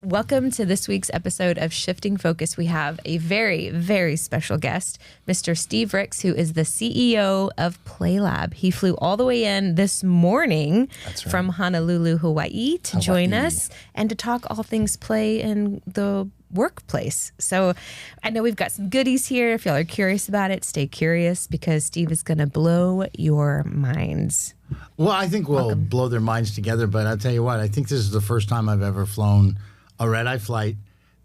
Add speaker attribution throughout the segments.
Speaker 1: Welcome to this week's episode of Shifting Focus. We have a very, very special guest, Mr. Steve Rix, who is the CEO of Playlab. He flew all the way in this morning from Honolulu, Hawaii to join us and to talk all things play in the workplace. So I know we've got some goodies here. If y'all are curious about it, stay curious because Steve is going to blow your minds.
Speaker 2: Well, I think we'll blow their minds together, but I'll tell you what, I think this is the first time I've ever flown a red-eye flight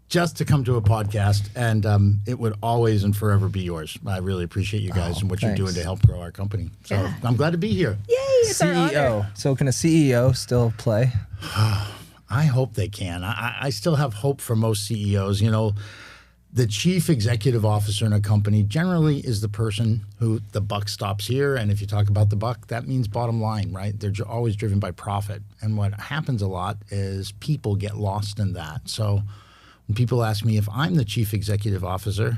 Speaker 2: just to come to a podcast, and it would always and forever be yours. I really appreciate you guys and what you're doing to help grow our company. So I'm glad to be here.
Speaker 1: Yay, it's our honor.
Speaker 3: So can a CEO still play?
Speaker 2: I hope they can. I still have hope for most CEOs. You know, the chief executive officer in a company generally is the person who the buck stops here. And if you talk about the buck, that means bottom line, right? They're always driven by profit. And what happens a lot is people get lost in that. So when people ask me if I'm the chief executive officer,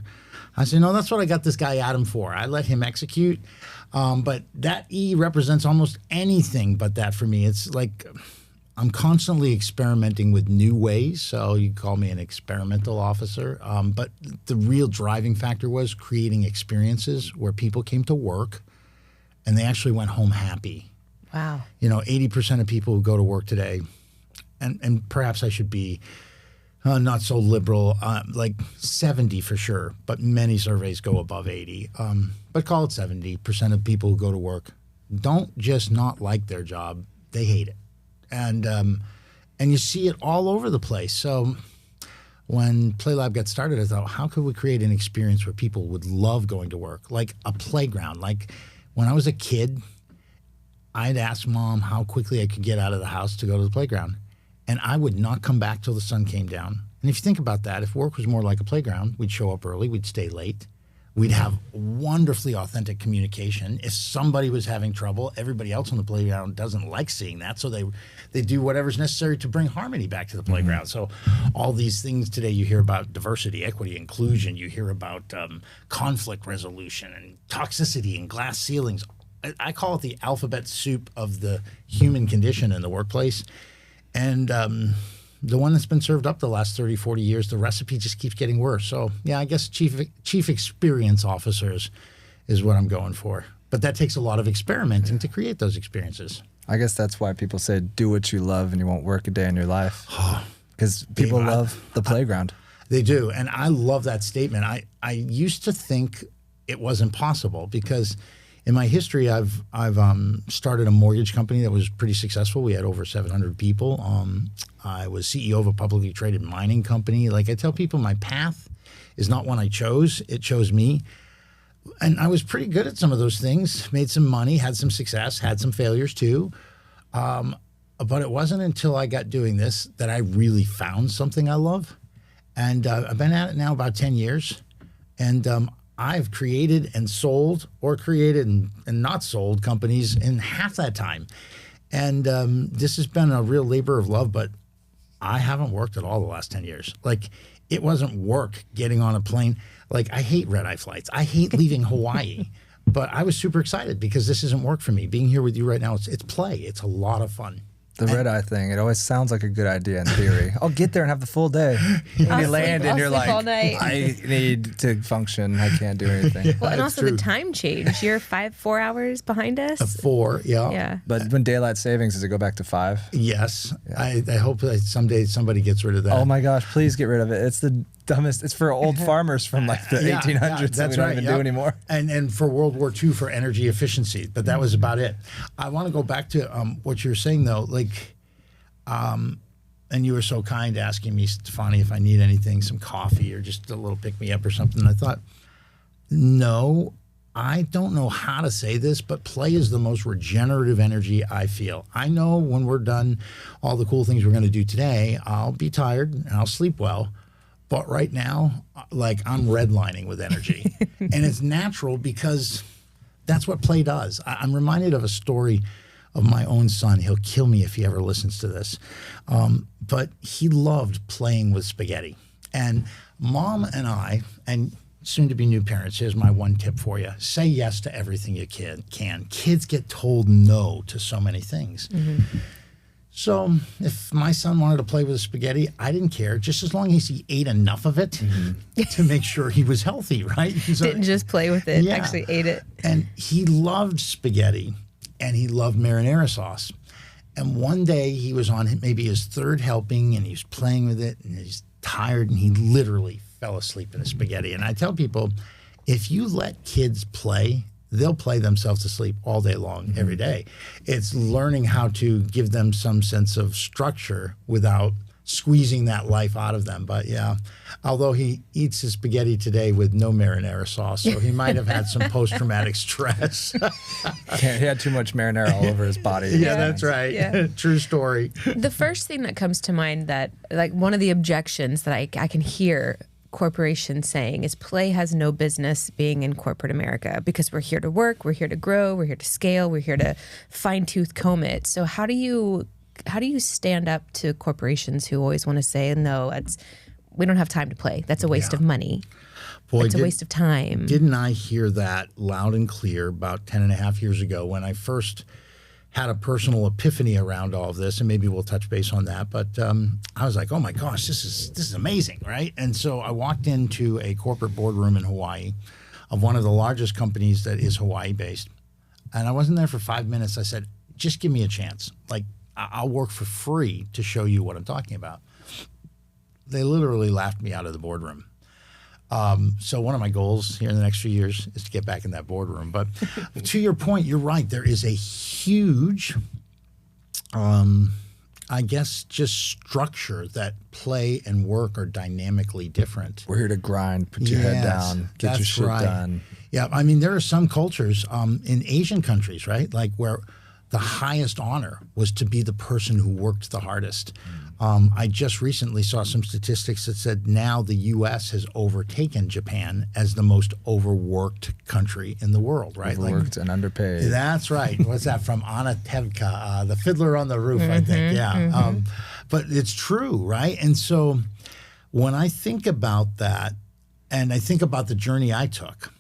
Speaker 2: I say, no, that's what I got this guy Adam for. I let him execute. But that E represents almost anything but that for me. It's like I'm constantly experimenting with new ways, so you call me an experimental officer. But the real driving factor was creating experiences where people came to work and they actually went home happy.
Speaker 1: Wow.
Speaker 2: You know, 80% of people who go to work today, and perhaps I should be not so liberal, like 70 for sure, but many surveys go above 80. But call it 70% of people who go to work don't just not like their job, they hate it. And you see it all over the place. So when Playlab got started, I thought, how could we create an experience where people would love going to work? Like a playground. Like when I was a kid, I'd ask mom how quickly I could get out of the house to go to the playground. And I would not come back till the sun came down. And if you think about that, if work was more like a playground, we'd show up early, we'd stay late. We'd have wonderfully authentic communication. If somebody was having trouble, everybody else on the playground doesn't like seeing that, so they do whatever's necessary to bring harmony back to the playground. So all these things today you hear about diversity, equity, inclusion. You hear about conflict resolution and toxicity and glass ceilings. I call it the alphabet soup of the human condition in the workplace. And the one that's been served up the last 30, 40 years, the recipe just keeps getting worse. So, yeah, I guess chief experience officers is what I'm going for. But that takes a lot of experimenting to create those experiences.
Speaker 3: I guess that's why people say do what you love and you won't work a day in your life. Because people love the playground.
Speaker 2: They do. And I love that statement. I used to think it wasn't possible because in my history, I've started a mortgage company that was pretty successful. We had over 700 people. I was CEO of a publicly traded mining company. Like I tell people, my path is not one I chose. It chose me. And I was pretty good at some of those things, made some money, had some success, had some failures too. But it wasn't until I got doing this that I really found something I love. And I've been at it now about 10 years. And I've created and sold or created and not sold companies in half that time. And this has been a real labor of love, but I haven't worked at all the last 10 years. Like it wasn't work getting on a plane. Like I hate red-eye flights. I hate leaving Hawaii. But I was super excited because this isn't work for me. Being here with you right now, it's play. It's a lot of fun.
Speaker 3: The red-eye thing, it always sounds like a good idea in theory. I'll get there and have the full day. And you land and you're like, I need to function. I can't do anything.
Speaker 1: Well, and also the time change. You're 4 hours behind us.
Speaker 2: 4, yeah.
Speaker 1: Yeah.
Speaker 3: But when daylight savings, does it go back to 5?
Speaker 2: Yes. Yeah. I hope that someday somebody gets rid of that.
Speaker 3: Oh my gosh, please get rid of it. It's the dumbest. It's for old farmers from like the 1800s that we don't even do anymore.
Speaker 2: And for World War II for energy efficiency. But that was about it. I want to go back to what you were saying though. Like, and you were so kind asking me, Stefani, if I need anything, some coffee or just a little pick me up or something. And I thought, no, I don't know how to say this, but play is the most regenerative energy I feel. I know when we're done all the cool things we're going to do today, I'll be tired and I'll sleep well. But right now, like I'm redlining with energy. And it's natural because that's what play does. I'm reminded of a story of my own son. He'll kill me if he ever listens to this. But he loved playing with spaghetti. And mom and I, and soon to be new parents, here's my one tip for you. Say yes to everything you can. Kids get told no to so many things. Mm-hmm. So if my son wanted to play with spaghetti, I didn't care, just as long as he ate enough of it to make sure he was healthy, right?
Speaker 1: Didn't just play with it, actually ate it.
Speaker 2: And he loved spaghetti, and he loved marinara sauce. And one day he was on maybe his third helping, and he was playing with it, and he's tired, and he literally fell asleep in the spaghetti. And I tell people, if you let kids play, they'll play themselves to sleep all day long, every day. It's learning how to give them some sense of structure without squeezing that life out of them. But yeah, although he eats his spaghetti today with no marinara sauce, so he might have had some post-traumatic stress.
Speaker 3: He had too much marinara all over his body.
Speaker 2: Yeah, that's right. Yeah. True story.
Speaker 1: The first thing that comes to mind that, like, one of the objections that I can hear corporations saying is play has no business being in corporate America because we're here to work, we're here to grow, we're here to scale, we're here to fine-tooth comb it. So how do you stand up to corporations who always want to say, no, we don't have time to play. That's a waste of money. Boy, it's a waste of time.
Speaker 2: Didn't I hear that loud and clear about 10 and a half years ago when I first had a personal epiphany around all of this, and maybe we'll touch base on that. But I was like, oh my gosh, this is amazing, right? And so I walked into a corporate boardroom in Hawaii of one of the largest companies that is Hawaii-based. And I wasn't there for 5 minutes. I said, just give me a chance. Like, I'll work for free to show you what I'm talking about. They literally laughed me out of the boardroom. So one of my goals here in the next few years is to get back in that boardroom. But to your point, you're right. There is a huge, I guess, just structure that play and work are dynamically different.
Speaker 3: We're here to grind, put your head down, get your shit done.
Speaker 2: Yeah, I mean, there are some cultures in Asian countries, right, like where the highest honor was to be the person who worked the hardest. I just recently saw some statistics that said now the U.S. has overtaken Japan as the most overworked country in the world, right?
Speaker 3: Overworked and underpaid.
Speaker 2: That's right. What's that from? Anna Tevka, the Fiddler on the Roof, I think. Yeah. But it's true, right? And so when I think about that, and I think about the journey I took,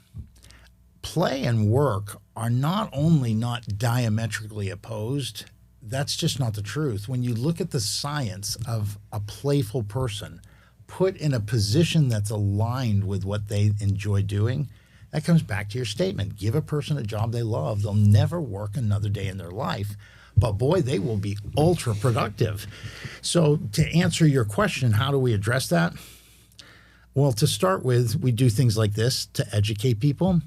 Speaker 2: play and work are not only not diametrically opposed, that's just not the truth. When you look at the science of a playful person put in a position that's aligned with what they enjoy doing, that comes back to your statement. Give a person a job they love, they'll never work another day in their life. But boy, they will be ultra productive. So to answer your question, how do we address that? Well, to start with, we do things like this to educate people.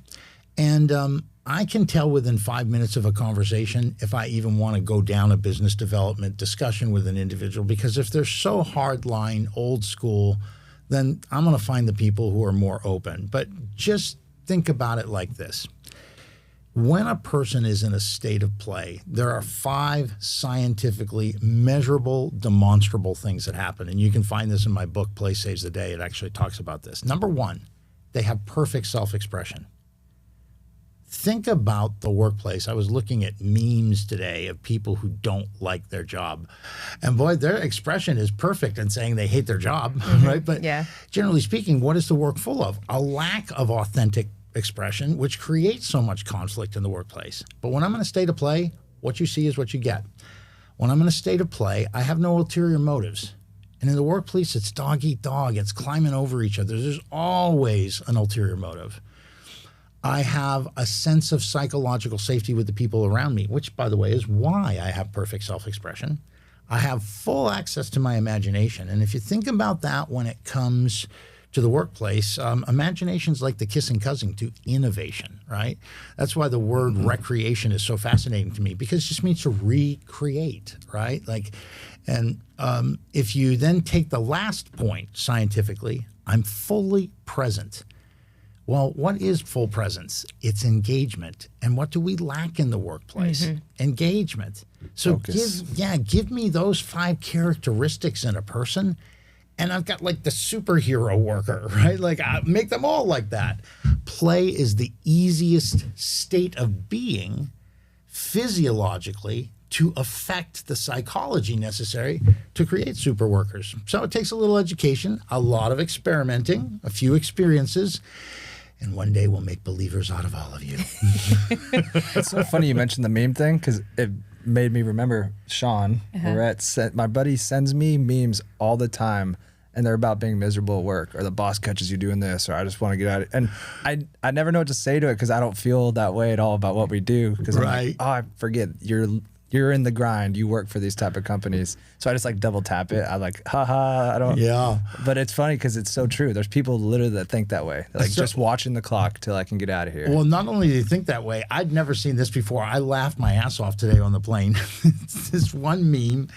Speaker 2: And I can tell within 5 minutes of a conversation if I even want to go down a business development discussion with an individual, because if they're so hardline, old school, then I'm going to find the people who are more open. But just think about it like this. When a person is in a state of play, there are 5 scientifically measurable, demonstrable things that happen. And you can find this in my book, Play Saves the Day. It actually talks about this. Number 1, they have perfect self-expression. Think about the workplace. I was looking at memes today of people who don't like their job. And boy, their expression is perfect in saying they hate their job, right? But generally speaking, what is the work full of? A lack of authentic expression, which creates so much conflict in the workplace. But when I'm in a state of play, what you see is what you get. When I'm in a state of play, I have no ulterior motives. And in the workplace, it's dog eat dog. It's climbing over each other. There's always an ulterior motive. I have a sense of psychological safety with the people around me, which, by the way, is why I have perfect self-expression. I have full access to my imagination. And if you think about that when it comes to the workplace, imagination's like the kissing cousin to innovation, right? That's why the word recreation is so fascinating to me, because it just means to recreate, right? And if you then take the last point scientifically, I'm fully present. Well, what is full presence? It's engagement. And what do we lack in the workplace? Engagement. So give me those 5 characteristics in a person, and I've got like the superhero worker, right? Like I make them all like that. Play is the easiest state of being physiologically to affect the psychology necessary to create super workers. So it takes a little education, a lot of experimenting, a few experiences, and one day we'll make believers out of all of you.
Speaker 3: It's so funny you mentioned the meme thing, because made me remember Sean. My buddy sends me memes all the time, and they're about being miserable at work, or the boss catches you doing this, or I just want to get out of it. And I never know what to say to it because I don't feel that way at all about what we do. Because I'm like, oh, I forget you're in the grind. You work for these type of companies. So I just like double tap it. I like, haha, I don't.
Speaker 2: Yeah.
Speaker 3: But it's funny because it's so true. There's people literally that think that way. They're like, just watching the clock till I can get out of here.
Speaker 2: Well, not only do you think that way, I'd never seen this before. I laughed my ass off today on the plane. This one meme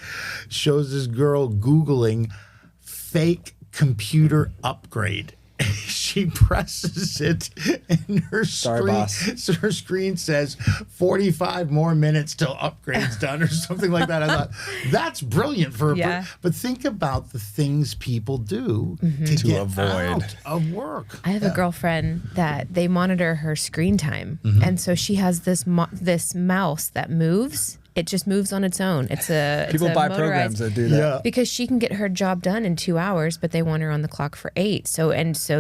Speaker 2: shows this girl Googling fake computer upgrade. She presses it, and her screen says 45 more minutes till upgrade's done, or something like that. I thought that's brilliant for her. But think about the things people do to get avoid out of work.
Speaker 1: I have a girlfriend that they monitor her screen time, and so she has this mouse that moves. It just moves on its own. People
Speaker 3: buy programs that do that
Speaker 1: because she can get her job done in 2 hours, but they want her on the clock for 8. So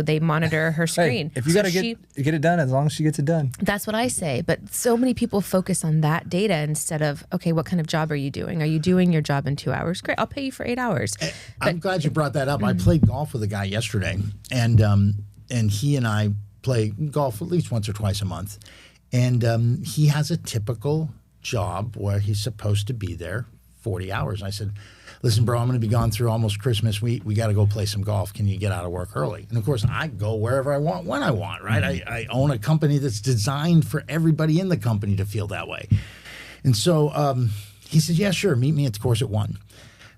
Speaker 1: they monitor her screen.
Speaker 3: Hey, if you got to get it done, as long as she gets it done.
Speaker 1: That's what I say. But so many people focus on that data instead of, okay, what kind of job are you doing? Are you doing your job in 2 hours? Great, I'll pay you for 8 hours.
Speaker 2: I'm glad you brought that up. I played golf with a guy yesterday, and he and I play golf at least once or twice a month, and he has a typical job where he's supposed to be there 40 hours. I said, listen, bro, I'm going to be gone through almost Christmas. We got to go play some golf. Can you get out of work early? And of course, I go wherever I want, when I want, right? I own a company that's designed for everybody in the company to feel that way. And so he said, yeah, sure. Meet me at the course at 1.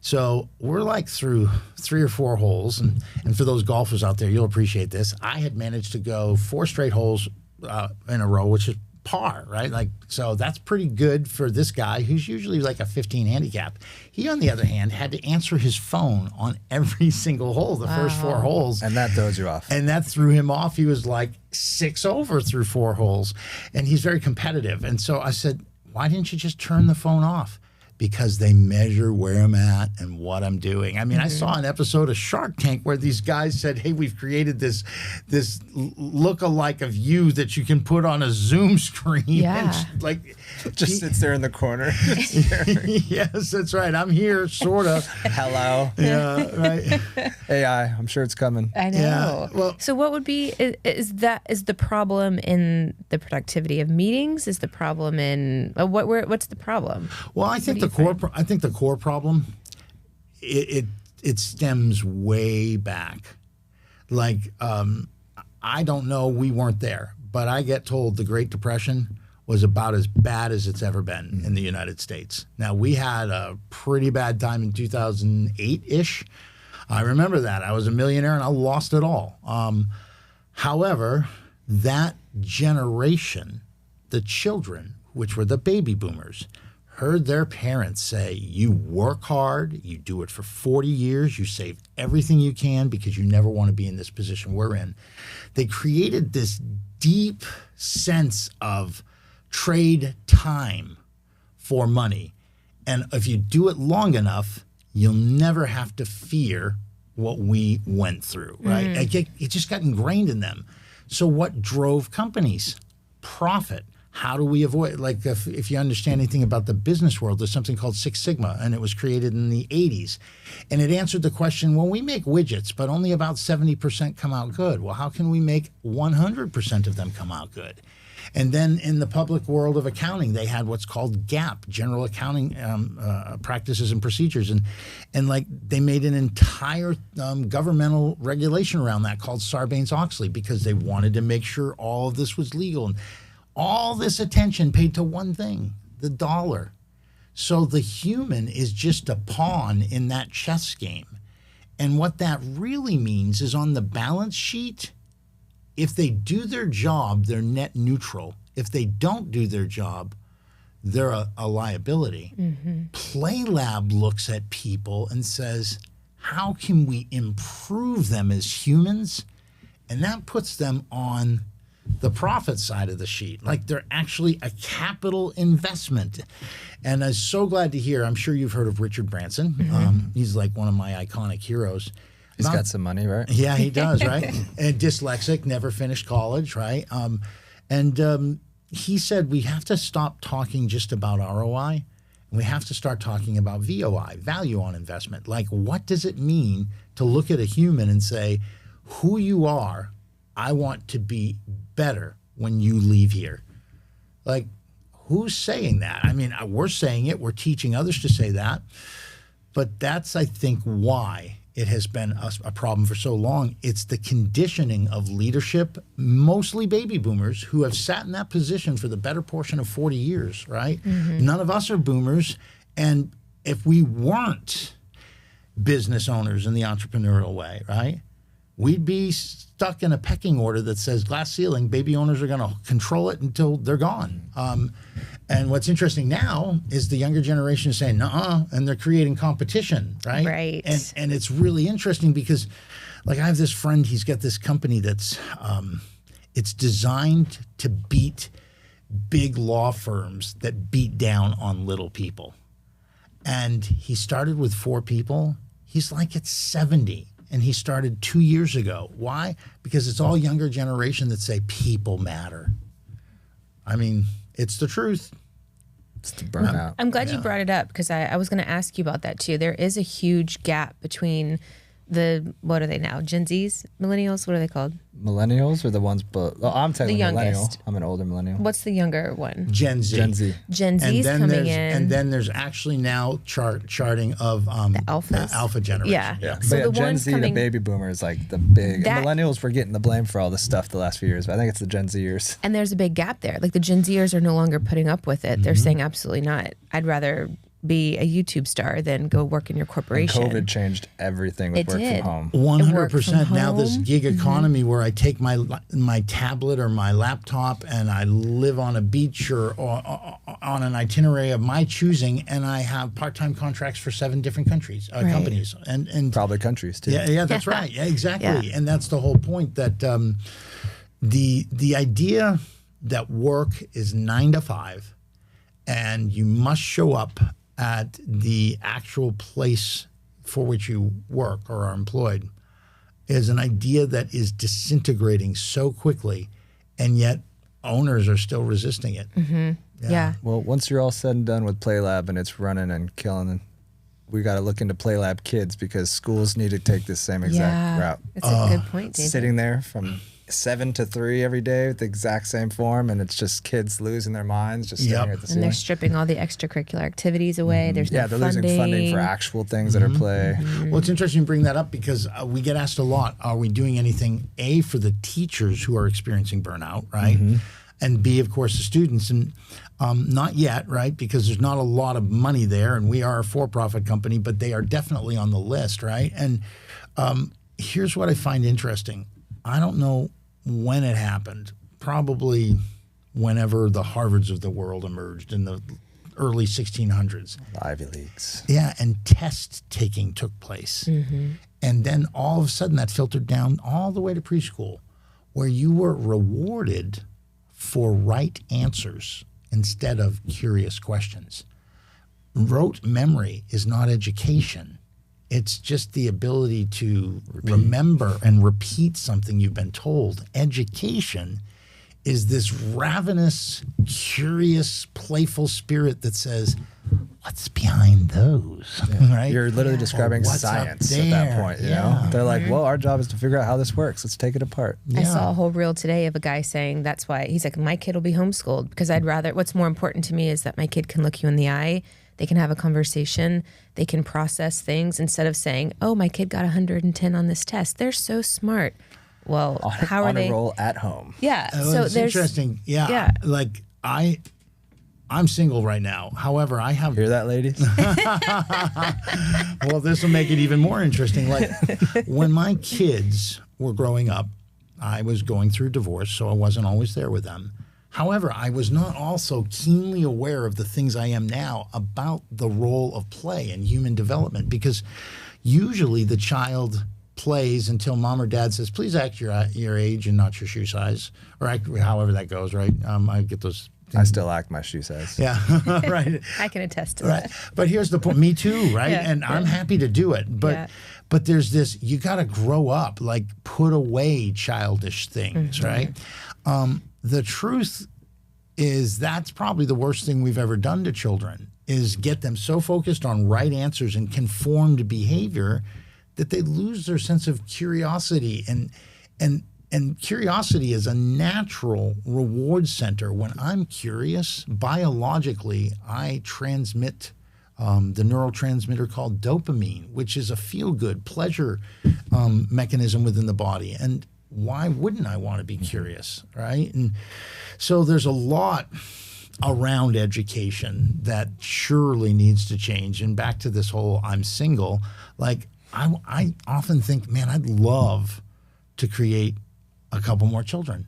Speaker 2: So we're like through 3 or 4 holes. And for those golfers out there, you'll appreciate this. I had managed to go 4 straight holes in a row, which is par, right? Like, so that's pretty good for this guy who's usually like a 15 handicap. He, on the other hand, had to answer his phone on every single hole, the first 4 holes.
Speaker 3: And that throws you off.
Speaker 2: And that threw him off. He was like 6 over through 4 holes. And he's very competitive. And so I said, why didn't you just turn the phone off? Because they measure where I'm at and what I'm doing. I mean, I saw an episode of Shark Tank where these guys said, hey, we've created this look-alike of you that you can put on a Zoom screen.
Speaker 1: Yeah.
Speaker 2: And like,
Speaker 3: just sits there in the corner.
Speaker 2: Yes, that's right. I'm here, sort of.
Speaker 3: Hello.
Speaker 2: Yeah, right.
Speaker 3: AI, I'm sure it's coming.
Speaker 1: I know.
Speaker 2: Yeah, well,
Speaker 1: so what would be, is the problem in the productivity of meetings? Is the problem in, what's the problem?
Speaker 2: Well, I think the core problem, it stems way back. Like, I don't know, we weren't there, but I get told the Great Depression was about as bad as it's ever been in the United States. Now, we had a pretty bad time in 2008-ish. I remember that. I was a millionaire and I lost it all. However, that generation, the children, which were the baby boomers, heard their parents say, you work hard, you do it for 40 years, you save everything you can because you never want to be in this position we're in. They created this deep sense of trade time for money. And if you do it long enough, you'll never have to fear what we went through, right? It just got ingrained in them. So what drove companies? Profit. How do we avoid, like if you understand anything about the business world, there's something called Six Sigma, and it was created in the 80s. And it answered the question, well, we make widgets, but only about 70% come out good. Well, how can we make 100% of them come out good? And then in the public world of accounting, they had what's called GAAP, General Accounting Practices and Procedures. And like they made an entire governmental regulation around that called Sarbanes-Oxley because they wanted to make sure all of this was legal. And all this attention paid to one thing, the dollar. So the human is just a pawn in that chess game. And what that really means is on the balance sheet, if they do their job, they're net neutral. If they don't do their job, they're a liability. Playlab looks at people and says, how can we improve them as humans? And that puts them on the profit side of the sheet. Like they're actually a capital investment. And I'm so glad to hear, I'm sure you've heard of Richard Branson. He's like one of my iconic heroes.
Speaker 3: He's got some money, right?
Speaker 2: Yeah, he does, right? And dyslexic, never finished college, right? And he said we have to stop talking just about ROI. We have to start talking about VOI, value on investment. Like, what does it mean to look at a human and say, who you are, I want to be better when you leave here? Like, who's saying that? I mean, we're saying it. We're teaching others to say that. But that's, I think, why it has been a problem for so long. It's the conditioning of leadership, mostly baby boomers, who have sat in that position for the better portion of 40 years, right? Mm-hmm. None of us are boomers. And if we weren't business owners in the entrepreneurial way, right, we'd be stuck in a pecking order that says glass ceiling, baby owners are going to control it until they're gone. And what's interesting now is the younger generation is saying, nuh-uh, and they're creating competition, right?
Speaker 1: Right.
Speaker 2: And it's really interesting because, like, I have this friend, he's got this company that's, it's designed to beat big law firms that beat down on little people. And he started with 4 people. He's like at 70. And he started 2 years ago. Why? Because it's all younger generation that say people matter. I mean, it's the truth.
Speaker 3: It's the burnout.
Speaker 1: I'm glad you brought it up because I was going to ask you about that too. There is a huge gap between what are they now? Gen Zs? Millennials? What are they called?
Speaker 3: Millennials are the ones, I'm technically
Speaker 1: The
Speaker 3: millennial.
Speaker 1: youngest.
Speaker 3: I'm an older millennial.
Speaker 1: What's the younger one?
Speaker 2: Gen Z.
Speaker 3: Gen Z.
Speaker 1: Gen Z's coming in.
Speaker 2: And then there's actually now charting of
Speaker 1: The alphas.
Speaker 2: the alpha generation.
Speaker 1: Yeah.
Speaker 3: So
Speaker 1: the
Speaker 3: Gen
Speaker 1: ones
Speaker 3: Z,
Speaker 1: coming,
Speaker 3: the baby boomers, like the big.
Speaker 1: That-
Speaker 3: Millennials were getting the blame for all this stuff the last few years, but I think it's the Gen Zers.
Speaker 1: and there's a big gap there. Like the Gen Zers are no longer putting up with it. They're saying absolutely not. I'd rather be a YouTube star than go work in your corporation.
Speaker 3: And COVID changed everything with
Speaker 1: It
Speaker 3: work
Speaker 1: did.
Speaker 3: from home.
Speaker 2: 100%. Now this
Speaker 1: home.
Speaker 2: gig economy where I take my tablet or my laptop and I live on a beach or on an itinerary of my choosing, and I have part-time contracts for 7 different countries, companies, and
Speaker 3: Probably countries too.
Speaker 2: yeah, that's right. Yeah, exactly. And that's the whole point, that the idea that work is 9 to 5, and you must show up at the actual place for which you work or are employed is an idea that is disintegrating so quickly, and yet owners are still resisting it.
Speaker 1: Mm-hmm. Yeah.
Speaker 3: Well, once you're all said and done with Playlab and it's running and killing, we got to look into Playlab Kids because schools need to take this same exact route.
Speaker 1: That's a good point, David.
Speaker 3: Sitting there from 7 to 3 every day with the exact same form, and it's just kids losing their minds, just staring at the
Speaker 1: And
Speaker 3: ceiling.
Speaker 1: they're stripping all the extracurricular activities away. There's no
Speaker 3: they're
Speaker 1: funding.
Speaker 3: losing funding for actual things that are play.
Speaker 2: Well, it's interesting you bring that up because we get asked a lot, are we doing anything, A, for the teachers who are experiencing burnout, right? And B, of course, the students. And not yet, right? Because there's not a lot of money there, and we are a for-profit company, but they are definitely on the list, right? And here's what I find interesting. I don't know when it happened, probably whenever the Harvards of the world emerged in the early 1600s.
Speaker 3: The Ivy Leagues.
Speaker 2: Yeah, and test taking took place. And then all of a sudden that filtered down all the way to preschool, where you were rewarded for right answers instead of curious questions. Rote memory is not education. It's just the ability to remember and repeat something you've been told. Education is this ravenous, curious, playful spirit that says, what's behind those? Right?
Speaker 3: You're literally describing
Speaker 2: what's up
Speaker 3: science at that
Speaker 2: there?
Speaker 3: point. You know, they're like, well, our job is to figure out how this works. Let's take it apart.
Speaker 1: I saw a whole reel today of a guy saying that's why he's like, my kid will be homeschooled because I'd rather, what's more important to me is that my kid can look you in the eye. They can have a conversation. They can process things instead of saying, oh, my kid got 110 on this test. They're so smart. Well, how are
Speaker 3: on
Speaker 1: they?
Speaker 3: a roll at home.
Speaker 1: Yeah.
Speaker 2: Well,
Speaker 1: So
Speaker 2: it's
Speaker 1: there's
Speaker 2: interesting. Yeah.
Speaker 1: Yeah.
Speaker 2: Like I'm single right now. However, I have.
Speaker 3: Hear that, ladies?
Speaker 2: Well, this will make it even more interesting. Like when my kids were growing up, I was going through divorce, so I wasn't always there with them. However, I was not also keenly aware of the things I am now about the role of play in human development, because usually the child plays until mom or dad says, please act your age and not your shoe size, or act however that goes, right? I get those things.
Speaker 3: I still act my shoe size.
Speaker 2: Yeah, right.
Speaker 1: I can attest to
Speaker 2: Right.
Speaker 1: that.
Speaker 2: But here's the point. Me too, right?
Speaker 1: Yeah,
Speaker 2: And I'm happy to do it. But there's this, you got to grow up, like put away childish things, right? The truth is that's probably the worst thing we've ever done to children. is get them so focused on right answers and conformed behavior that they lose their sense of curiosity. And curiosity is a natural reward center. When I'm curious, biologically, I transmit the neurotransmitter called dopamine, which is a feel-good pleasure mechanism within the body. And why wouldn't I want to be curious, right? And so there's a lot around education that surely needs to change. And back to this whole I'm single, like I often think, man, I'd love to create a couple more children.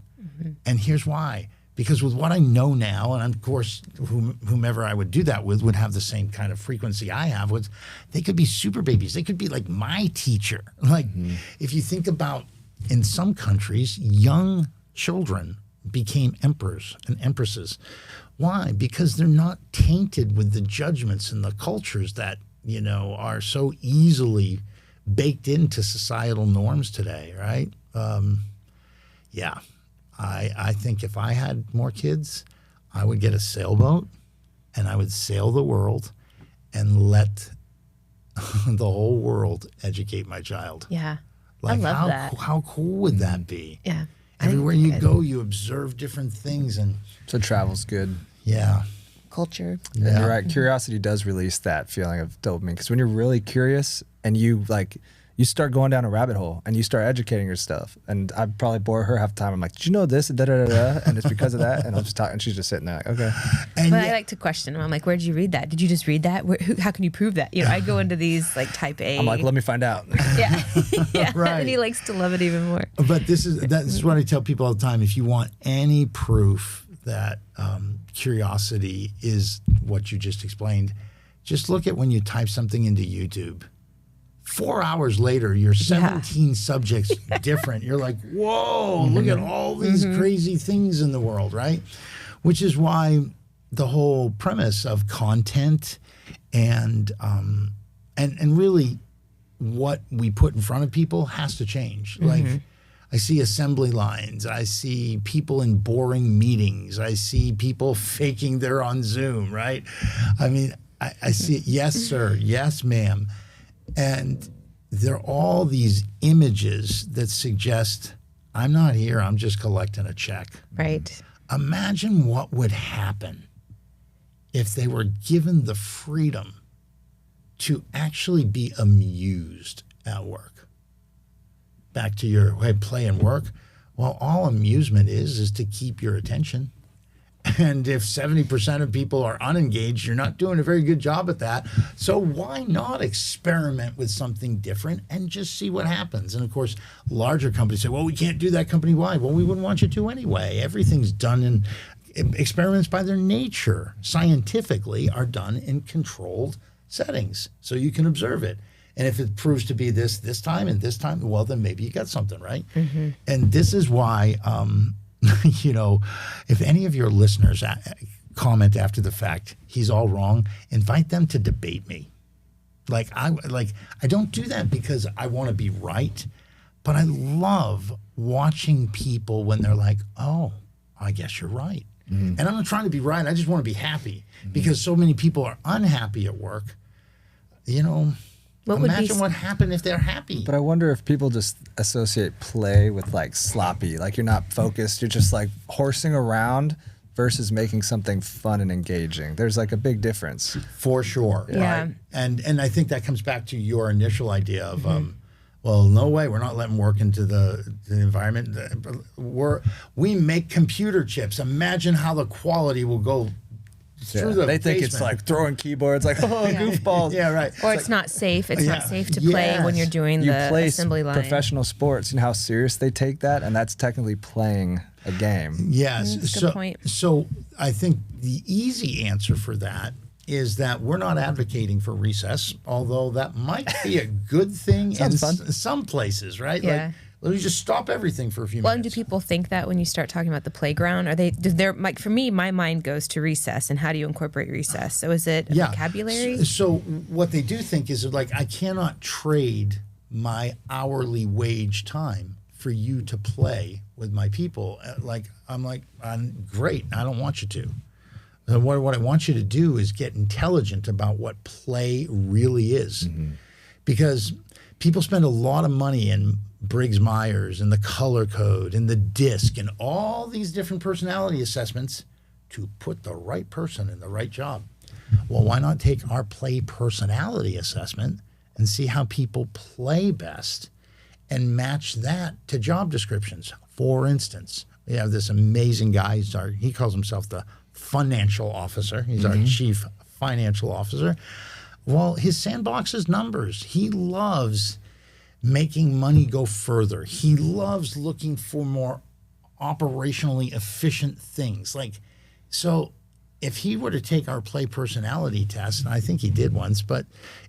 Speaker 2: And here's why. Because with what I know now, and of course, whomever I would do that with would have the same kind of frequency I have, was they could be super babies. They could be like my teacher. Like if you think about, in some countries, young children became emperors and empresses. Why? Because they're not tainted with the judgments and the cultures that, you know, are so easily baked into societal norms today, right? Yeah. I think if I had more kids, I would get a sailboat and I would sail the world and let the whole world educate my child.
Speaker 1: Yeah.
Speaker 2: Like,
Speaker 1: I love that.
Speaker 2: How cool would that be?
Speaker 1: Yeah.
Speaker 2: Everywhere you go, you observe different things, and
Speaker 3: So travel's good.
Speaker 2: yeah.
Speaker 1: Culture.
Speaker 3: And you're right. Curiosity does release that feeling of dopamine. Because when you're really curious and you start going down a rabbit hole and you start educating yourself. And I probably bore her half the time. I'm like, did you know this? Da, da, da, da. And it's because of that. And I'm just talking. And she's just sitting there like, okay.
Speaker 2: And
Speaker 1: But I like to question them. I'm like, where did you read that? Did you just read that? How can you prove that? You know, I go into these like type A.
Speaker 3: I'm like, let me find out.
Speaker 1: Yeah. Yeah.
Speaker 2: Right.
Speaker 1: And he likes to love it even more.
Speaker 2: But this is what I tell people all the time. If you want any proof that curiosity is what you just explained, just look at when you type something into YouTube. 4 hours later, you're 17 subjects different. You're like, whoa, look at all these crazy things in the world, right? Which is why the whole premise of content and really what we put in front of people has to change. Like, I see assembly lines. I see people in boring meetings. I see people faking they're on Zoom, right? I mean, I see, yes, sir. Yes, ma'am. And there are all these images that suggest, I'm not here, I'm just collecting a check.
Speaker 1: Right.
Speaker 2: Imagine what would happen if they were given the freedom to actually be amused at work. Back to your play and work. Well, all amusement is to keep your attention. And if 70% of people are unengaged, you're not doing a very good job at that. So why not experiment with something different and just see what happens? And of course, larger companies say, well, we can't do that company-wide. Well, we wouldn't want you to anyway. Everything's done in experiments by their nature, scientifically, are done in controlled settings. So you can observe it. And if it proves to be this time and this time, well, then maybe you got something, right? And this is why... you know, if any of your listeners comment after the fact, he's all wrong, invite them to debate me. I don't do that because I want to be right, but I love watching people when they're like, oh, I guess you're right. And I'm not trying to be right. I just want to be happy because so many people are unhappy at work. You know, imagine what happened if they're happy.
Speaker 3: But I wonder if people just associate play with like sloppy, like you're not focused, you're just like horsing around versus making something fun and engaging. There's like a big difference.
Speaker 2: For sure.
Speaker 1: Yeah.
Speaker 2: Right? And I think that comes back to your initial idea of, well, no way, we're not letting work into the environment. We make computer chips. Imagine how the quality will go through the
Speaker 3: They think
Speaker 2: basement.
Speaker 3: it's like throwing keyboards, like, oh, goofballs.
Speaker 2: Yeah, right.
Speaker 1: Or it's not safe. It's not safe to play when you're doing
Speaker 3: You
Speaker 1: the
Speaker 3: play
Speaker 1: assembly line.
Speaker 3: professional sports, you know how serious they take that? And that's technically playing a game.
Speaker 2: Yes.
Speaker 1: That's a good point.
Speaker 2: So I think the easy answer for that is that we're not advocating for recess, although that might be a good thing in some places, right?
Speaker 1: Yeah.
Speaker 2: Like, let me just stop everything for a few
Speaker 1: Well, and do
Speaker 2: minutes.
Speaker 1: people think that when you start talking about the playground? Are they're like, for me, my mind goes to recess and how do you incorporate recess? So is it a vocabulary?
Speaker 2: So what they do think is like, I cannot trade my hourly wage time for you to play with my people. I'm great. I don't want you to. And what I want you to do is get intelligent about what play really is. Because people spend a lot of money in Briggs Myers and the color code and the DISC and all these different personality assessments to put the right person in the right job. Well, why not take our play personality assessment and see how people play best and match that to job descriptions? For instance, we have this amazing guy. He calls himself the financial officer. He's our chief financial officer. Well, his sandbox is numbers. He loves making money go further. He loves looking for more operationally efficient things. So if he were to take our play personality test, and I think he did once, but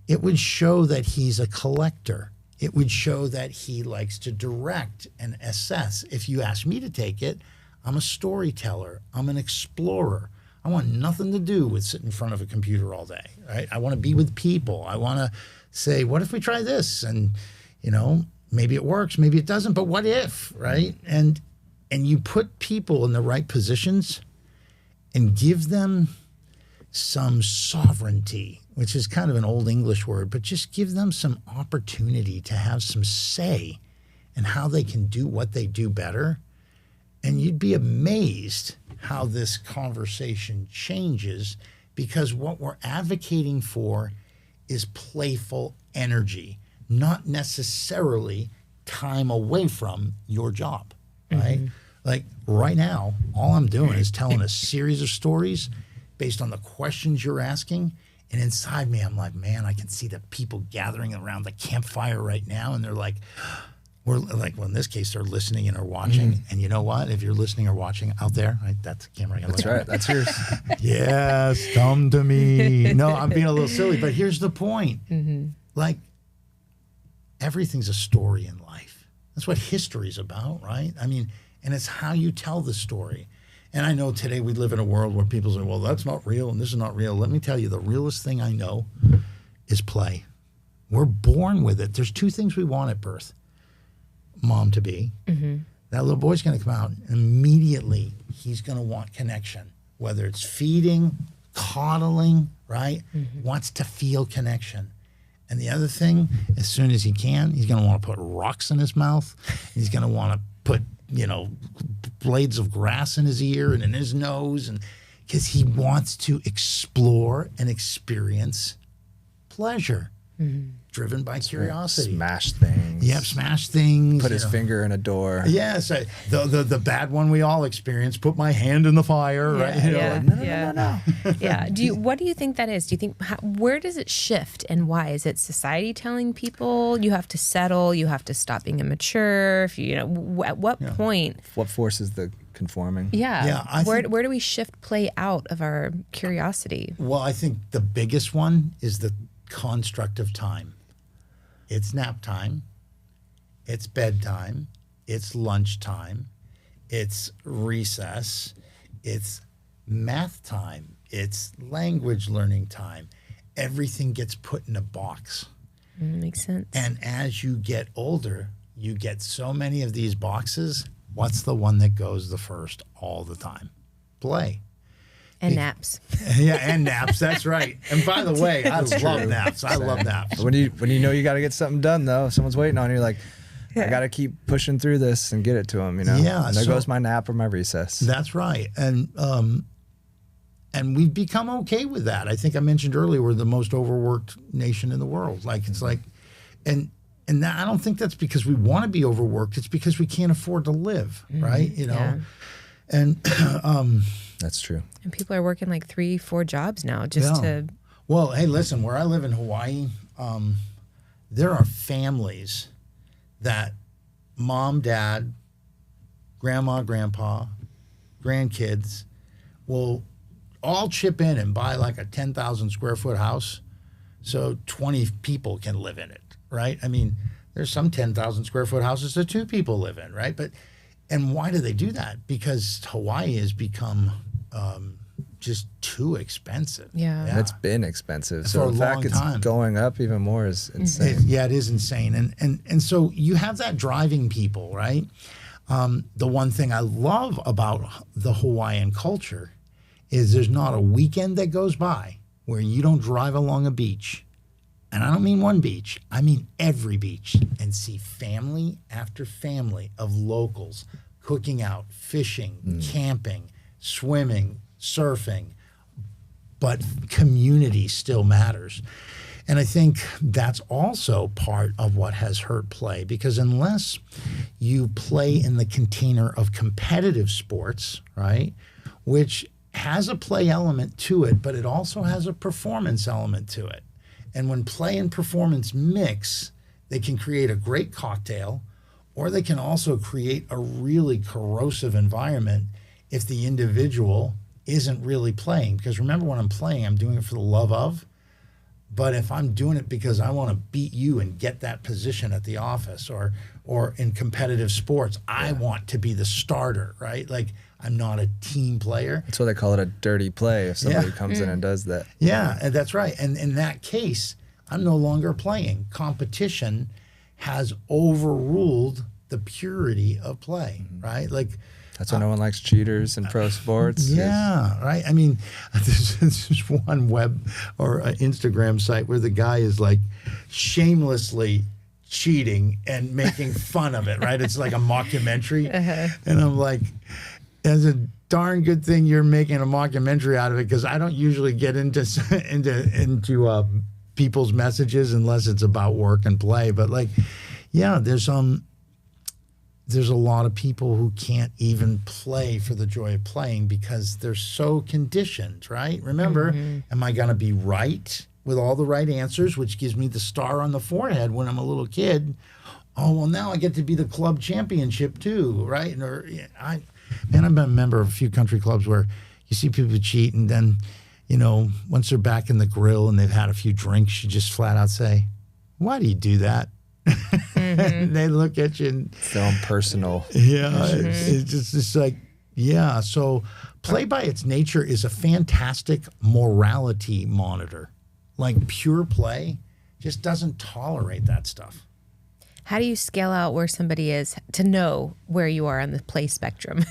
Speaker 2: it would show that he's a collector. It would show that he likes to direct and assess. If you ask me to take it, I'm a storyteller. I'm an explorer. I want nothing to do with sitting in front of a computer all day, right? I want to be with people. I want to say, what if we try this? And, maybe it works, maybe it doesn't, but what if, right? And you put people in the right positions and give them some sovereignty, which is kind of an old English word, but just give them some opportunity to have some say in how they can do what they do better. And you'd be amazed how this conversation changes, because what we're advocating for is playful energy, not necessarily time away from your job, right? Like right now, all I'm doing is telling a series of stories based on the questions you're asking. And inside me, I'm like, man, I can see the people gathering around the campfire right now. And they're like, well, in this case, they're listening and are watching. And you know what? If you're listening or watching out there, right, that's the camera.
Speaker 3: That's right. That's yours.
Speaker 2: Yes, come to me. No, I'm being a little silly, but here's the point. Like, everything's a story in life. That's what history's about, right? I mean, and it's how you tell the story. And I know today we live in a world where people say, well, that's not real and this is not real. Let me tell you, the realest thing I know is play. We're born with it. There's two things we want at birth. Mom to be. That little boy's going to come out and immediately he's going to want connection, whether it's feeding, coddling, right? Wants to feel connection. And the other thing, as soon as he can, he's going to want to put rocks in his mouth. He's going to want to put, blades of grass in his ear and in his nose, and because he wants to explore and experience pleasure. Driven by curiosity.
Speaker 3: Smash things.
Speaker 2: Yep, smash things.
Speaker 3: Put his finger in a door.
Speaker 2: Yes, the bad one we all experience. Put my hand in the fire, right?
Speaker 3: No.
Speaker 1: Yeah. What do you think that is? Do you think where does it shift and why? Is it society telling people you have to settle, you have to stop being immature? If at what point?
Speaker 3: What forces the conforming?
Speaker 2: Yeah.
Speaker 1: Where do we shift play out of our curiosity?
Speaker 2: Well, I think the biggest one is the construct of time. It's nap time, it's bedtime, it's lunchtime, it's recess, it's math time, it's language learning time. Everything gets put in a box.
Speaker 1: Makes sense.
Speaker 2: And as you get older, you get so many of these boxes. What's the one that goes the first all the time? Play.
Speaker 1: And naps.
Speaker 2: Yeah, and naps. That's right. And by the way, I love naps. I love naps.
Speaker 3: When you know you got to get something done, though, someone's waiting on you. Like, I got to keep pushing through this and get it to them.
Speaker 2: Yeah.
Speaker 3: And there goes my nap or my recess.
Speaker 2: That's right. And we've become okay with that. I think I mentioned earlier we're the most overworked nation in the world. And that, I don't think that's because we want to be overworked. It's because we can't afford to live, right?
Speaker 1: Yeah.
Speaker 2: And
Speaker 3: that's true.
Speaker 1: And people are working like 3-4 jobs now just to.
Speaker 2: Well, hey, listen, where I live in Hawaii, there are families that mom, dad, grandma, grandpa, grandkids will all chip in and buy like a 10,000 square foot house so 20 people can live in it, right? I mean, there's some 10,000 square foot houses that 2 people live in, right? And why do they do that? Because Hawaii has become just too expensive.
Speaker 1: Yeah.
Speaker 3: It's been expensive.
Speaker 2: For
Speaker 3: So
Speaker 2: a
Speaker 3: the fact
Speaker 2: long
Speaker 3: it's
Speaker 2: time.
Speaker 3: going up even more is insane.
Speaker 2: It is insane. And so you have that driving people, right? The one thing I love about the Hawaiian culture is there's not a weekend that goes by where you don't drive along a beach, and I don't mean one beach, I mean every beach, and see family after family of locals cooking out, fishing, camping, swimming, surfing, but community still matters. And I think that's also part of what has hurt play, because unless you play in the container of competitive sports, right, which has a play element to it, but it also has a performance element to it. And when play and performance mix, they can create a great cocktail, or they can also create a really corrosive environment if the individual isn't really playing. Because remember, when I'm playing, I'm doing it for the love of. But if I'm doing it because I want to beat you and get that position at the office, or in competitive sports, I want to be the starter, right? Like, I'm not a team player.
Speaker 3: That's why they call it a dirty play if somebody comes in and does that.
Speaker 2: Yeah, and that's right. And in that case, I'm no longer playing. Competition has overruled the purity of play, right? Like,
Speaker 3: that's why no one likes cheaters in pro sports.
Speaker 2: Yeah, right. I mean, there's one web or Instagram site where the guy is like shamelessly cheating and making fun of it, right? It's like a mockumentary. And I'm like, it's a darn good thing you're making a mockumentary out of it, because I don't usually get into people's messages unless it's about work and play. But like, yeah, there's a lot of people who can't even play for the joy of playing because they're so conditioned, right? Remember, am I going to be right with all the right answers, which gives me the star on the forehead when I'm a little kid? Oh, well, now I get to be the club championship too, right? I've been a member of a few country clubs where you see people cheat, and then, once they're back in the grill and they've had a few drinks, you just flat out say, "Why do you do that?" And they look at you and
Speaker 3: it's their own personal
Speaker 2: it's just like, yeah. So play by its nature is a fantastic morality monitor. Like, pure play just doesn't tolerate that stuff.
Speaker 1: How do you scale out where somebody is to know where you are on the play spectrum?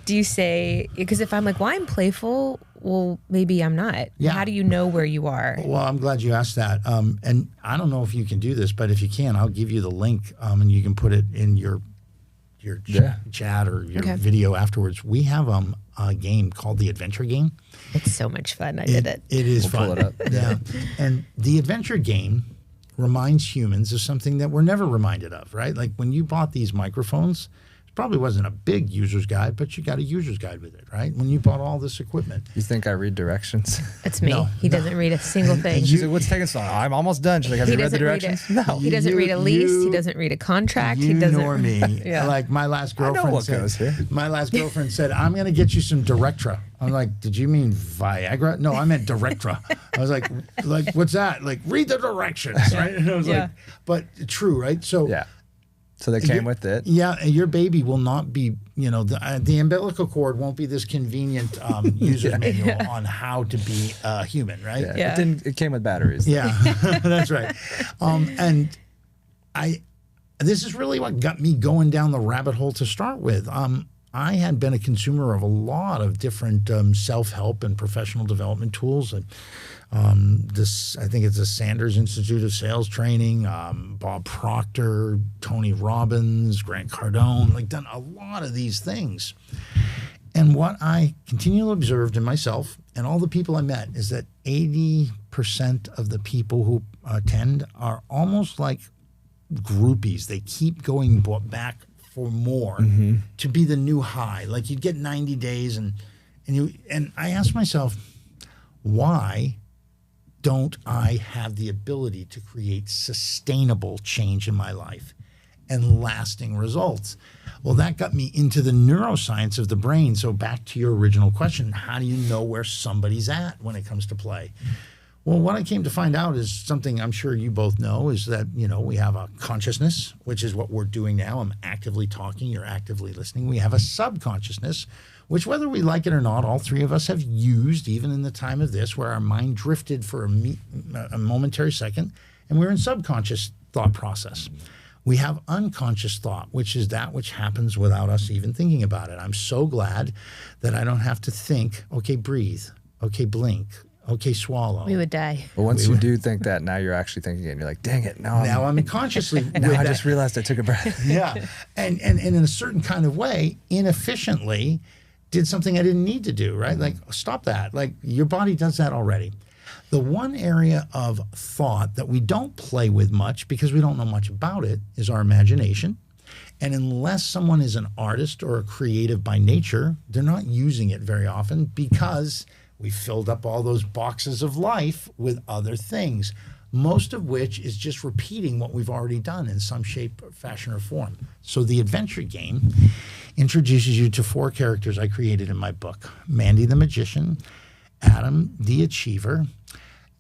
Speaker 1: Do you say, because if I'm like, well, I'm playful, well, maybe I'm not.
Speaker 2: Yeah.
Speaker 1: How do you know where you are?
Speaker 2: Well, I'm glad you asked that. And I don't know if you can do this, but if you can, I'll give you the link, and you can put it in your chat or your video afterwards. We have a game called the Adventure Game.
Speaker 1: It's so much fun. I did it.
Speaker 2: It is fun.
Speaker 3: Pull it up.
Speaker 2: Yeah. And the Adventure Game reminds humans of something that we're never reminded of, right? Like, when you bought these microphones, it probably wasn't a big user's guide, but you got a user's guide with it, right? When you bought all this equipment.
Speaker 3: You think I read directions?
Speaker 1: It's me.
Speaker 2: No,
Speaker 1: he doesn't read a single thing.
Speaker 3: She's like, what's taking so long? I'm almost done. She's like, have you read the directions? No.
Speaker 1: He doesn't read a lease. He doesn't read a contract. He doesn't.
Speaker 2: Nor me.
Speaker 1: Yeah.
Speaker 2: Like, my last
Speaker 3: I know
Speaker 2: girlfriend
Speaker 3: what
Speaker 2: said,
Speaker 3: goes here.
Speaker 2: my last girlfriend said, "I'm going to get you some Directra." I'm like, "Did you mean Viagra?" "No, I meant Directra." I was like, what's that? Like, read the directions, right? And I was like, but true, right? So
Speaker 3: Yeah. So they came with it.
Speaker 2: Yeah, and your baby will not be, the umbilical cord won't be this convenient user's manual on how to be a human, right?
Speaker 3: Yeah. It came with batteries.
Speaker 2: Yeah, that's right. And this is really what got me going down the rabbit hole to start with. I had been a consumer of a lot of different self-help and professional development tools. And I think it's the Sanders Institute of Sales Training, Bob Proctor, Tony Robbins, Grant Cardone, like, done a lot of these things. And what I continually observed in myself and all the people I met is that 80% of the people who attend are almost like groupies. They keep going back for more to be the new high. Like, you'd get 90 days and I asked myself, why don't I have the ability to create sustainable change in my life and lasting results? Well, that got me into the neuroscience of the brain. So back to your original question, how do you know where somebody's at when it comes to play? Well, what I came to find out is something I'm sure you both know, is that, we have a consciousness, which is what we're doing now. I'm actively talking, you're actively listening. We have a subconsciousness, which, whether we like it or not, all three of us have used, even in the time of this, where our mind drifted for a momentary second, and we're in subconscious thought process. We have unconscious thought, which is that which happens without us even thinking about it. I'm so glad that I don't have to think, okay, breathe, okay, blink, okay, swallow.
Speaker 1: We would die.
Speaker 3: But once you do think that, now you're actually thinking it, and you're like, dang it,
Speaker 2: Now I'm consciously
Speaker 3: now
Speaker 2: with
Speaker 3: I
Speaker 2: that.
Speaker 3: just realized I took a breath.
Speaker 2: Yeah. And in a certain kind of way, inefficiently, did something I didn't need to do, right? Like, stop that. Like, your body does that already. The one area of thought that we don't play with much because we don't know much about it is our imagination. And unless someone is an artist or a creative by nature, they're not using it very often because we filled up all those boxes of life with other things, most of which is just repeating what we've already done in some shape, fashion, or form. So the adventure game introduces you to 4 characters I created in my book: Mandy the magician, Adam the achiever,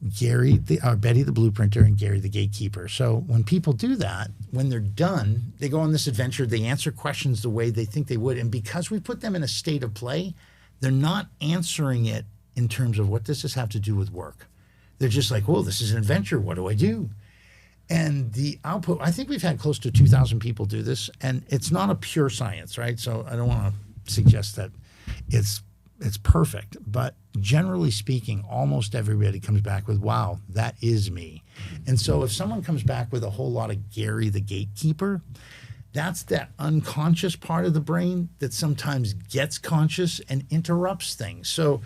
Speaker 2: Betty the blueprinter, and Gary the gatekeeper. So when people do that, when they're done, they go on this adventure, they answer questions the way they think they would. And because we put them in a state of play, they're not answering it in terms of what does this have to do with work. They're just like, oh, this is an adventure. What do I do? And the output, I think we've had close to 2,000 people do this, and it's not a pure science, right? So I don't want to suggest that it's perfect, but generally speaking, almost everybody comes back with, wow, that is me. And so if someone comes back with a whole lot of Gary the gatekeeper, that's that unconscious part of the brain that sometimes gets conscious and interrupts things. So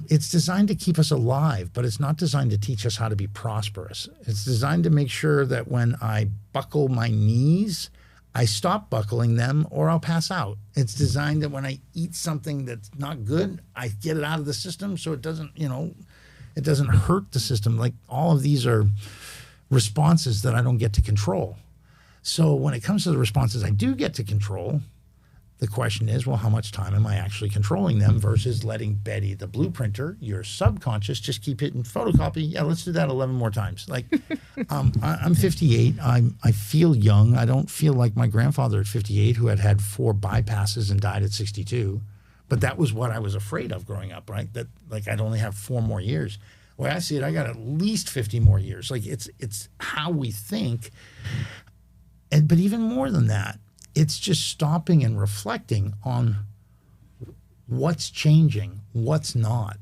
Speaker 2: it's designed to keep us alive, but it's not designed to teach us how to be prosperous. It's designed to make sure that when I buckle my knees, I stop buckling them or I'll pass out. It's designed that when I eat something that's not good, I get it out of the system so it doesn't, it doesn't hurt the system. Like, all of these are responses that I don't get to control. So when it comes to the responses I do get to control, the question is, well, how much time am I actually controlling them versus letting Betty, the blueprinter, your subconscious, just keep hitting photocopy? Yeah, let's do that 11 more times. Like, I'm 58. I feel young. I don't feel like my grandfather at 58 who had 4 bypasses and died at 62. But that was what I was afraid of growing up, right? That, like, I'd only have 4 more years. The way I see it, I got at least 50 more years. Like, it's how we think. But even more than that, it's just stopping and reflecting on what's changing, what's not.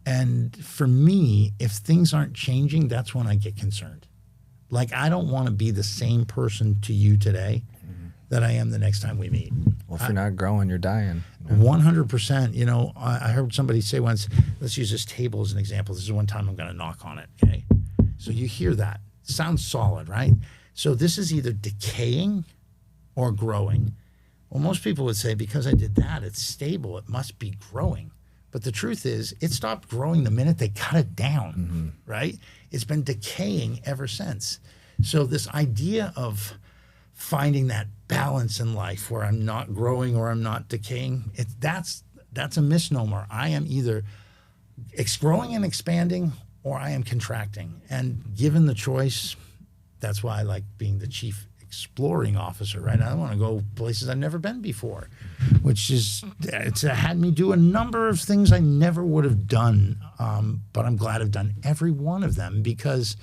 Speaker 2: And for me, if things aren't changing, that's when I get concerned. Like, I don't want to be the same person to you today that I am the next time we meet.
Speaker 3: Well, if you're not growing, you're dying.
Speaker 2: 100%. I heard somebody say once, let's use this table as an example. This is one time I'm going to knock on it, okay? So you hear that. Sounds solid, right? So this is either decaying or growing. Well, most people would say, because I did that, it's stable, it must be growing. But the truth is, it stopped growing the minute they cut it down, right? It's been decaying ever since. So this idea of finding that balance in life where I'm not growing or I'm not decaying, that's a misnomer. I am either growing and expanding or I am contracting. And given the choice, that's why I like being the chief exploring officer, right? I want to go places I've never been before, which is, it's had me do a number of things I never would have done, but I'm glad I've done every one of them because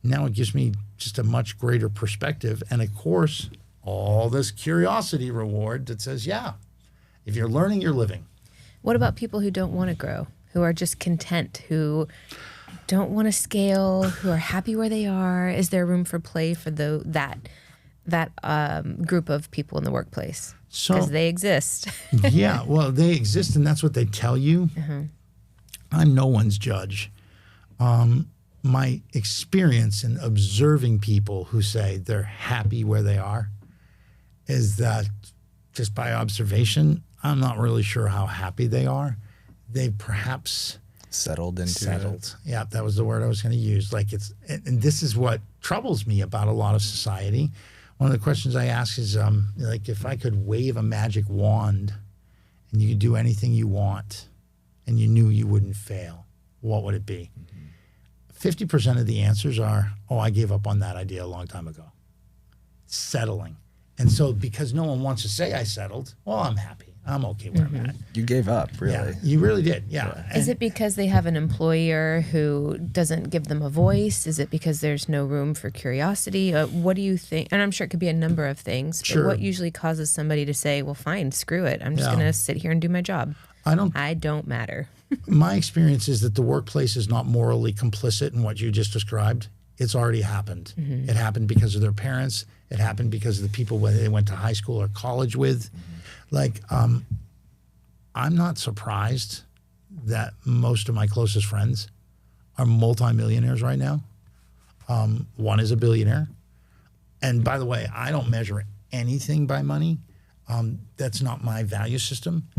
Speaker 2: now it gives me just a much greater perspective. And of course, all this curiosity reward that says, yeah, if you're learning, you're living.
Speaker 1: What about people who don't want to grow, who are just content, who don't want to scale, who are happy where they are? Is there room for play for that group of people in the workplace? Because they exist.
Speaker 2: Yeah, well, they exist, and that's what they tell you. I'm no one's judge. My experience in observing people who say they're happy where they are is that just by observation, I'm not really sure how happy they are. They perhaps
Speaker 3: settled into it.
Speaker 2: Yeah, that was the word I was going to use. Like, and this is what troubles me about a lot of society. One of the questions I ask is, like, if I could wave a magic wand and you could do anything you want and you knew you wouldn't fail, what would it be? 50% of the answers are, oh, I gave up on that idea a long time ago. Settling. And so because no one wants to say I settled, well, I'm happy. I'm okay where I'm at.
Speaker 3: You gave up, really.
Speaker 2: Yeah, you really did. Yeah.
Speaker 1: Is it because they have an employer who doesn't give them a voice? Is it because there's no room for curiosity? What do you think? And I'm sure it could be a number of things. But
Speaker 2: Sure.
Speaker 1: what usually causes somebody to say, well, fine, screw it. I'm just
Speaker 2: Yeah.
Speaker 1: going to sit here and do my job.
Speaker 2: I don't
Speaker 1: I don't matter.
Speaker 2: My experience is that the workplace is not morally complicit in what you just described. It's already happened. It happened because of their parents. It happened because of the people whether they went to high school or college with. Like, I'm not surprised that most of my closest friends are multimillionaires right now. One is a billionaire. And by the way, I don't measure anything by money. That's not my value system.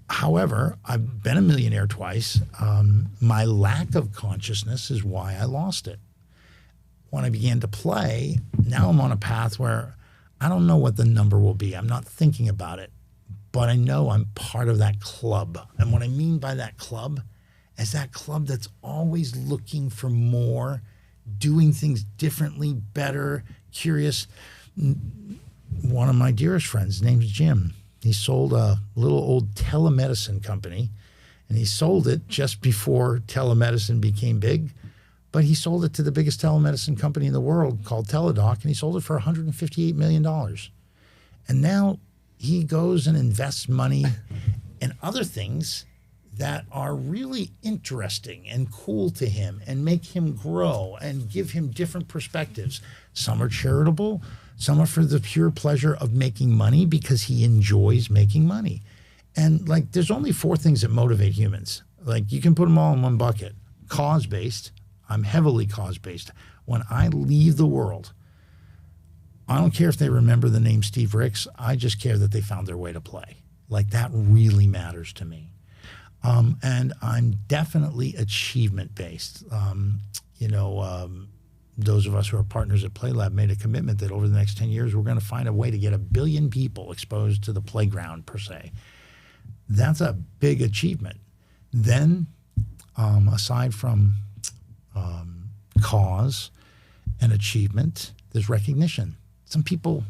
Speaker 2: However, I've been a millionaire twice. My lack of consciousness is why I lost it. When I began to play, now I'm on a path where I don't know what the number will be. I'm not thinking about it, but I know I'm part of that club. And what I mean by that club is that club that's always looking for more, doing things differently, better, curious. One of my dearest friends, his name's Jim. He sold a little old telemedicine company, and he sold it just before telemedicine became big. But he sold it to the biggest telemedicine company in the world called Teladoc, and he sold it for $158 million. And now he goes and invests money in other things that are really interesting and cool to him and make him grow and give him different perspectives. Some are charitable, some are for the pure pleasure of making money because he enjoys making money. And like, there's only 4 things that motivate humans. Like, you can put them all in one bucket. Cause-based. I'm heavily cause-based. When I leave the world, I don't care if they remember the name Steve Rix. I just care that they found their way to play. Like, that really matters to me. And I'm definitely achievement-based. Those of us who are partners at Playlab made a commitment that over the next 10 years, we're going to find a way to get 1 billion people exposed to the playground, per se. That's a big achievement. Then, aside from cause and achievement, there's recognition. Some people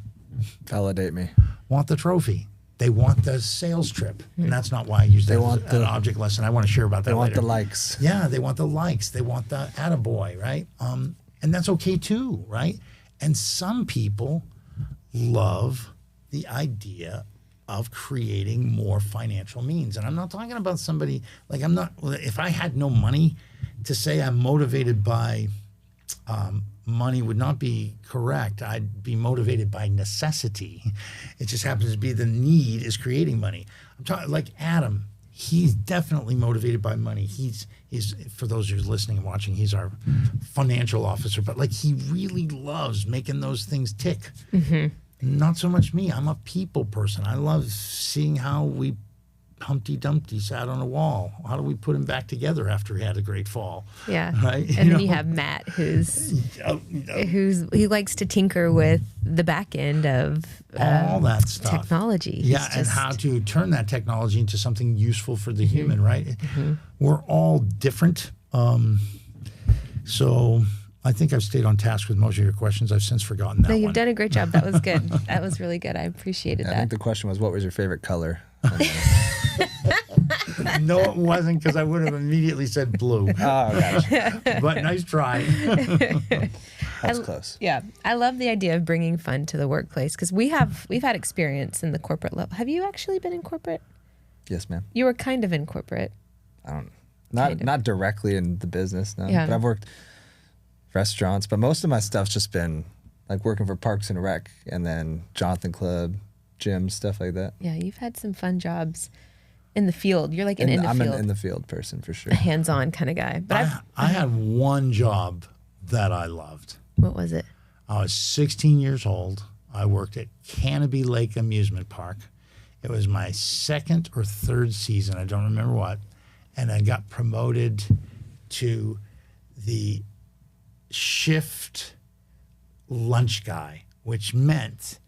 Speaker 3: Validate me.
Speaker 2: want the trophy. They want the sales trip. And that's not why I use that as an object lesson. I want to share about that
Speaker 3: They want
Speaker 2: later.
Speaker 3: the likes.
Speaker 2: Yeah, they want the likes. They want the attaboy, right? And that's okay too, right? And some people love the idea of creating more financial means. And I'm not talking about somebody, like if I had no money, to say I'm motivated by money would not be correct. I'd be motivated by necessity. It just happens to be the need is creating money. I'm talking like Adam. He's definitely motivated by money. He's for those who are listening and watching, he's our financial officer. But like, he really loves making those things tick. Mm-hmm. Not so much me. I'm a people person. I love seeing how Humpty Dumpty sat on a wall. How do we put him back together after he had a great fall?
Speaker 1: Yeah.
Speaker 2: Right.
Speaker 1: And then you have Matt, who's he likes to tinker with the back end of
Speaker 2: all that stuff,
Speaker 1: technology.
Speaker 2: Yeah, and how to turn that technology into something useful for the human. Right. Mm-hmm. We're all different. So I think I've stayed on task with most of your questions. I've since forgotten that.
Speaker 1: No, you've
Speaker 2: one.
Speaker 1: done a great job. That was good. That was really good. I appreciated
Speaker 3: I
Speaker 1: that.
Speaker 3: think the question was, what was your favorite color?
Speaker 2: No, it wasn't, because I would have immediately said blue.
Speaker 3: Oh, gosh.
Speaker 2: But nice try.
Speaker 3: That's close.
Speaker 1: Yeah, I love the idea of bringing fun to the workplace because we've had experience in the corporate level. Have you actually been in corporate?
Speaker 3: Yes, ma'am.
Speaker 1: You were kind of in corporate.
Speaker 3: Not directly in the business, no.
Speaker 1: Yeah.
Speaker 3: But I've worked restaurants, but most of my stuff's just been like working for Parks and Rec and then Jonathan Club, gym, stuff like that.
Speaker 1: Yeah, you've had some fun jobs in the field. You're like an
Speaker 3: I'm
Speaker 1: field.
Speaker 3: an in the field person for sure.
Speaker 1: A hands-on kind of guy. But
Speaker 2: I had one job that I loved.
Speaker 1: What was it?
Speaker 2: I was 16 years old. I worked at Canopy Lake Amusement Park. It was my second or third season. I don't remember what. And I got promoted to the shift lunch guy, which meant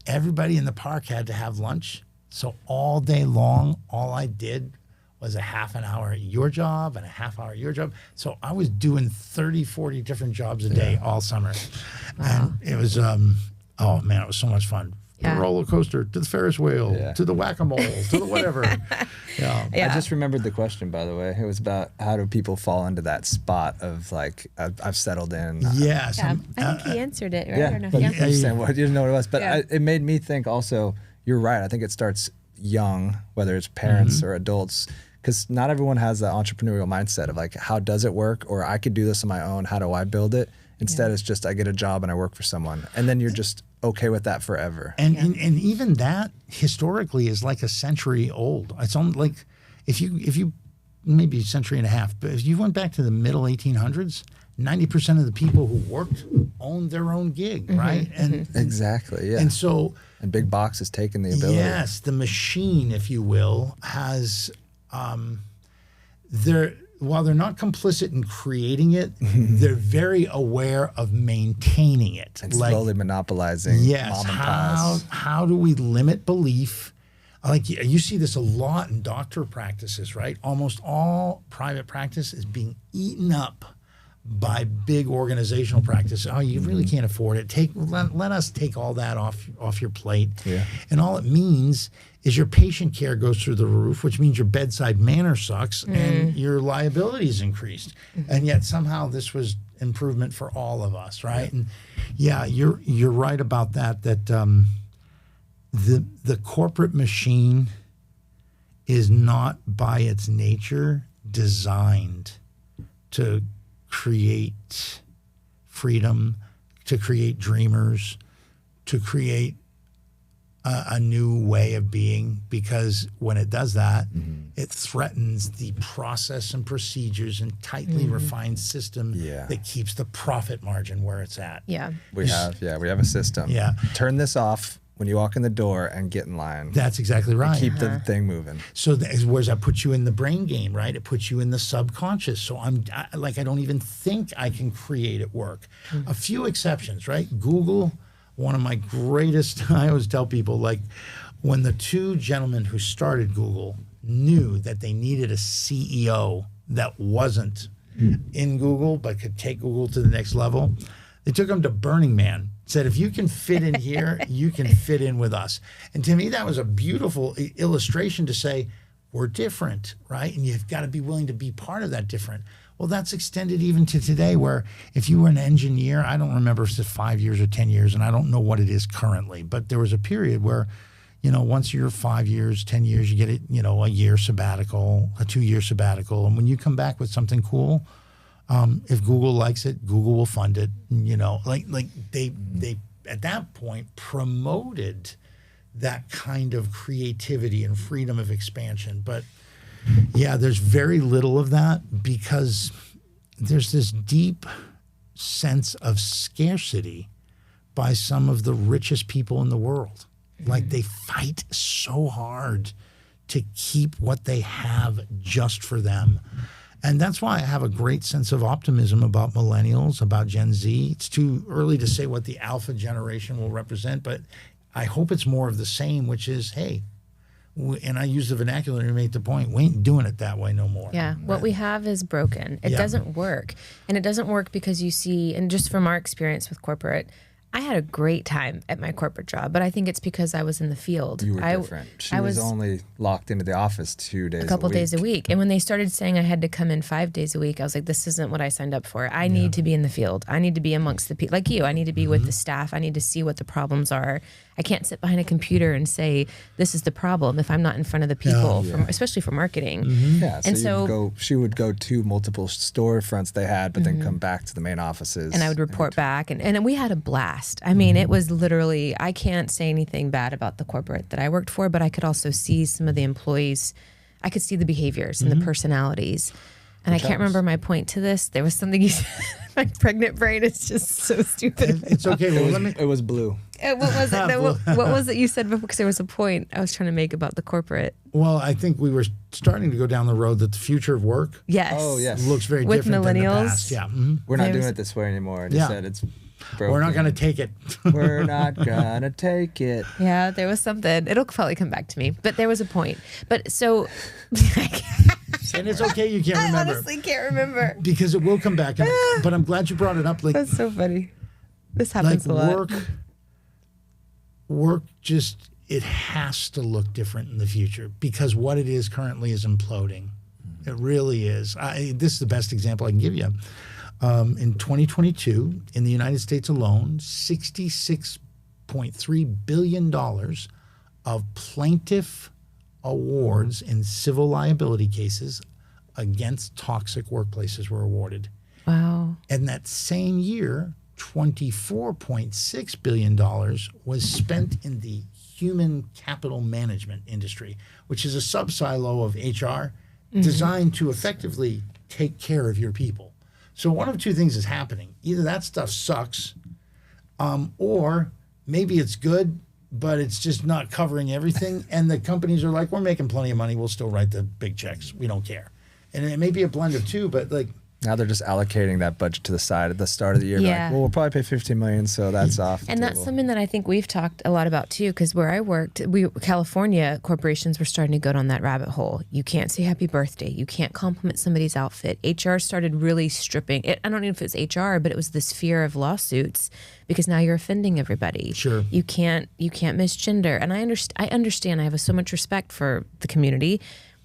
Speaker 2: everybody in the park had to have lunch. So all day long, all I did was a half an hour at your job and a half hour at your job. So I was doing 30, 40 different jobs a day all summer. Wow. And it was, it was so much fun. the roller coaster, to the Ferris wheel, to the whack-a-mole, to the whatever.
Speaker 3: I just remembered the question, by the way. It was about how do people fall into that spot of like, I've settled in.
Speaker 2: Yes.
Speaker 1: I think he answered it, right?
Speaker 3: Yeah.
Speaker 1: Or no?
Speaker 3: But you didn't know what it was. But
Speaker 1: Yeah.
Speaker 3: it made me think also, you're right. I think it starts young, whether it's parents or adults, because not everyone has that entrepreneurial mindset of like, how does it work? Or I could do this on my own. How do I build it? Instead, it's just I get a job and I work for someone. And then you're just okay with that forever.
Speaker 2: And even that historically is like a century old. It's only like if you maybe a century and a half, but if you went back to the middle 1800s, 90% of the people who worked owned their own gig, right? And
Speaker 3: exactly, yeah.
Speaker 2: And so
Speaker 3: big box has taken the ability.
Speaker 2: Yes, the machine, if you will, has while they're not complicit in creating it, they're very aware of maintaining it.
Speaker 3: And slowly monopolizing mom and pa's.
Speaker 2: How do we limit belief? Like you see this a lot in doctor practices, right? Almost all private practice is being eaten up by big organizational practice. Oh, you really can't afford it. Let us take all that off your plate.
Speaker 3: Yeah.
Speaker 2: And all it means is your patient care goes through the roof, which means your bedside manner sucks and your liability is increased. And yet somehow this was improvement for all of us, right? And you're right about that. That the corporate machine is not by its nature designed to create freedom, to create dreamers, to create a new way of being, because when it does that, it threatens the process and procedures and tightly refined system that keeps the profit margin where it's at.
Speaker 1: Yeah.
Speaker 3: We have a system.
Speaker 2: Yeah.
Speaker 3: Turn this off when you walk in the door and get in line.
Speaker 2: That's exactly right.
Speaker 3: Keep the thing moving.
Speaker 2: So whereas that puts you in the brain game, right? It puts you in the subconscious. So I don't even think I can create it work. A few exceptions, right? Google, one of my greatest, I always tell people, like when the two gentlemen who started Google knew that they needed a CEO that wasn't in Google but could take Google to the next level, they took him to Burning Man. Said, if you can fit in here, you can fit in with us. And to me, that was a beautiful illustration to say, we're different, right? And you've got to be willing to be part of that different. Well, that's extended even to today, where if you were an engineer, I don't remember if it's 5 years or 10 years, and I don't know what it is currently, but there was a period where, once you're 5 years, 10 years, you get it, a year sabbatical, a 2-year sabbatical. And when you come back with something cool, if Google likes it, Google will fund it. They at that point promoted that kind of creativity and freedom of expansion. But there's very little of that because there's this deep sense of scarcity by some of the richest people in the world. Like they fight so hard to keep what they have just for them. And that's why I have a great sense of optimism about millennials, about Gen Z. It's too early to say what the alpha generation will represent, but I hope it's more of the same, which is, hey, and I use the vernacular to make the point, we ain't doing it that way no more.
Speaker 1: Yeah, what we have is broken. It doesn't work. And it doesn't work because you see, and just from our experience with corporate, I had a great time at my corporate job, but I think it's because I was in the field.
Speaker 3: You were different. She was only locked into the office 2 days a week.
Speaker 1: A couple days a week. And when they started saying I had to come in 5 days a week, I was like, this isn't what I signed up for. I need to be in the field. I need to be amongst the people. Like you, I need to be with the staff. I need to see what the problems are. I can't sit behind a computer and say, this is the problem if I'm not in front of the people, especially for marketing.
Speaker 3: Yeah, and so she would go to multiple storefronts they had, but then come back to the main offices.
Speaker 1: And I would report back. And we had a blast. I mean, it was literally, I can't say anything bad about the corporate that I worked for, but I could also see some of the employees. I could see the behaviors and the personalities. And I can't remember my point to this. There was something you said. My pregnant brain is just so stupid.
Speaker 2: It's okay. Well,
Speaker 3: It was blue.
Speaker 1: What was it? No, what was it you said before? Because there was a point I was trying to make about the corporate.
Speaker 2: Well, I think we were starting to go down the road that the future of work looks very
Speaker 1: with
Speaker 2: different than the
Speaker 1: millennials.
Speaker 2: past. Yeah.
Speaker 3: We're not doing it this way anymore. And you said it's broken.
Speaker 2: We're not going to take it.
Speaker 3: We're not going to take it.
Speaker 1: Yeah, there was something. It'll probably come back to me. But there was a point. But so...
Speaker 2: And it's okay you can't remember.
Speaker 1: I honestly can't remember.
Speaker 2: Because it will come back. But I'm glad you brought it up. Like,
Speaker 1: that's so funny. This happens a lot.
Speaker 2: Work work just, it has to look different in the future because what it is currently is imploding. It really is. This is the best example I can give you. In 2022, in the United States alone, $66.3 billion of plaintiff awards in civil liability cases against toxic workplaces were awarded.
Speaker 1: Wow.
Speaker 2: And that same year, $24.6 billion was spent in the human capital management industry, which is a sub-silo of HR designed to effectively take care of your people. So one of two things is happening. Either that stuff sucks, or maybe it's good, but it's just not covering everything. And the companies are like, we're making plenty of money. We'll still write the big checks. We don't care. And it may be a blend of two, but like,
Speaker 3: now they're just allocating that budget to the side at the start of the year.
Speaker 1: Yeah.
Speaker 3: Like, well, we'll probably pay $15 million, so that's off the
Speaker 1: And that's
Speaker 3: table.
Speaker 1: something that I think we've talked a lot about too, because where I worked, California corporations were starting to go down that rabbit hole. You can't say happy birthday. You can't compliment somebody's outfit. HR started really stripping it. I don't know if it was HR, but it was this fear of lawsuits because now you're offending everybody.
Speaker 2: Sure.
Speaker 1: You can't misgender. And I understand. I have so much respect for the community.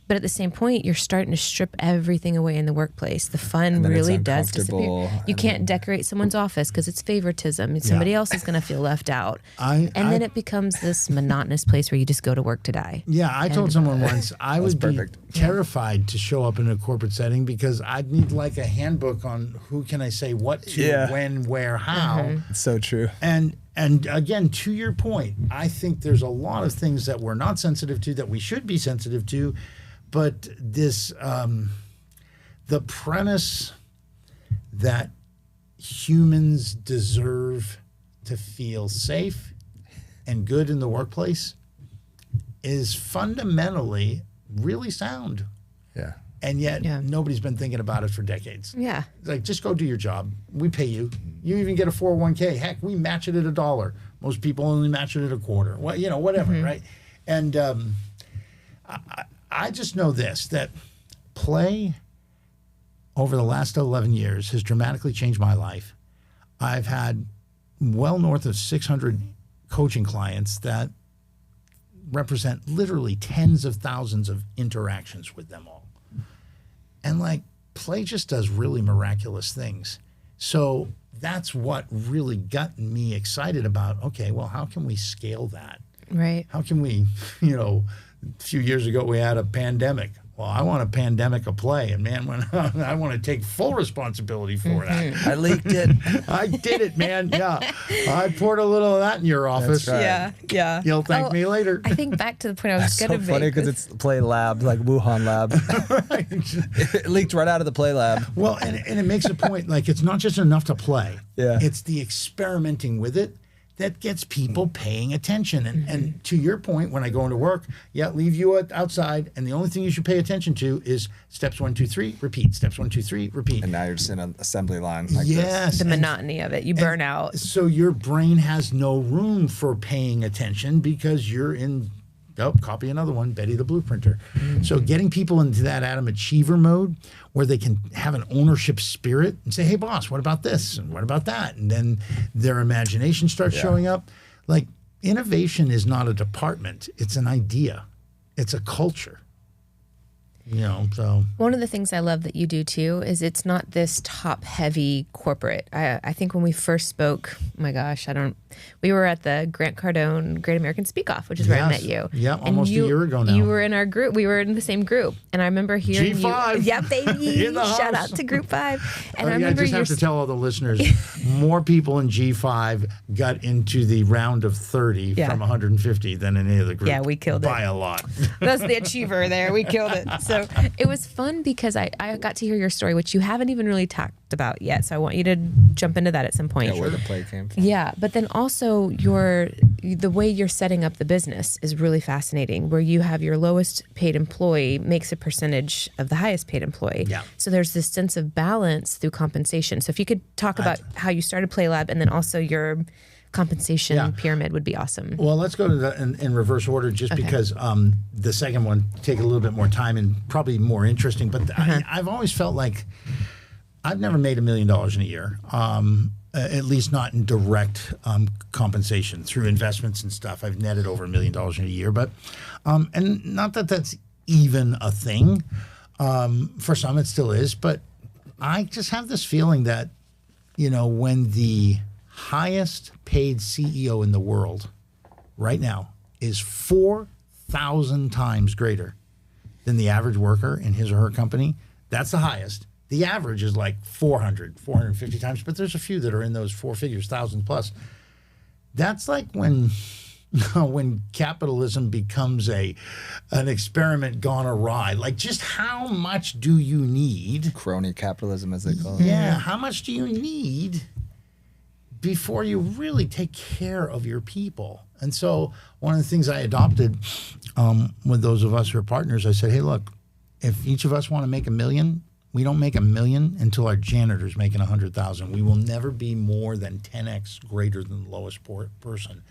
Speaker 1: But at the same point, you're starting to strip everything away in the workplace. The fun
Speaker 3: then
Speaker 1: really
Speaker 3: it's
Speaker 1: does disappear.
Speaker 3: uncomfortable,
Speaker 1: You can't decorate someone's office because it's favoritism. Somebody else is going to feel left out. Then it becomes this monotonous place where you just go to work to die.
Speaker 2: yeah, I told someone once I would be
Speaker 3: perfect.
Speaker 2: terrified to show up in a corporate setting because I'd need like a handbook on who can I say what to,
Speaker 3: Yeah.
Speaker 2: when, where, how.
Speaker 3: It's so true.
Speaker 2: And again, to your point, I think there's a lot of things that we're not sensitive to that we should be sensitive to. But this, the premise that humans deserve to feel safe and good in the workplace is fundamentally really sound.
Speaker 3: Yeah.
Speaker 2: And yet nobody's been thinking about it for decades.
Speaker 1: Yeah.
Speaker 2: It's like, just go do your job. We pay you. You even get a 401k. Heck, we match it at $1. Most people only match it at $0.25. Well, whatever, right? And I just know this, that play over the last 11 years has dramatically changed my life. I've had well north of 600 coaching clients that represent literally tens of thousands of interactions with them all. And like, play just does really miraculous things. So that's what really got me excited about, okay, well, how can we scale that?
Speaker 1: Right.
Speaker 2: How can we, a few years ago we had a pandemic. Well, I want a pandemic of play, and man, I want to take full responsibility for that.
Speaker 3: I leaked it.
Speaker 2: I did it, man. Yeah, I poured a little of that in your office.
Speaker 3: That's right.
Speaker 1: Yeah.
Speaker 2: You'll thank me later.
Speaker 1: I think back to the point I was
Speaker 3: It's
Speaker 1: going
Speaker 3: so
Speaker 1: to
Speaker 3: funny
Speaker 1: make.
Speaker 3: because it's Playlab, like Wuhan lab.
Speaker 2: Right.
Speaker 3: It leaked right out of the Playlab.
Speaker 2: Well, and it makes a point, like it's not just enough to play.
Speaker 3: Yeah.
Speaker 2: It's the experimenting with it that gets people paying attention. And to your point, when I go into work, leave you outside, and the only thing you should pay attention to is steps 1, 2, 3, repeat. Steps 1, 2, 3, repeat.
Speaker 3: And now you're just in an assembly line like
Speaker 2: Yes.
Speaker 1: the monotony of it. You burn out.
Speaker 2: So your brain has no room for paying attention because you're in, copy another one, Betty the Blueprinter. So getting people into that Adam Achiever mode where they can have an ownership spirit and say, hey, boss, what about this? And what about that? And then their imagination starts showing up. Like, innovation is not a department. It's an idea. It's a culture. So
Speaker 1: One of the things I love that you do too is it's not this top heavy corporate. I think when we first spoke, oh my gosh, we were at the Grant Cardone Great American Speak Off, which is where I met you.
Speaker 2: Yeah,
Speaker 1: And
Speaker 2: almost a year ago now.
Speaker 1: You were in our group. We were in the same group. And I remember hearing
Speaker 2: G5.
Speaker 1: you. Yeah, baby.
Speaker 2: In the
Speaker 1: Shout
Speaker 2: house.
Speaker 1: out to Group 5. And I
Speaker 2: I
Speaker 1: remember
Speaker 2: just have
Speaker 1: your
Speaker 2: to tell all the listeners, more people in G5 got into the round of 30 from 150 than any other group.
Speaker 1: Yeah, we killed it.
Speaker 2: By a lot.
Speaker 1: That's the achiever there. We killed it. So it was fun because I got to hear your story, which you haven't even really talked about yet. So I want you to jump into that at some point.
Speaker 3: Yeah, where the play came from.
Speaker 1: Yeah, but then also the way you're setting up the business is really fascinating, where you have your lowest paid employee makes a percentage of the highest paid employee.
Speaker 2: Yeah.
Speaker 1: So there's this sense of balance through compensation. So if you could talk about how you started Playlab and then also your compensation pyramid would be awesome.
Speaker 2: Well, let's go to that in reverse order just because the second one take a little bit more time and probably more interesting. But I've always felt like I've never made $1 million in a year. at least not in direct compensation through investments and stuff. I've netted over $1 million in a year, but and not that that's even a thing. For some, it still is, but I just have this feeling that, when the highest paid CEO in the world right now is 4,000 times greater than the average worker in his or her company, that's the highest. The average is like 400, 450 times, but there's a few that are in those four figures, thousands plus. That's like when capitalism becomes an experiment gone awry. Like, just how much do you need?
Speaker 3: Crony capitalism, as they call it.
Speaker 2: Yeah, how much do you need before you really take care of your people? And so one of the things I adopted with those of us who are partners, I said, hey, look, if each of us want to make $1 million, we don't make $1 million until our janitor's making 100,000. We will never be more than 10x greater than the lowest person.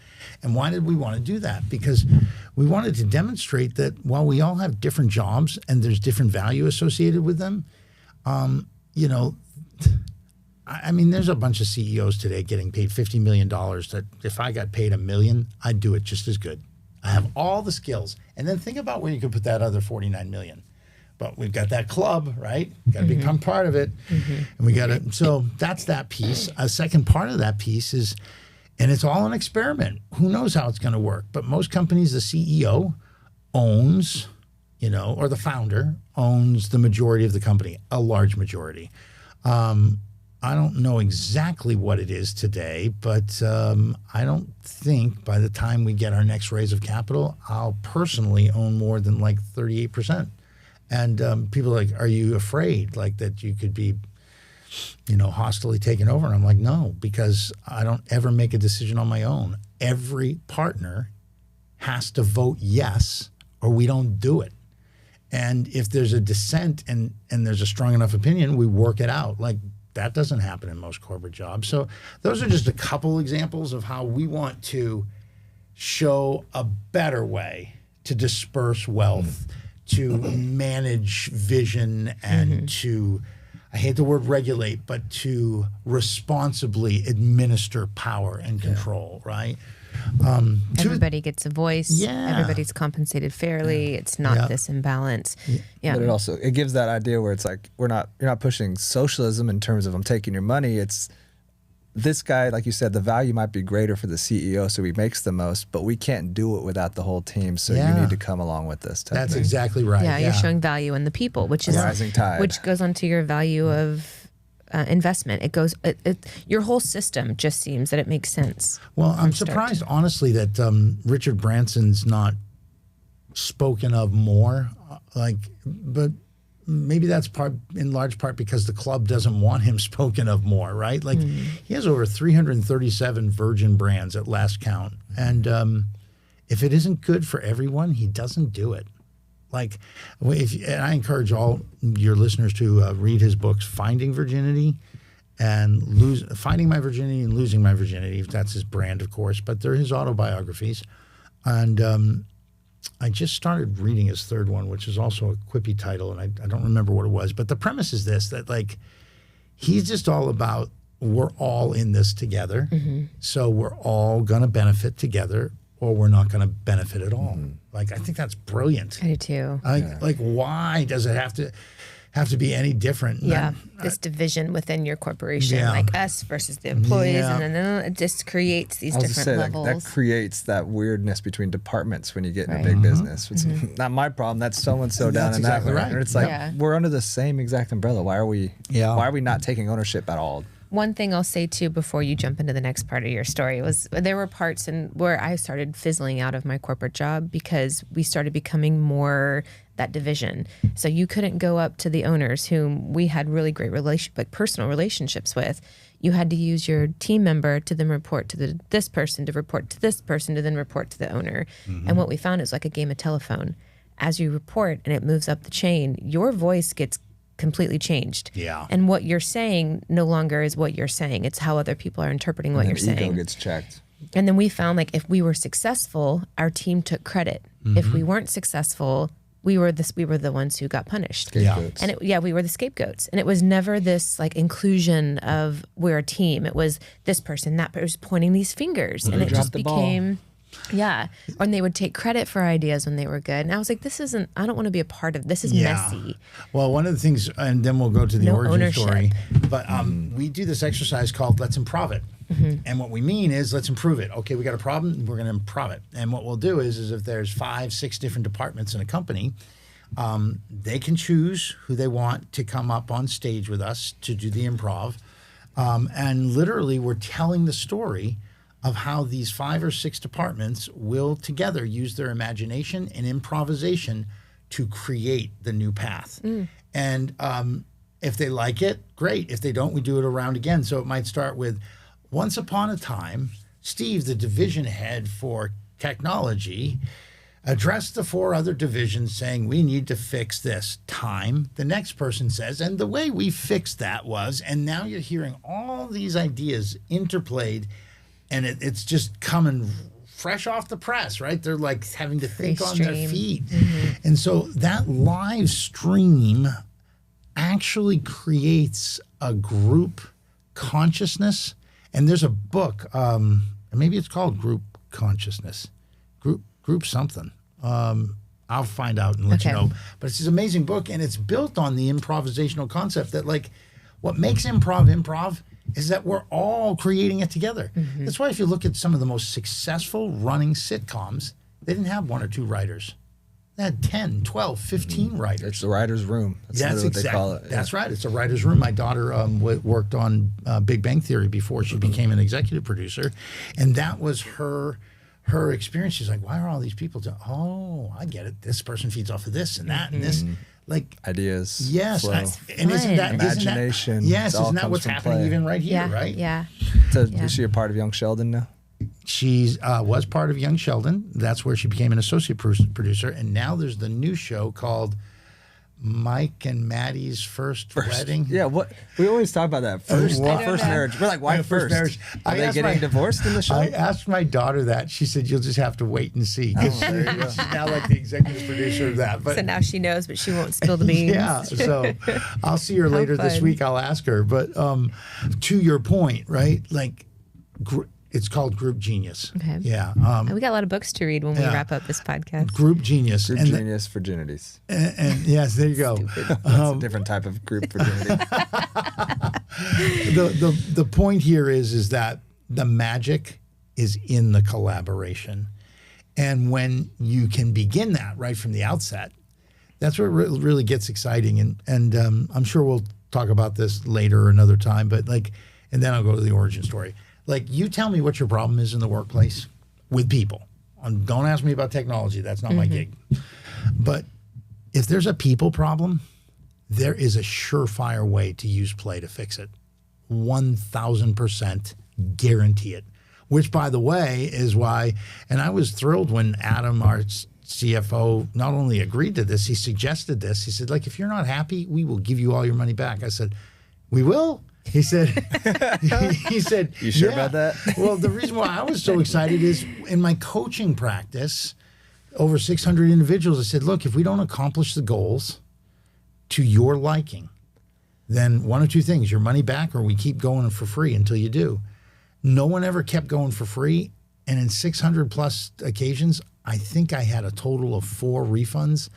Speaker 2: And why did we want to do that? Because we wanted to demonstrate that while we all have different jobs and there's different value associated with them, there's a bunch of CEOs today getting paid $50 million that if I got paid $1 million, I'd do it just as good. I have all the skills. And then think about where you could put that other 49 million. But we've got that club, right? Got to become part of it. And we got to, so that's that piece. A second part of that piece is, and it's all an experiment. Who knows how it's going to work? But most companies, the CEO owns, or the founder owns the majority of the company, a large majority. I don't know exactly what it is today, but I don't think by the time we get our next raise of capital, I'll personally own more than like 38%. And people are like, are you afraid like that you could be, hostilely taken over? And I'm like, no, because I don't ever make a decision on my own. Every partner has to vote yes, or we don't do it. And if there's a dissent and there's a strong enough opinion, we work it out. Like, that doesn't happen in most corporate jobs. So those are just a couple examples of how we want to show a better way to disperse wealth, to manage vision, and to, I hate the word regulate, but to responsibly administer power and control, right?
Speaker 1: Everybody gets a voice.
Speaker 2: Yeah.
Speaker 1: Everybody's compensated fairly. It's not this imbalance. Yeah.
Speaker 3: But it gives that idea where it's like, you're not pushing socialism in terms of I'm taking your money. It's this guy, like you said, the value might be greater for the CEO, so he makes the most, but we can't do it without the whole team. So you need to come along with this.
Speaker 2: That's exactly right.
Speaker 1: Yeah, you're showing value in the people, which is
Speaker 3: rising tide,
Speaker 1: which goes on to your value of investment. It goes, your whole system just seems that it makes sense.
Speaker 2: Well, I'm surprised, honestly, that Richard Branson's not spoken of more. But maybe that's in large part because the club doesn't want him spoken of more, right? Like, he has over 337 Virgin brands at last count. And if it isn't good for everyone, he doesn't do it. Like, and I encourage all your listeners to read his books, Finding Virginity and Finding My Virginity and Losing My Virginity. That's his brand, of course, but they're his autobiographies. And I just started reading his third one, which is also a quippy title, and I don't remember what it was. But the premise is this, that like, he's just all about, we're all in this together. So we're all going to benefit together, or we're not going to benefit at all. Like, I think that's brilliant.
Speaker 1: I do too.
Speaker 2: Like, why does it have to be any different?
Speaker 1: Yeah, this division within your corporation, like us versus the employees, and then it just creates these different levels.
Speaker 3: That creates that weirdness between departments when you get in a big business. It's not my problem. That's so-and-so down in that.
Speaker 2: Right.
Speaker 3: And it's like, we're under the same exact umbrella. Why are we not taking ownership at all?
Speaker 1: One thing I'll say too before you jump into the next part of your story was there were parts where I started fizzling out of my corporate job because we started becoming more that division. So you couldn't go up to the owners whom we had really great personal relationships with. You had to use your team member to then report to this person, to report to this person, to then report to the owner. And what we found is like a game of telephone. As you report and it moves up the chain, your voice gets completely changed.
Speaker 2: Yeah.
Speaker 1: And what you're saying no longer is what you're saying. It's how other people are interpreting what you're saying.
Speaker 3: Ego gets checked.
Speaker 1: And then we found, like, if we were successful, our team took credit. If we weren't successful, we were the ones who got punished.
Speaker 3: Scapegoats.
Speaker 1: And we were the scapegoats. And it was never this like inclusion of we're a team. It was this person, that person, was pointing these fingers. And it just became, and they would take credit for ideas when they were good. And I was like, I don't want to be a part of this. Is messy.
Speaker 2: Well, one of the things, and then we'll go to the origin
Speaker 1: ownership.
Speaker 2: story, but we do this exercise called Let's Improv It. And what we mean is let's improve it. Okay, we got a problem, we're going to improv it. And what we'll do is if there's 5, 6 different departments in a company, they can choose who they want to come up on stage with us to do the improv. And literally we're telling the story of how these 5 or 6 departments will together use their imagination and improvisation to create the new path. And if they like it, great. If they don't, we do it around again. So it might start with, once upon a time, Steve, the division head for technology, addressed the 4 other divisions saying, we need to fix this. Time. The next person says, and the way we fixed that was, and now you're hearing all these ideas interplayed, and it's just coming fresh off the press, right? They're like having to think on their feet. And so that live stream actually creates a group consciousness. And there's a book, maybe it's called Group Consciousness, Group something. I'll find out and let you know. But it's this amazing book, and it's built on the improvisational concept that, like, what makes improv is that we're all creating it together. That's why if you look at some of the most successful running sitcoms, they didn't have 1 or 2 writers. They had 10, 12, 15 writers.
Speaker 3: It's the writer's room. That's what they call it.
Speaker 2: That's right. It's a writer's room. My daughter worked on Big Bang Theory before she became an executive producer. And that was her experience. She's like, why are all these people doing, I get it. This person feeds off of this and that and this. Like
Speaker 3: ideas.
Speaker 2: Yes.
Speaker 3: Flow.
Speaker 2: And isn't that
Speaker 3: imagination?
Speaker 2: Isn't that what's happening even right here, right?
Speaker 1: Yeah.
Speaker 3: So is she a part of Young Sheldon now?
Speaker 2: She was part of Young Sheldon. That's where she became an associate producer. And now there's the new show called Mike and Maddie's First Wedding.
Speaker 3: Yeah, what we always talk about that. First marriage. We're like, why first?
Speaker 2: Marriage.
Speaker 3: Are they getting divorced in the show?
Speaker 2: I asked my daughter that. She said, you'll just have to wait and see. Because she's now like the executive producer of that. But
Speaker 1: so now she knows, but she won't spill the beans.
Speaker 2: Yeah, so I'll see her later this week. I'll ask her. But to your point, right, like it's called Group Genius.
Speaker 1: Okay.
Speaker 2: Yeah.
Speaker 1: We got a lot of books to read when we wrap up this podcast.
Speaker 2: Group Genius.
Speaker 3: Group Genius virginities.
Speaker 2: And yes, there you go.
Speaker 3: That's a different type of group virginity.
Speaker 2: The point here is that the magic is in the collaboration. And when you can begin that right from the outset, that's where it really gets exciting. And I'm sure we'll talk about this later or another time, but and then I'll go to the origin story. Like, you tell me what your problem is in the workplace with people. Don't ask me about technology. That's not my gig. But if there's a people problem, there is a surefire way to use play to fix it. 1,000% guarantee it. Which, by the way, is why, and I was thrilled when Adam, our CFO, not only agreed to this, he suggested this. He said, if you're not happy, we will give you all your money back. I said, we will? He said, he said,
Speaker 3: you sure about that?
Speaker 2: Well, the reason why I was so excited is in my coaching practice, over 600 individuals, I said, look, if we don't accomplish the goals to your liking, then one of 2 things, your money back or we keep going for free until you do. No one ever kept going for free. And in 600 plus occasions, I think I had a total of 4 refunds,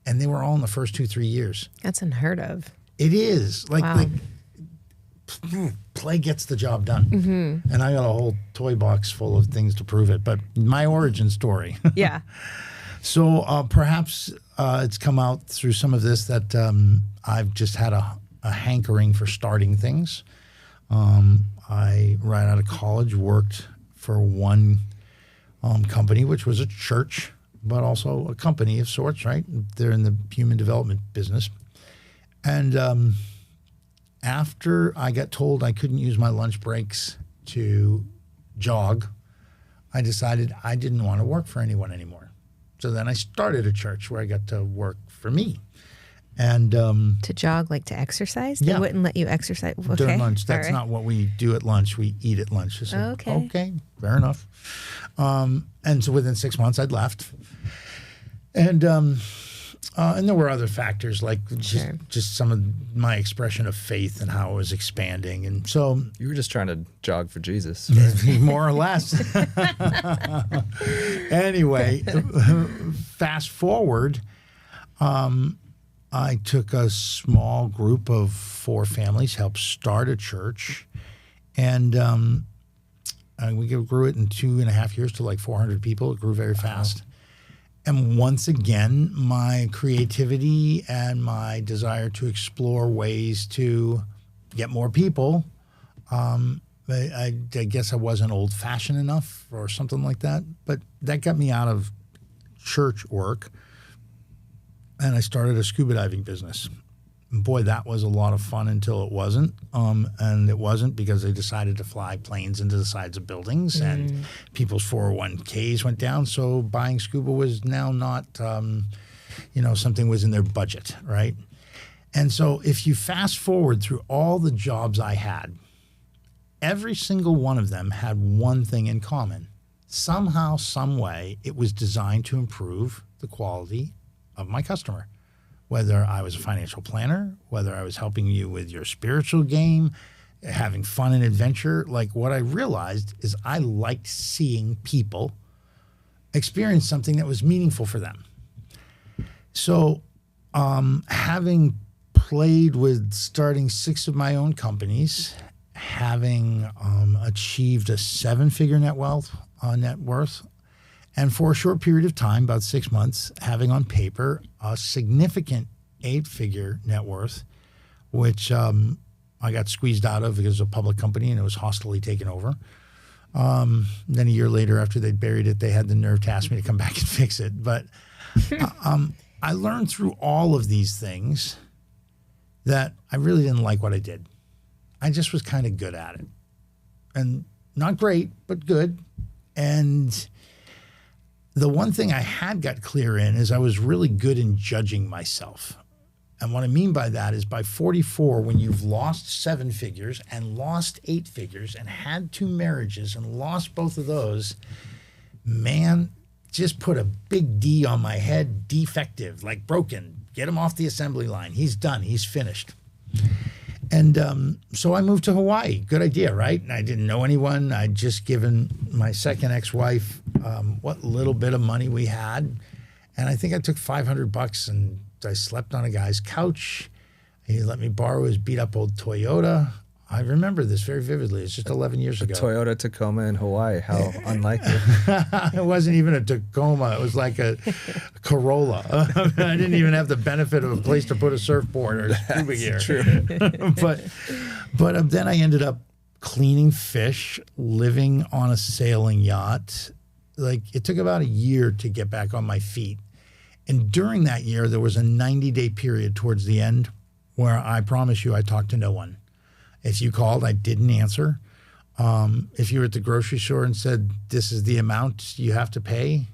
Speaker 2: and they were all in the first 2-3 years.
Speaker 1: That's unheard of.
Speaker 2: It is. Play gets the job done. And I got a whole toy box full of things to prove it. But my origin story.
Speaker 1: Yeah.
Speaker 2: So perhaps it's come out through some of this that I've just had a hankering for starting things. I, right out of college, worked for one company, which was a church, but also a company of sorts, right? They're in the human development business. And after I got told I couldn't use my lunch breaks to jog, I decided I didn't want to work for anyone anymore. So then I started a church where I got to work for me. And
Speaker 1: to jog, like to exercise? They wouldn't let you exercise? Okay.
Speaker 2: During lunch. That's not what we do at lunch. We eat at lunch. I said, okay, fair enough. And so within 6 months, I'd left. And And there were other factors like
Speaker 1: Sure.
Speaker 2: just some of my expression of faith and how it was expanding. And so
Speaker 3: You were just trying to jog for Jesus. Right?
Speaker 2: more or less. Anyway, fast forward, I took a small group of 4 families, helped start a church, and we grew it in 2.5 years to like 400 people. It grew very fast. And once again, my creativity and my desire to explore ways to get more people, I guess I wasn't old-fashioned enough or something like that, but that got me out of church work, and I started a scuba diving business. And boy, that was a lot of fun until it wasn't. And it wasn't because they decided to fly planes into the sides of buildings and people's 401ks went down. So buying scuba was now not, something was in their budget, right? And so if you fast forward through all the jobs I had, every single one of them had one thing in common. Somehow, some way, it was designed to improve the quality of my customer. Whether I was a financial planner, whether I was helping you with your spiritual game, having fun and adventure, like what I realized is I liked seeing people experience something that was meaningful for them. So having played with starting 6 of my own companies, having achieved a 7-figure net worth, and for a short period of time, about 6 months, having on paper a significant 8-figure net worth, which I got squeezed out of because it was a public company and it was hostily taken over. Then a year later, after they'd buried it, they had the nerve to ask me to come back and fix it. But I learned through all of these things that I really didn't like what I did. I just was kind of good at it. And not great, but good. And the one thing I had got clear in is I was really good in judging myself. And what I mean by that is by 44, when you've lost 7 figures and lost 8 figures and had 2 marriages and lost both of those, man, just put a big D on my head, defective, like broken. Get him off the assembly line. He's done. He's finished. And so I moved to Hawaii. Good idea, right? And I didn't know anyone. I'd just given my second ex-wife what little bit of money we had. And I think I took $500 and I slept on a guy's couch. He let me borrow his beat-up old Toyota. I remember this very vividly. It's just 11 years ago.
Speaker 3: Toyota Tacoma in Hawaii. How unlikely.
Speaker 2: It wasn't even a Tacoma. It was like a Corolla. I didn't even have the benefit of a place to put a surfboard or scuba gear.
Speaker 3: True.
Speaker 2: But then I ended up cleaning fish, living on a sailing yacht. Like it took about a year to get back on my feet. And during that year, there was a 90-day period towards the end where I promise you I talked to no one. If you called, I didn't answer. If you were at the grocery store and said, this is the amount you have to pay,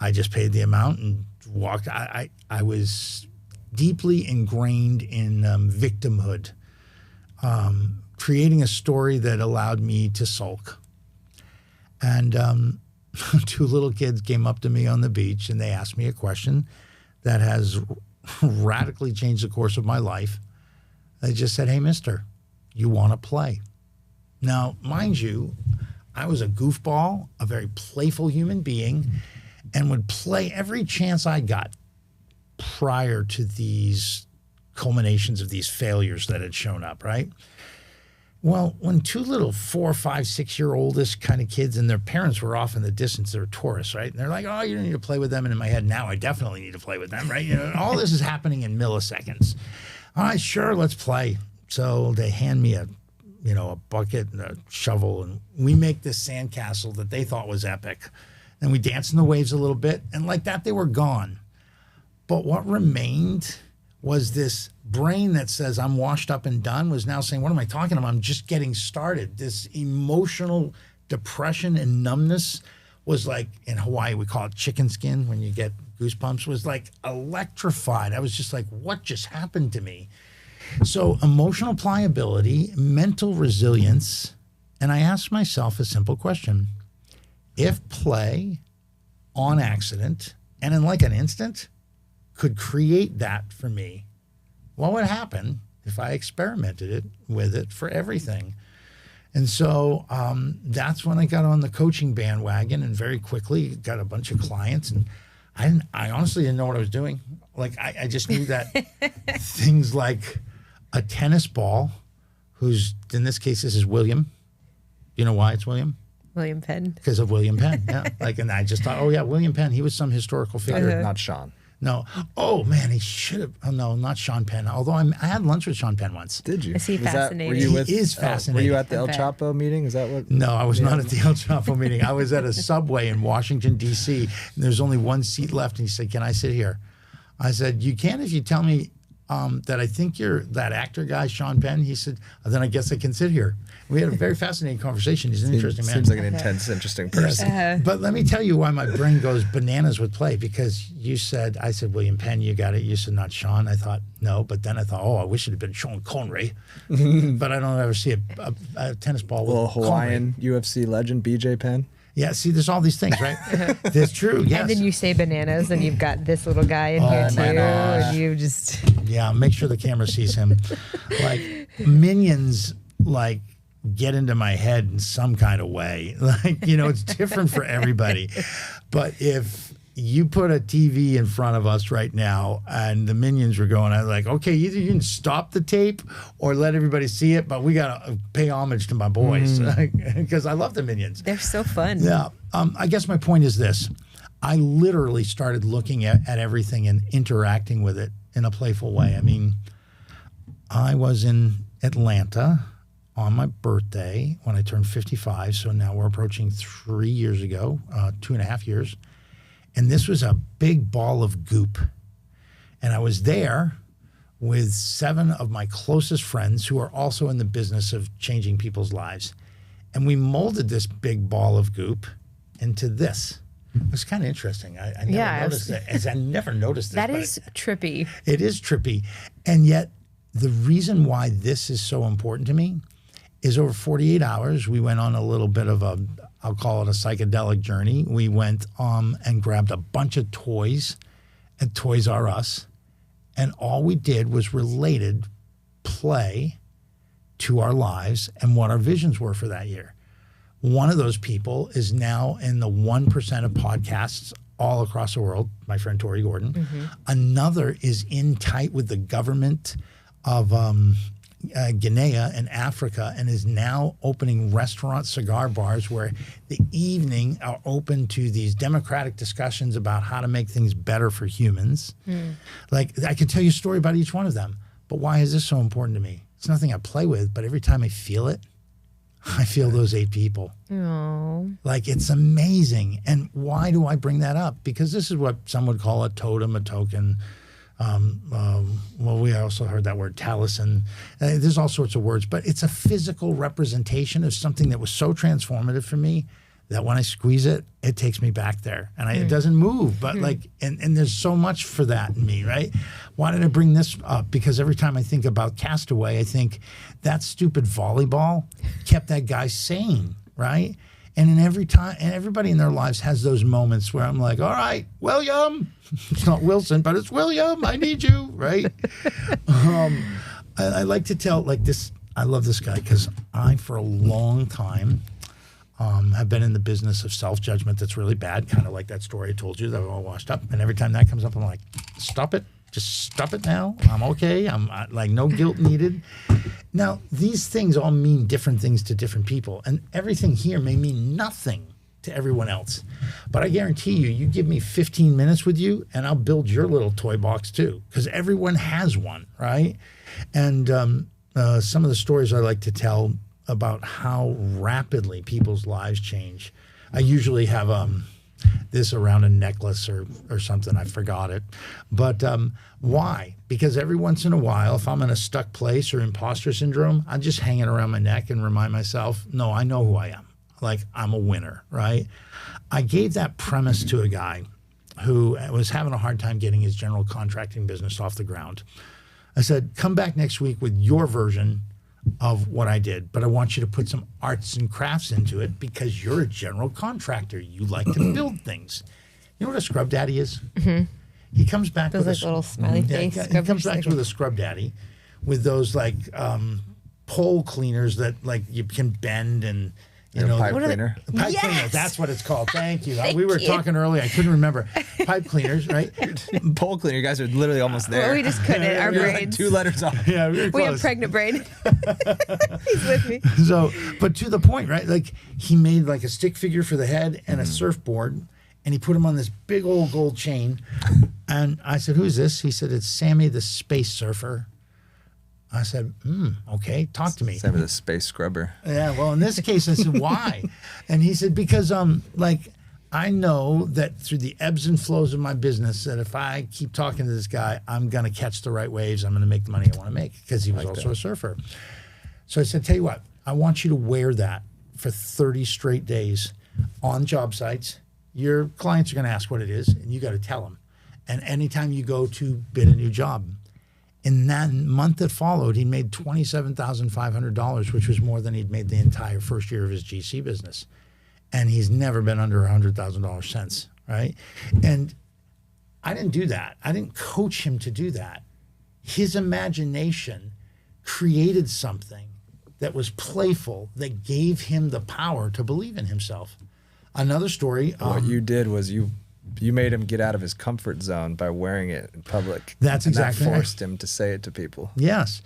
Speaker 2: I just paid the amount and walked. I was deeply ingrained in victimhood, creating a story that allowed me to sulk. And 2 little kids came up to me on the beach and they asked me a question that has radically changed the course of my life. They just said, hey, mister, you want to play? Now, mind you, I was a goofball, a very playful human being, and would play every chance I got prior to these culminations of these failures that had shown up, right? Well, when 2 little 4, 5, 6-year-oldish kind of kids and their parents were off in the distance, they were tourists, right? And they're like, oh, you don't need to play with them. And in my head, now I definitely need to play with them, right? You know, all this is happening in milliseconds. All right, sure, let's play. So they hand me a bucket and a shovel, and we make this sandcastle that they thought was epic. And we dance in the waves a little bit, and like that, they were gone. But what remained was this brain that says I'm washed up and done was now saying, what am I talking about? I'm just getting started. This emotional depression and numbness was like, in Hawaii, we call it chicken skin when you get goosebumps, was like electrified. I was just like, what just happened to me? So emotional pliability, mental resilience, and I asked myself a simple question. If play on accident and in like an instant could create that for me, what would happen if I experimented with it for everything? And so that's when I got on the coaching bandwagon, and very quickly got a bunch of clients. And I honestly didn't know what I was doing. Like I just knew that things like a tennis ball, who's in this case, this is William. You know why it's William?
Speaker 1: William Penn.
Speaker 2: Because of William Penn. Yeah. And I just thought, oh yeah, William Penn. He was some historical figure.
Speaker 3: Not Sean.
Speaker 2: No. Oh man, he should have. Oh no, not Sean Penn. Although I had lunch with Sean Penn once.
Speaker 3: Did you?
Speaker 1: Is he fascinating?
Speaker 2: He is fascinating.
Speaker 3: Were you at the El Chapo meeting? Is that what?
Speaker 2: No, I was not at the El Chapo meeting. I was at a Subway in Washington, D.C., and there's only one seat left. And he said, "Can I sit here?" I said, "You can if you tell me that I think you're that actor guy, Sean Penn." He said, "Then I guess I can sit here." We had a very fascinating conversation. He's an interesting man.
Speaker 3: Seems like an intense, interesting person.
Speaker 2: Yes. But let me tell you why my brain goes bananas with play, because I said, William Penn, you got it. You said, not Sean. I thought, no. But then I thought, oh, I wish it had been Sean Connery. But I don't ever see a tennis ball with
Speaker 3: Hawaiian UFC legend, BJ Penn.
Speaker 2: Yeah, see, there's all these things, right? That's true, yes.
Speaker 1: And then you say bananas, and you've got this little guy in here too, and you just...
Speaker 2: Yeah, make sure the camera sees him. Like, minions, like, get into my head in some kind of way. Like, it's different for everybody. But if you put a TV in front of us right now and the minions were going, I'm like, okay, either you can stop the tape or let everybody see it, but we got to pay homage to my boys because I love the minions.
Speaker 1: They're so fun.
Speaker 2: Yeah. I guess my point is this. I literally started looking at everything and interacting with it in a playful way. I mean, I was in Atlanta on my birthday when I turned 55. So now we're approaching 3 years ago, 2.5 years. And this was a big ball of goop. And I was there with 7 of my closest friends who are also in the business of changing people's lives. And we molded this big ball of goop into this. It was kind of interesting. I never noticed that. I never noticed this.
Speaker 1: That is trippy.
Speaker 2: It is trippy. And yet the reason why this is so important to me is over 48 hours, we went on a little bit of I'll call it a psychedelic journey. We went and grabbed a bunch of toys at Toys R Us, and all we did was related play to our lives and what our visions were for that year. One of those people is now in the 1% of podcasts all across the world, my friend Tori Gordon. Mm-hmm. Another is in tight with the government of Guinea and Africa, and is now opening restaurant cigar bars where the evening are open to these democratic discussions about how to make things better for humans. Like, I could tell you a story about each one of them, but why is this so important to me? It's nothing I play with, but every time I feel it, I feel those 8 people.
Speaker 1: Aww.
Speaker 2: Like, it's amazing. And why do I bring that up? Because this is what some would call a totem, a token. Well, we also heard that word taliesin. There's all sorts of words, but it's a physical representation of something that was so transformative for me that when I squeeze it, it takes me back there, and it doesn't move. But and there's so much for that in me, right? Why did I bring this up? Because every time I think about Castaway, I think that stupid volleyball kept that guy sane, right? And everybody in their lives has those moments where I'm like, all right, William. It's not Wilson, but it's William. I need you, right? I like to tell like this. I love this guy because I, for a long time, have been in the business of self-judgment that's really bad, kind of like that story I told you that we're all washed up. And every time that comes up, I'm like, stop it. Just stop it now. I'm okay. I'm like, no guilt needed. Now, these things all mean different things to different people. And everything here may mean nothing to everyone else. But I guarantee you give me 15 minutes with you and I'll build your little toy box too. Because everyone has one, right? And some of the stories I like to tell about how rapidly people's lives change. I usually have this around a necklace or something. I forgot it. But why? Because every once in a while, if I'm in a stuck place or imposter syndrome, I just hang it around my neck and remind myself, no, I know who I am. Like, I'm a winner, right? I gave that premise to a guy who was having a hard time getting his general contracting business off the ground. I said, come back next week with your version of what I did, but I want you to put some arts and crafts into it because you're a general contractor. You like to build things. You know what a scrub daddy is? Mm-hmm. He comes back
Speaker 1: Those
Speaker 2: with
Speaker 1: like little smiley face
Speaker 2: he
Speaker 1: scrubbers.
Speaker 2: comes back with a scrub daddy, with those like pole cleaners that like you can bend and.
Speaker 3: Pipe
Speaker 1: What are they-
Speaker 3: cleaner.
Speaker 2: Pipe
Speaker 1: Yes!
Speaker 2: cleaner, that's what it's called. Thank you.
Speaker 1: Thank
Speaker 2: We were
Speaker 1: you.
Speaker 2: talking earlier. I couldn't remember. Pipe cleaners, right?
Speaker 3: Pole cleaner. You guys are literally almost there.
Speaker 1: Well, we just couldn't. Our
Speaker 3: You're like
Speaker 1: brains.
Speaker 3: 2 letters off.
Speaker 2: Yeah, we were
Speaker 1: We have
Speaker 2: close.
Speaker 1: pregnant brain. He's with me.
Speaker 2: So, but to the point, right? Like he made like a stick figure for the head and a surfboard, and he put him on this big old gold chain. And I said, "Who's this?" He said, "It's Sammy the Space Surfer." I said, "Okay, talk to me."
Speaker 3: Same with a space scrubber.
Speaker 2: Yeah, well, in this case, I said, "Why?" And he said, "Because like I know that through the ebbs and flows of my business, that if I keep talking to this guy, I'm gonna catch the right waves. I'm gonna make the money I want to make." Because he was also a surfer. So I said, "Tell you what, I want you to wear that for 30 straight days on job sites. Your clients are gonna ask what it is, and you got to tell them. And anytime you go to bid a new job." In that month that followed, he made $27,500, which was more than he'd made the entire first year of his GC business. And he's never been under $100,000 since, right? And I didn't do that. I didn't coach him to do that. His imagination created something that was playful, that gave him the power to believe in himself. Another story.
Speaker 3: What you did was you made him get out of his comfort zone by wearing it in public.
Speaker 2: That's
Speaker 3: and
Speaker 2: exactly
Speaker 3: that
Speaker 2: right.
Speaker 3: forced him to say it to people.
Speaker 2: Yes.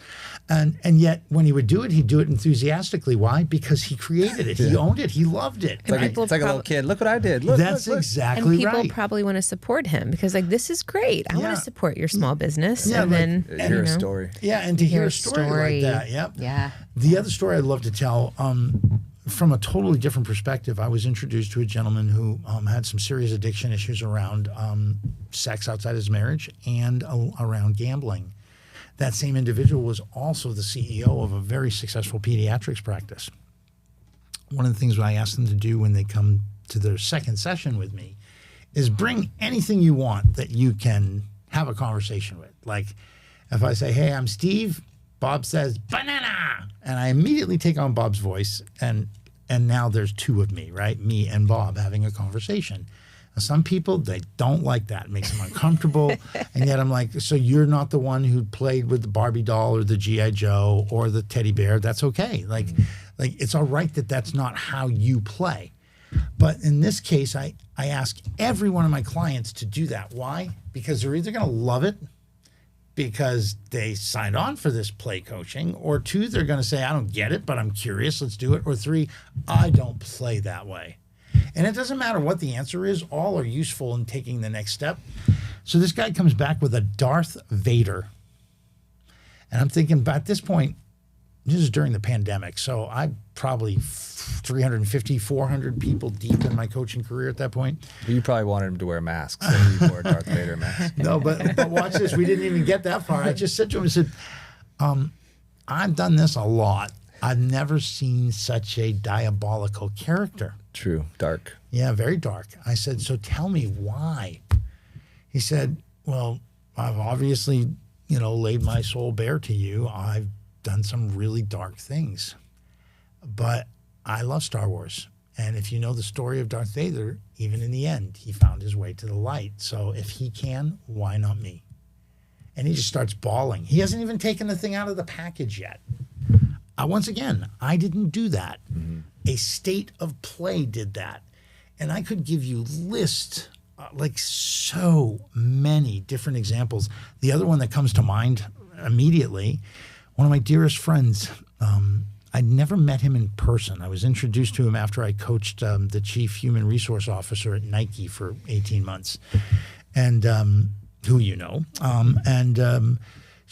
Speaker 2: And yet when he would do it, he'd do it enthusiastically. Why? Because he created it. He owned it. He loved it.
Speaker 3: It's like,
Speaker 1: people
Speaker 3: it's like a little
Speaker 1: prob-
Speaker 3: kid. Look what I did. Look,
Speaker 2: That's
Speaker 3: look, look.
Speaker 2: exactly
Speaker 1: And people
Speaker 2: right.
Speaker 1: probably want to support him because, like, this is great. I want
Speaker 2: Yeah.
Speaker 1: to support your small business.
Speaker 2: Yeah,
Speaker 1: and
Speaker 2: like-
Speaker 1: then,
Speaker 3: You hear a story.
Speaker 2: Yeah, and to hear a story like that. Yep.
Speaker 1: Yeah.
Speaker 2: The other story I'd love to tell, from a totally different perspective, I was introduced to a gentleman who had some serious addiction issues around sex outside his marriage and around gambling. That same individual was also the CEO of a very successful pediatrics practice. One of the things I ask them to do when they come to their second session with me is bring anything you want that you can have a conversation with. Like if I say, "Hey, I'm Steve," Bob says, "Banana," and I immediately take on Bob's voice, and now there's 2 of me, right? Me and Bob having a conversation. Now, some people, they don't like that. It makes them uncomfortable. And yet I'm like, "So you're not the one who played with the Barbie doll or the G.I. Joe or the teddy bear. That's okay. Like it's all right that that's not how you play." But in this case, I ask every one of my clients to do that. Why? Because they're either going to love it because they signed on for this play coaching, or 2, they're going to say, "I don't get it, but I'm curious, let's do it," or 3, "I don't play that way." And it doesn't matter what the answer is, all are useful in taking the next step. So this guy comes back with a Darth Vader. And I'm thinking, at this point, this is during the pandemic, so I'm probably 350, 400 people deep in my coaching career at that point.
Speaker 3: You probably wanted him to wear masks. So you wore a Darth Vader mask.
Speaker 2: No, but watch this. We didn't even get that far. I just said to him, I said, "I've done this a lot. I've never seen such a diabolical character."
Speaker 3: True. Dark.
Speaker 2: Yeah, very dark. I said, "So tell me why." He said, "Well, I've obviously, laid my soul bare to you. I've done some really dark things. But I love Star Wars. And if you know the story of Darth Vader, even in the end, he found his way to the light. So if he can, why not me?" And he just starts bawling. He hasn't even taken the thing out of the package yet. Once again, I didn't do that. A state of play did that. And I could give you lists, like so many different examples. The other one that comes to mind immediately, one of my dearest friends, I'd never met him in person. I was introduced to him after I coached the chief human resource officer at Nike for 18 months, and who you know.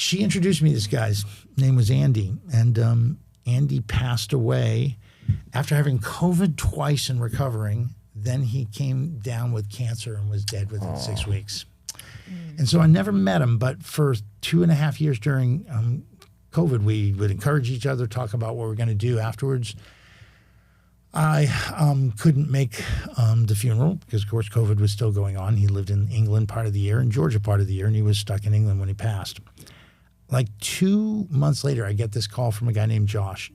Speaker 2: She introduced me to this guy's name was Andy, and Andy passed away after having COVID twice and recovering. Then he came down with cancer and was dead within 6 weeks. And so I never met him, but for 2.5 years during COVID, we would encourage each other, talk about what we're going to do afterwards. I couldn't make the funeral because, of course, COVID was still going on. He lived in England part of the year and Georgia part of the year, and he was stuck in England when he passed. Like 2 months later, I get this call from a guy named Josh.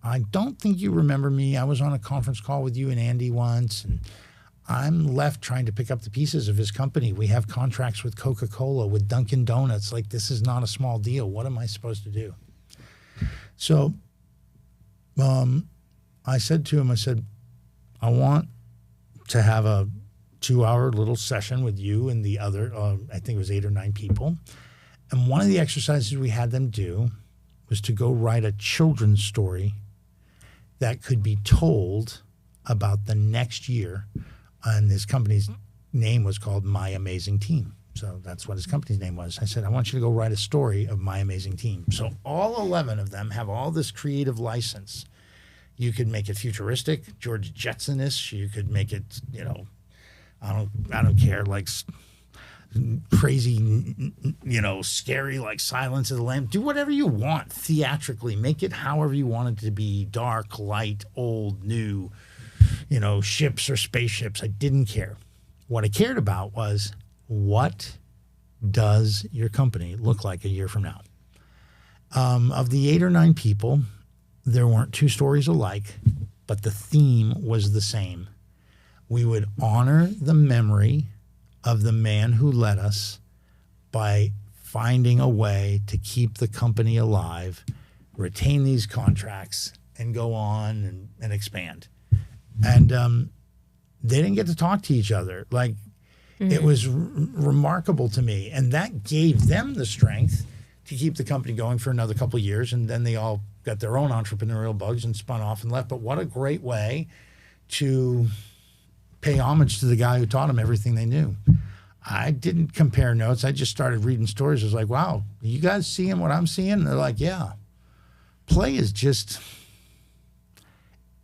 Speaker 2: "I don't think you remember me. I was on a conference call with you and Andy once, and I'm left trying to pick up the pieces of his company. We have contracts with Coca-Cola, with Dunkin' Donuts. Like, this is not a small deal. What am I supposed to do? So I said to him, I want to have a 2-hour little session with you and the other, I think it was 8 or 9 people. And one of the exercises we had them do was to go write a children's story that could be told about the next year. And his company's name was called My Amazing Team. So that's what his company's name was. I said, I want you to go write a story of My Amazing Team. So all 11 of them have all this creative license. You could make it futuristic, George Jetson-ish. You could make it, I don't care, like crazy, scary, like Silence of the Lambs. Do whatever you want theatrically. Make it however you want it to be, dark, light, old, new, ships or spaceships. I didn't care. What I cared about was, what does your company look like a year from now? Of the 8 or 9 people, there weren't 2 stories alike, but the theme was the same. We would honor the memory of the man who led us by finding a way to keep the company alive, retain these contracts, and go on and expand. And they didn't get to talk to each other. Like, it was remarkable to me. And that gave them the strength to keep the company going for another couple of years. And then they all got their own entrepreneurial bugs and spun off and left. But what a great way to pay homage to the guy who taught them everything they knew. I didn't compare notes. I just started reading stories. I was like, wow, are you guys seeing what I'm seeing? And they're like, yeah. Play is just,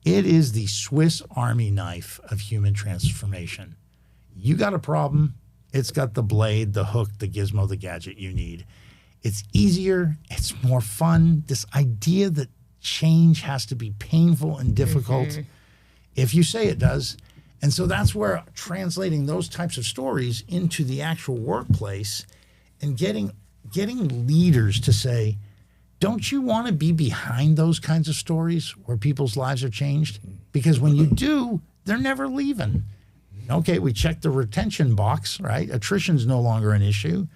Speaker 2: it is the Swiss Army knife of human transformation. You got a problem, it's got the blade, the hook, the gizmo, the gadget you need. It's easier, it's more fun. This idea that change has to be painful and difficult, if you say it does. And so that's where translating those types of stories into the actual workplace and getting leaders to say, don't you want to be behind those kinds of stories where people's lives are changed? Because when you do, they're never leaving. Okay, we checked the retention box, right? Attrition's no longer an issue.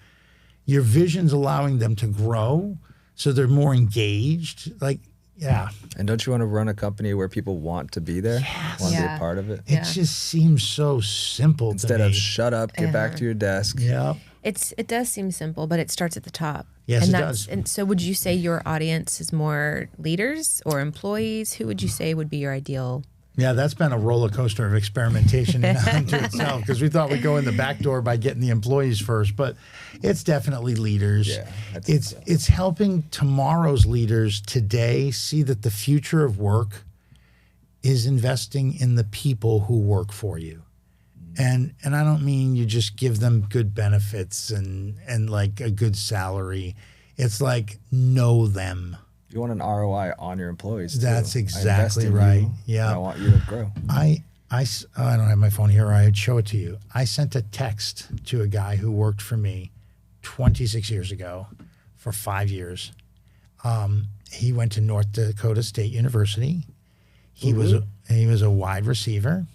Speaker 2: Your vision's allowing them to grow, so they're more engaged. Like, yeah.
Speaker 3: And don't you want to run a company where people want to be there?
Speaker 2: Yes.
Speaker 3: Want to be a part of it?
Speaker 2: It just seems so simple
Speaker 3: Instead
Speaker 2: to me.
Speaker 3: of shut up, get back to your desk.
Speaker 2: Yeah.
Speaker 1: It does seem simple, but it starts at the top.
Speaker 2: Yes,
Speaker 1: and
Speaker 2: it does.
Speaker 1: And so would you say your audience is more leaders or employees? Who would you say would be your ideal?
Speaker 2: Yeah, that's been a roller coaster of experimentation unto itself, because we thought we'd go in the back door by getting the employees first, but it's definitely leaders.
Speaker 3: Yeah,
Speaker 2: it's helping tomorrow's leaders today see that the future of work is investing in the people who work for you. And I don't mean you just give them good benefits and like a good salary. It's like, know them.
Speaker 3: You want an ROI on your employees too.
Speaker 2: That's exactly right. Yeah.
Speaker 3: I want you to grow.
Speaker 2: I don't have my phone here. I'd show it to you. I sent a text to a guy who worked for me 26 years ago for 5 years. He went to North Dakota State University. He was a wide receiver.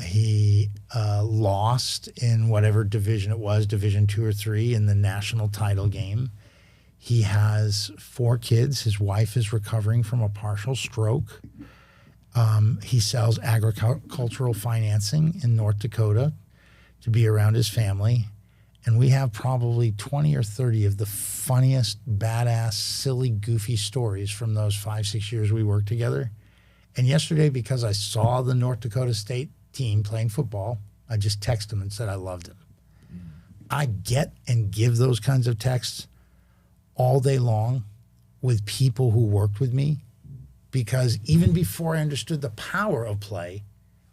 Speaker 2: He lost in whatever division it was, Division 2 or 3, in the national title game. He has 4 kids. His wife is recovering from a partial stroke. He sells agricultural financing in North Dakota to be around his family. And we have probably 20 or 30 of the funniest, badass, silly, goofy stories from those 5-6 years we worked together. And yesterday, because I saw the North Dakota State team playing football, I just texted him and said I loved him. I get and give those kinds of texts all day long with people who worked with me, because even before I understood the power of play,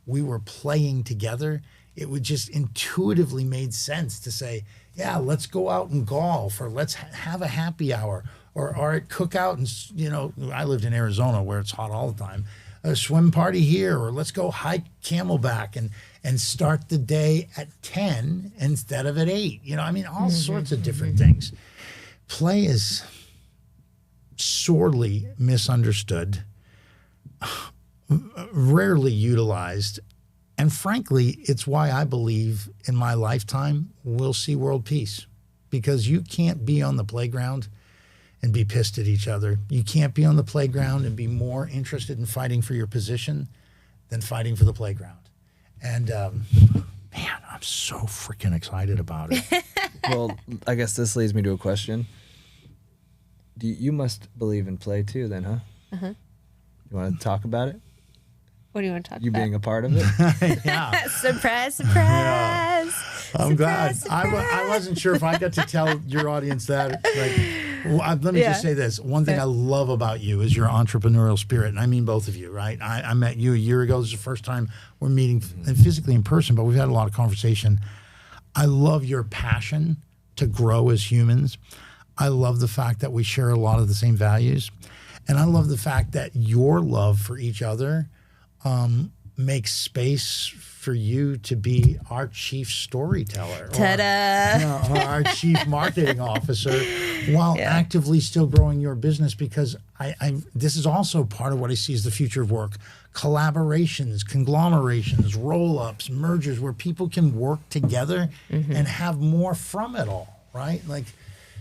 Speaker 2: we were playing together. It would just intuitively made sense to say, yeah, let's go out and golf, or let's have a happy hour, or at cookout. And, I lived in Arizona where it's hot all the time. A swim party here, or let's go hike Camelback and start the day at 10 instead of at 8. All sorts of different things. Play is sorely misunderstood, rarely utilized, And frankly, it's why I believe in my lifetime we'll see world peace, because you can't be on the playground and be pissed at each other. You can't be on the playground and be more interested in fighting for your position than fighting for the playground. And man, I'm so freaking excited about it.
Speaker 3: Well, I guess this leads me to a question. You must believe in play too, then, huh?
Speaker 1: Uh-huh.
Speaker 3: You want to talk about it?
Speaker 1: What do you want to talk
Speaker 3: You
Speaker 1: about?
Speaker 3: being a part of it?
Speaker 2: Yeah.
Speaker 1: Surprise, surprise.
Speaker 2: I'm glad.
Speaker 1: Surprise.
Speaker 2: I wasn't sure if I got to tell your audience that. Let me just say this. One thing I love about you is your entrepreneurial spirit, and I mean both of you, right? I met you a year ago. This is the first time we're meeting physically in person, but we've had a lot of conversation. I love your passion to grow as humans. I love the fact that we share a lot of the same values, and I love the fact that your love for each other makes space for you to be our chief storyteller.
Speaker 1: Ta-da!
Speaker 2: Or our chief marketing officer, while actively still growing your business, because this is also part of what I see as the future of work. Collaborations, conglomerations, roll-ups, mergers, where people can work together and have more from it all, right?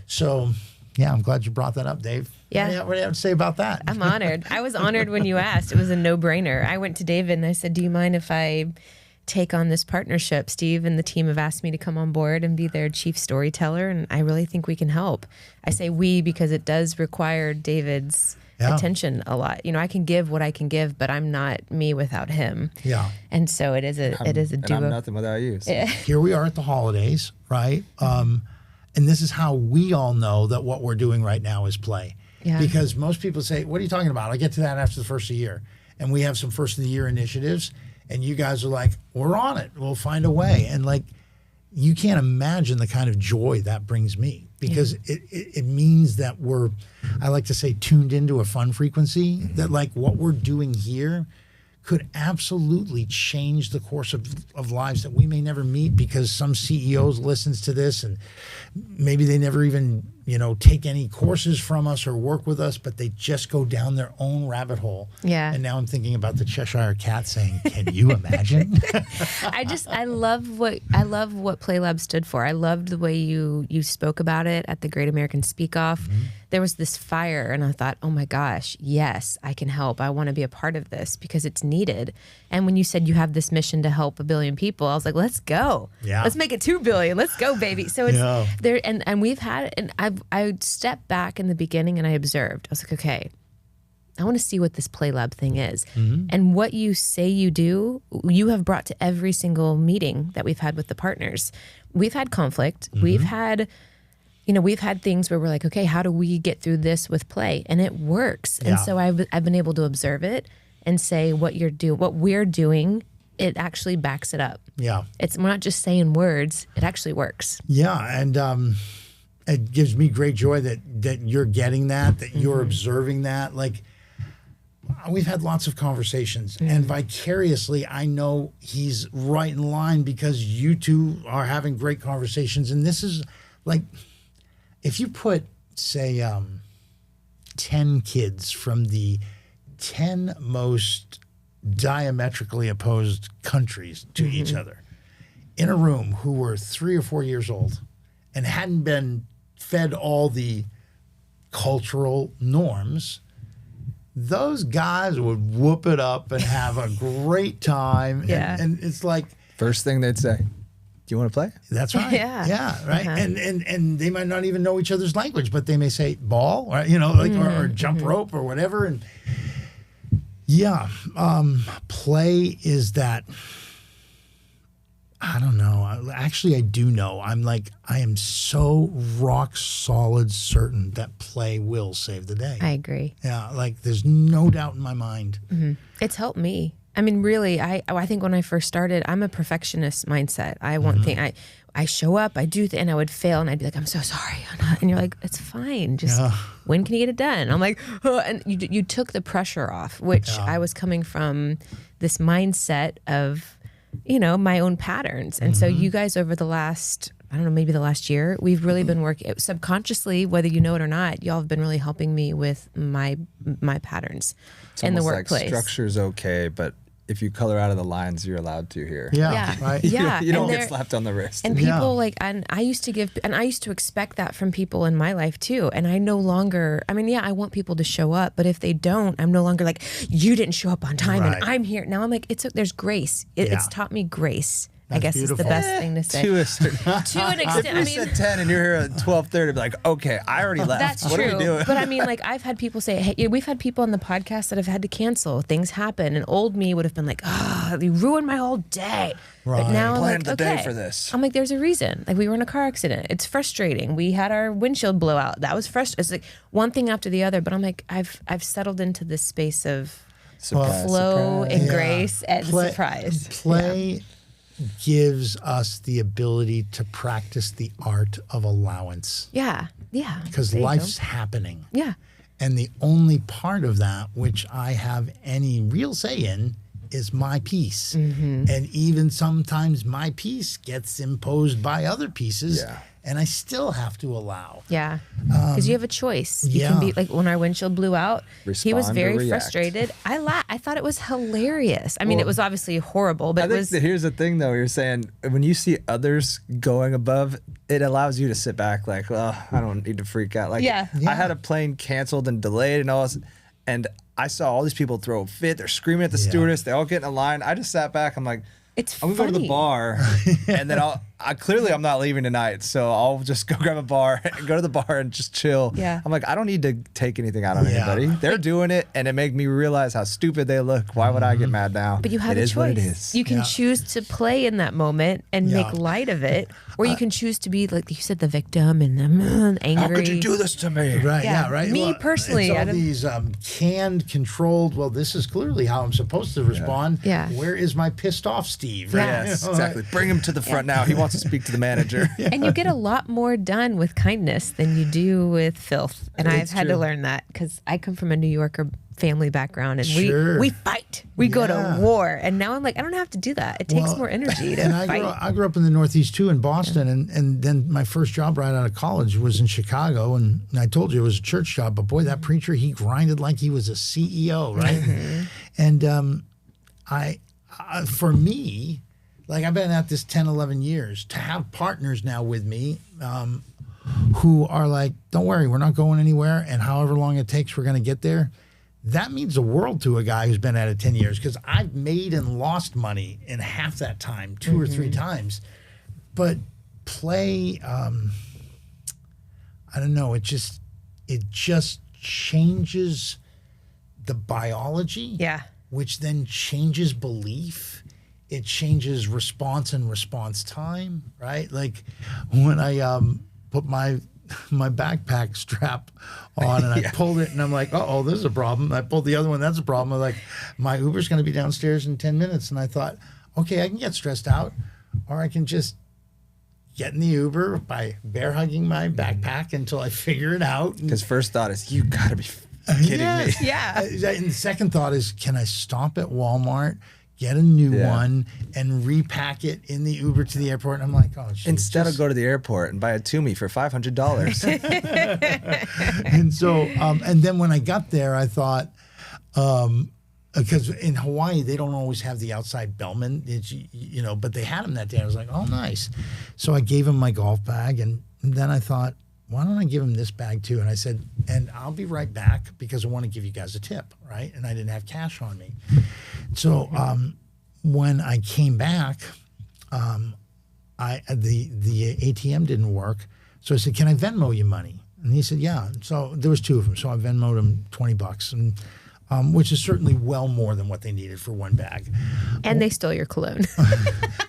Speaker 2: So, yeah, I'm glad you brought that up, Dave.
Speaker 1: Yeah.
Speaker 2: What do you have to say about that?
Speaker 1: I'm honored. I was honored when you asked. It was a no-brainer. I went to David and I said, do you mind if I take on this partnership? Steve and the team have asked me to come on board and be their chief storyteller, and I really think we can help. I say we because it does require David's attention a lot. I can give what I can give, but I'm not me without him.
Speaker 2: Yeah.
Speaker 1: And so it is a duo.
Speaker 3: And I'm nothing without you. So.
Speaker 2: Here we are at the holidays, right? And this is how we all know that what we're doing right now is play. Yeah. Because most people say, what are you talking about? I'll get to that after the first of the year. And we have some first of the year initiatives, and you guys are like, we're on it. We'll find a way. And you can't imagine the kind of joy that brings me, because it means that I like to say, tuned into a fun frequency, that what we're doing here could absolutely change the course of lives that we may never meet, because some CEOs listens to this and maybe they never even take any courses from us or work with us, but they just go down their own rabbit hole.
Speaker 1: Yeah.
Speaker 2: And now I'm thinking about the Cheshire Cat saying, "Can you imagine?"
Speaker 1: I love what Playlab stood for. I loved the way you spoke about it at the Great American Speak Off. There was this fire, and I thought, oh my gosh, yes, I can help. I want to be a part of this because it's needed. And when you said you have this mission to help 1 billion people, I was like, let's go.
Speaker 2: Yeah.
Speaker 1: Let's make it 2 billion. Let's go, baby. So it's there, and we've had, and I stepped back in the beginning and I observed. I was like, okay, I want to see what this Playlab thing is. And what you say you do, you have brought to every single meeting that we've had with the partners. We've had conflict. We've had things where we're like, okay, how do we get through this with play? And it works.
Speaker 2: Yeah.
Speaker 1: And so I've been able to observe it and say what we're doing, it actually backs it up.
Speaker 2: Yeah.
Speaker 1: We're not just saying words, it actually works.
Speaker 2: Yeah. And it gives me great joy that you're getting that you're observing that. We've had lots of conversations, and vicariously, I know he's right in line because you two are having great conversations. And this is if you put, say, 10 kids from the 10 most diametrically opposed countries to each other in a room who were 3 or 4 years old and hadn't been fed all the cultural norms, those guys would whoop it up and have a great time.
Speaker 1: Yeah.
Speaker 2: And it's like,
Speaker 3: First thing they'd say, do you want to play?
Speaker 2: that's right.
Speaker 1: Yeah.
Speaker 2: Right. And they might not even know each other's language, but they may say ball, or, or jump rope or whatever. And play is that. I don't know. Actually, I do know. I am so rock solid certain that play will save the day.
Speaker 1: I agree.
Speaker 2: Yeah, there's no doubt in my mind.
Speaker 1: It's helped me. I mean, really, I think when I first started, I'm a perfectionist mindset. I want things. I show up, I do, and I would fail, and I'd be like, I'm so sorry. And you're like, it's fine. Just when can you get it done? I'm like, oh, and you took the pressure off, which I was coming from this mindset of, my own patterns. And so you guys over the last, I don't know, maybe the last year, we've really been working subconsciously, whether you know it or not, y'all have been really helping me with my patterns in the workplace.
Speaker 3: Structure's okay, but if you color out of the lines, you're allowed to here.
Speaker 2: Yeah, right.
Speaker 1: Yeah.
Speaker 3: You don't
Speaker 1: And
Speaker 3: get slapped on the wrist.
Speaker 1: And people like, and I used to expect that from people in my life too. And I no longer, I mean, yeah, I want people to show up, but if they don't, I'm no longer like, you didn't show up on time and I'm here. Now I'm like, there's grace. It's taught me grace. I guess
Speaker 2: beautiful.
Speaker 1: is the best thing to say.
Speaker 3: To a certain
Speaker 1: To an extent,
Speaker 3: If
Speaker 1: I
Speaker 3: you
Speaker 1: mean,
Speaker 3: said 10 and you're here at 12:30, be like, okay, I already left.
Speaker 1: that's
Speaker 3: what
Speaker 1: true.
Speaker 3: are we doing?
Speaker 1: But I mean, like, I've had people say, hey, we've had people on the podcast that have had to cancel. Things happen. And old me would have been like, you ruined my whole day.
Speaker 2: Right.
Speaker 1: But now I'm
Speaker 3: Planned
Speaker 1: like,
Speaker 3: the day
Speaker 1: okay.
Speaker 3: for this.
Speaker 1: I'm like, there's a reason. Like, we were in a car accident. It's frustrating. We had our windshield blow out. That was frustrating. It's like one thing after the other. But I'm like, I've settled into this space of flow and grace and surprise.
Speaker 2: Play gives us the ability to practice the art of allowance.
Speaker 1: Yeah. Yeah.
Speaker 2: Because
Speaker 1: There you
Speaker 2: life's
Speaker 1: go.
Speaker 2: happening.
Speaker 1: Yeah.
Speaker 2: And the only part of that which I have any real say in is my piece.
Speaker 1: Mm-hmm.
Speaker 2: And even sometimes my piece gets imposed by other pieces.
Speaker 3: Yeah.
Speaker 2: And I still have to allow.
Speaker 1: Yeah, because you have a choice. You can be like, when our windshield blew out, he was
Speaker 3: Respond or
Speaker 1: very
Speaker 3: react.
Speaker 1: frustrated. I thought it was hilarious. I mean, it was obviously horrible, but
Speaker 3: I
Speaker 1: it
Speaker 3: think
Speaker 1: was.
Speaker 3: that here's the thing, though. You're saying when you see others going above, it allows you to sit back like, well, I don't need to freak out. Like,
Speaker 1: Yeah.
Speaker 3: I had a plane canceled and delayed and all this, and I saw all these people throw a fit. They're screaming at the stewardess. They all get in a line. I just sat back. I'm like,
Speaker 1: It's
Speaker 3: I'm gonna go to
Speaker 1: funny.
Speaker 3: the bar, and then clearly I'm not leaving tonight, so I'll just go grab a bar and go to the bar and just chill.
Speaker 1: Yeah.
Speaker 3: I'm like, I don't need to take anything out on
Speaker 2: Yeah.
Speaker 3: anybody. They're doing it, and it made me realize how stupid they look. Why would I get mad now?
Speaker 1: But you have
Speaker 3: it
Speaker 1: a
Speaker 3: is
Speaker 1: choice.
Speaker 3: what it is.
Speaker 1: You can
Speaker 2: Yeah.
Speaker 1: choose to play in that moment and make light of it, or you can choose to be like you said, the victim and the angry.
Speaker 3: How could you do this to me?
Speaker 2: Right,
Speaker 1: Yeah.
Speaker 2: right.
Speaker 1: Me personally,
Speaker 2: it's
Speaker 1: I
Speaker 2: all
Speaker 1: don't-
Speaker 2: these canned, controlled, well, this is clearly how I'm supposed to respond.
Speaker 1: Yeah.
Speaker 2: Where is my pissed off Steve?
Speaker 1: Yeah.
Speaker 2: Right?
Speaker 3: Yes,
Speaker 2: You know,
Speaker 3: exactly. Bring him to the front now. He wants to speak to the manager.
Speaker 1: And you get a lot more done with kindness than you do with filth. And I've
Speaker 2: It's
Speaker 1: had to
Speaker 2: true.
Speaker 1: learn that because I come from a New Yorker family background and
Speaker 2: Sure.
Speaker 1: we fight. We go
Speaker 2: Yeah.
Speaker 1: to war. And now I'm like, I don't have to do that. It takes
Speaker 2: Well,
Speaker 1: more energy to
Speaker 2: And
Speaker 1: fight.
Speaker 2: I grew up in the Northeast too, in Boston, and then my first job right out of college was in Chicago, and I told you it was a church job, but boy, that preacher, he grinded like he was a CEO, right? And for me, like I've been at this 10, 11 years, to have partners now with me who are like, don't worry, we're not going anywhere, and however long it takes, we're going to get there. That means the world to a guy who's been at it 10 years, because I've made and lost money in half that time, 2 or 3 times. But play, I don't know, it just changes the biology,
Speaker 1: Yeah.
Speaker 2: which then changes belief. It changes response and response time, right? Like when I put my backpack strap on and I pulled it and I'm like, oh, this is a problem. I pulled the other one, that's a problem. I'm like, my Uber's going to be downstairs in 10 minutes. And I thought, okay, I can get stressed out, or I can just get in the Uber by bear hugging my backpack until I figure it out. And
Speaker 3: His first thought is, you gotta be kidding me.
Speaker 1: Yeah.
Speaker 2: And the second thought is, can I stop at Walmart, get a new one, and repack it in the Uber to the airport? And I'm like, oh, shit.
Speaker 3: Instead of go to the airport and buy a Toomey for $500.
Speaker 2: And so, and then when I got there, I thought, because in Hawaii, they don't always have the outside bellman, but they had them that day. I was like, oh, nice. So I gave him my golf bag, and then I thought, why don't I give him this bag too? And I said, and I'll be right back because I want to give you guys a tip, right? And I didn't have cash on me. So when I came back, the ATM didn't work. So I said, can I Venmo you money? And he said, yeah. So there was 2 of them. So I Venmo'd him $20, and which is certainly well more than what they needed for one bag.
Speaker 1: And they stole your cologne.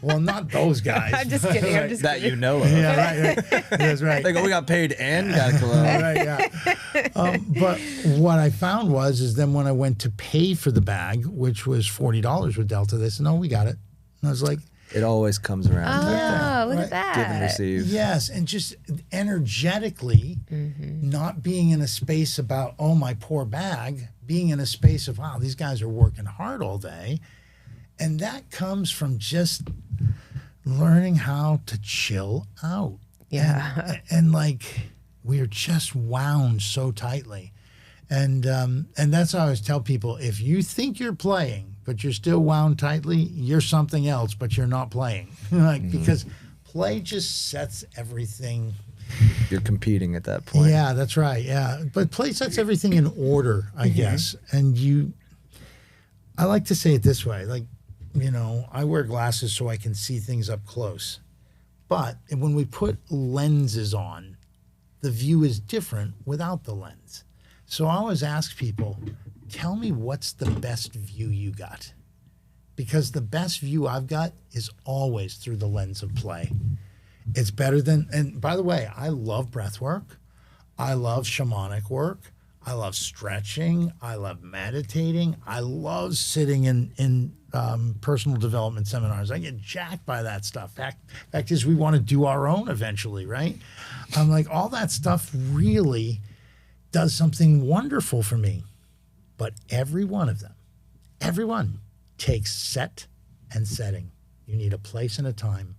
Speaker 2: Well, not those guys.
Speaker 1: I'm just kidding. I'm just
Speaker 3: that
Speaker 1: kidding.
Speaker 3: you know of.
Speaker 2: Yeah, right. That's right.
Speaker 3: They go, we got paid and got a cologne.
Speaker 2: Right, yeah. But what I found is then when I went to pay for the bag, which was $40 with Delta, they said, no, we got it. And I was like,
Speaker 3: It always comes around like that.
Speaker 1: Oh, look
Speaker 2: Right.
Speaker 1: at that.
Speaker 3: Give and receive.
Speaker 2: yes. And just energetically not being in a space about, oh, my poor bag, being in a space of, wow, these guys are working hard all day. And that comes from just learning how to chill out.
Speaker 1: Yeah.
Speaker 2: And like, we are just wound so tightly. And that's how I always tell people, if you think you're playing, but you're still wound tightly, you're something else, but you're not playing. Because play just sets everything.
Speaker 3: You're competing at that point.
Speaker 2: Yeah, that's right. Yeah. But play sets everything in order, I guess. And I like to say it this way, like, I wear glasses so I can see things up close. But when we put lenses on, the view is different without the lens. So I always ask people, tell me what's the best view you got? Because the best view I've got is always through the lens of play. It's better than, and by the way, I love breath work. I love shamanic work. I love stretching. I love meditating. I love sitting in personal development seminars. I get jacked by that stuff. Fact is, we want to do our own eventually, right? I'm like, all that stuff really does something wonderful for me. But every one of them, everyone takes set and setting. You need a place and a time.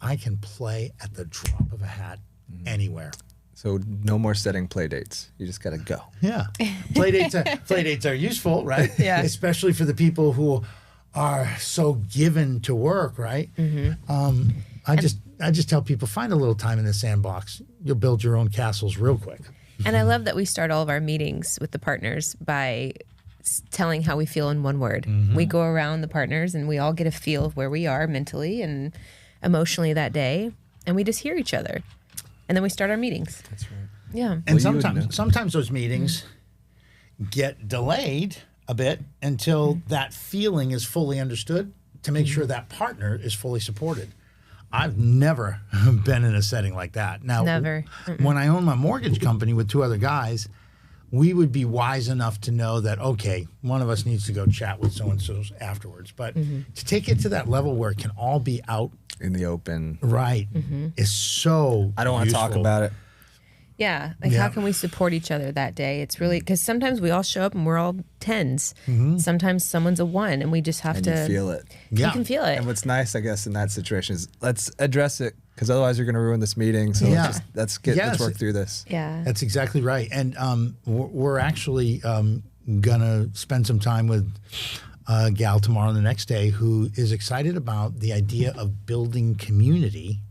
Speaker 2: I can play at the drop of a hat anywhere.
Speaker 3: So no more setting play dates. You just got to go.
Speaker 2: Yeah. Play dates are useful, right?
Speaker 1: Yeah.
Speaker 2: Especially for the people who are so given to work, right? I just tell people, find a little time in the sandbox. You'll build your own castles real quick.
Speaker 1: And I love that we start all of our meetings with the partners by telling how we feel in one word. We go around the partners and we all get a feel of where we are mentally and emotionally that day, and we just hear each other. And then we start our meetings.
Speaker 3: That's right.
Speaker 1: Yeah.
Speaker 2: And sometimes those meetings get delayed a bit until that feeling is fully understood to make sure that partner is fully supported. I've never been in a setting like that. Now,
Speaker 1: Never.
Speaker 2: When I owned my mortgage company with two other guys, we would be wise enough to know that, okay, one of us needs to go chat with so-and-so afterwards. But to take it to that level where it can all be out
Speaker 3: In the open.
Speaker 2: right is so
Speaker 3: I don't want to talk
Speaker 2: useful.
Speaker 3: about it.
Speaker 1: Yeah. Like, how can we support each other that day? It's really, because sometimes we all show up and we're all 10s. Sometimes someone's a 1, and we just have
Speaker 3: And
Speaker 1: to.
Speaker 3: you feel it.
Speaker 2: Yeah.
Speaker 1: You can feel it.
Speaker 3: And what's nice, I guess, in that situation is let's address it, because otherwise you're going to ruin this meeting. So
Speaker 2: Yeah.
Speaker 3: let's
Speaker 2: Yes.
Speaker 3: work through this.
Speaker 1: Yeah.
Speaker 2: That's exactly right. And we're actually going to spend some time with a gal tomorrow and the next day who is excited about the idea of building community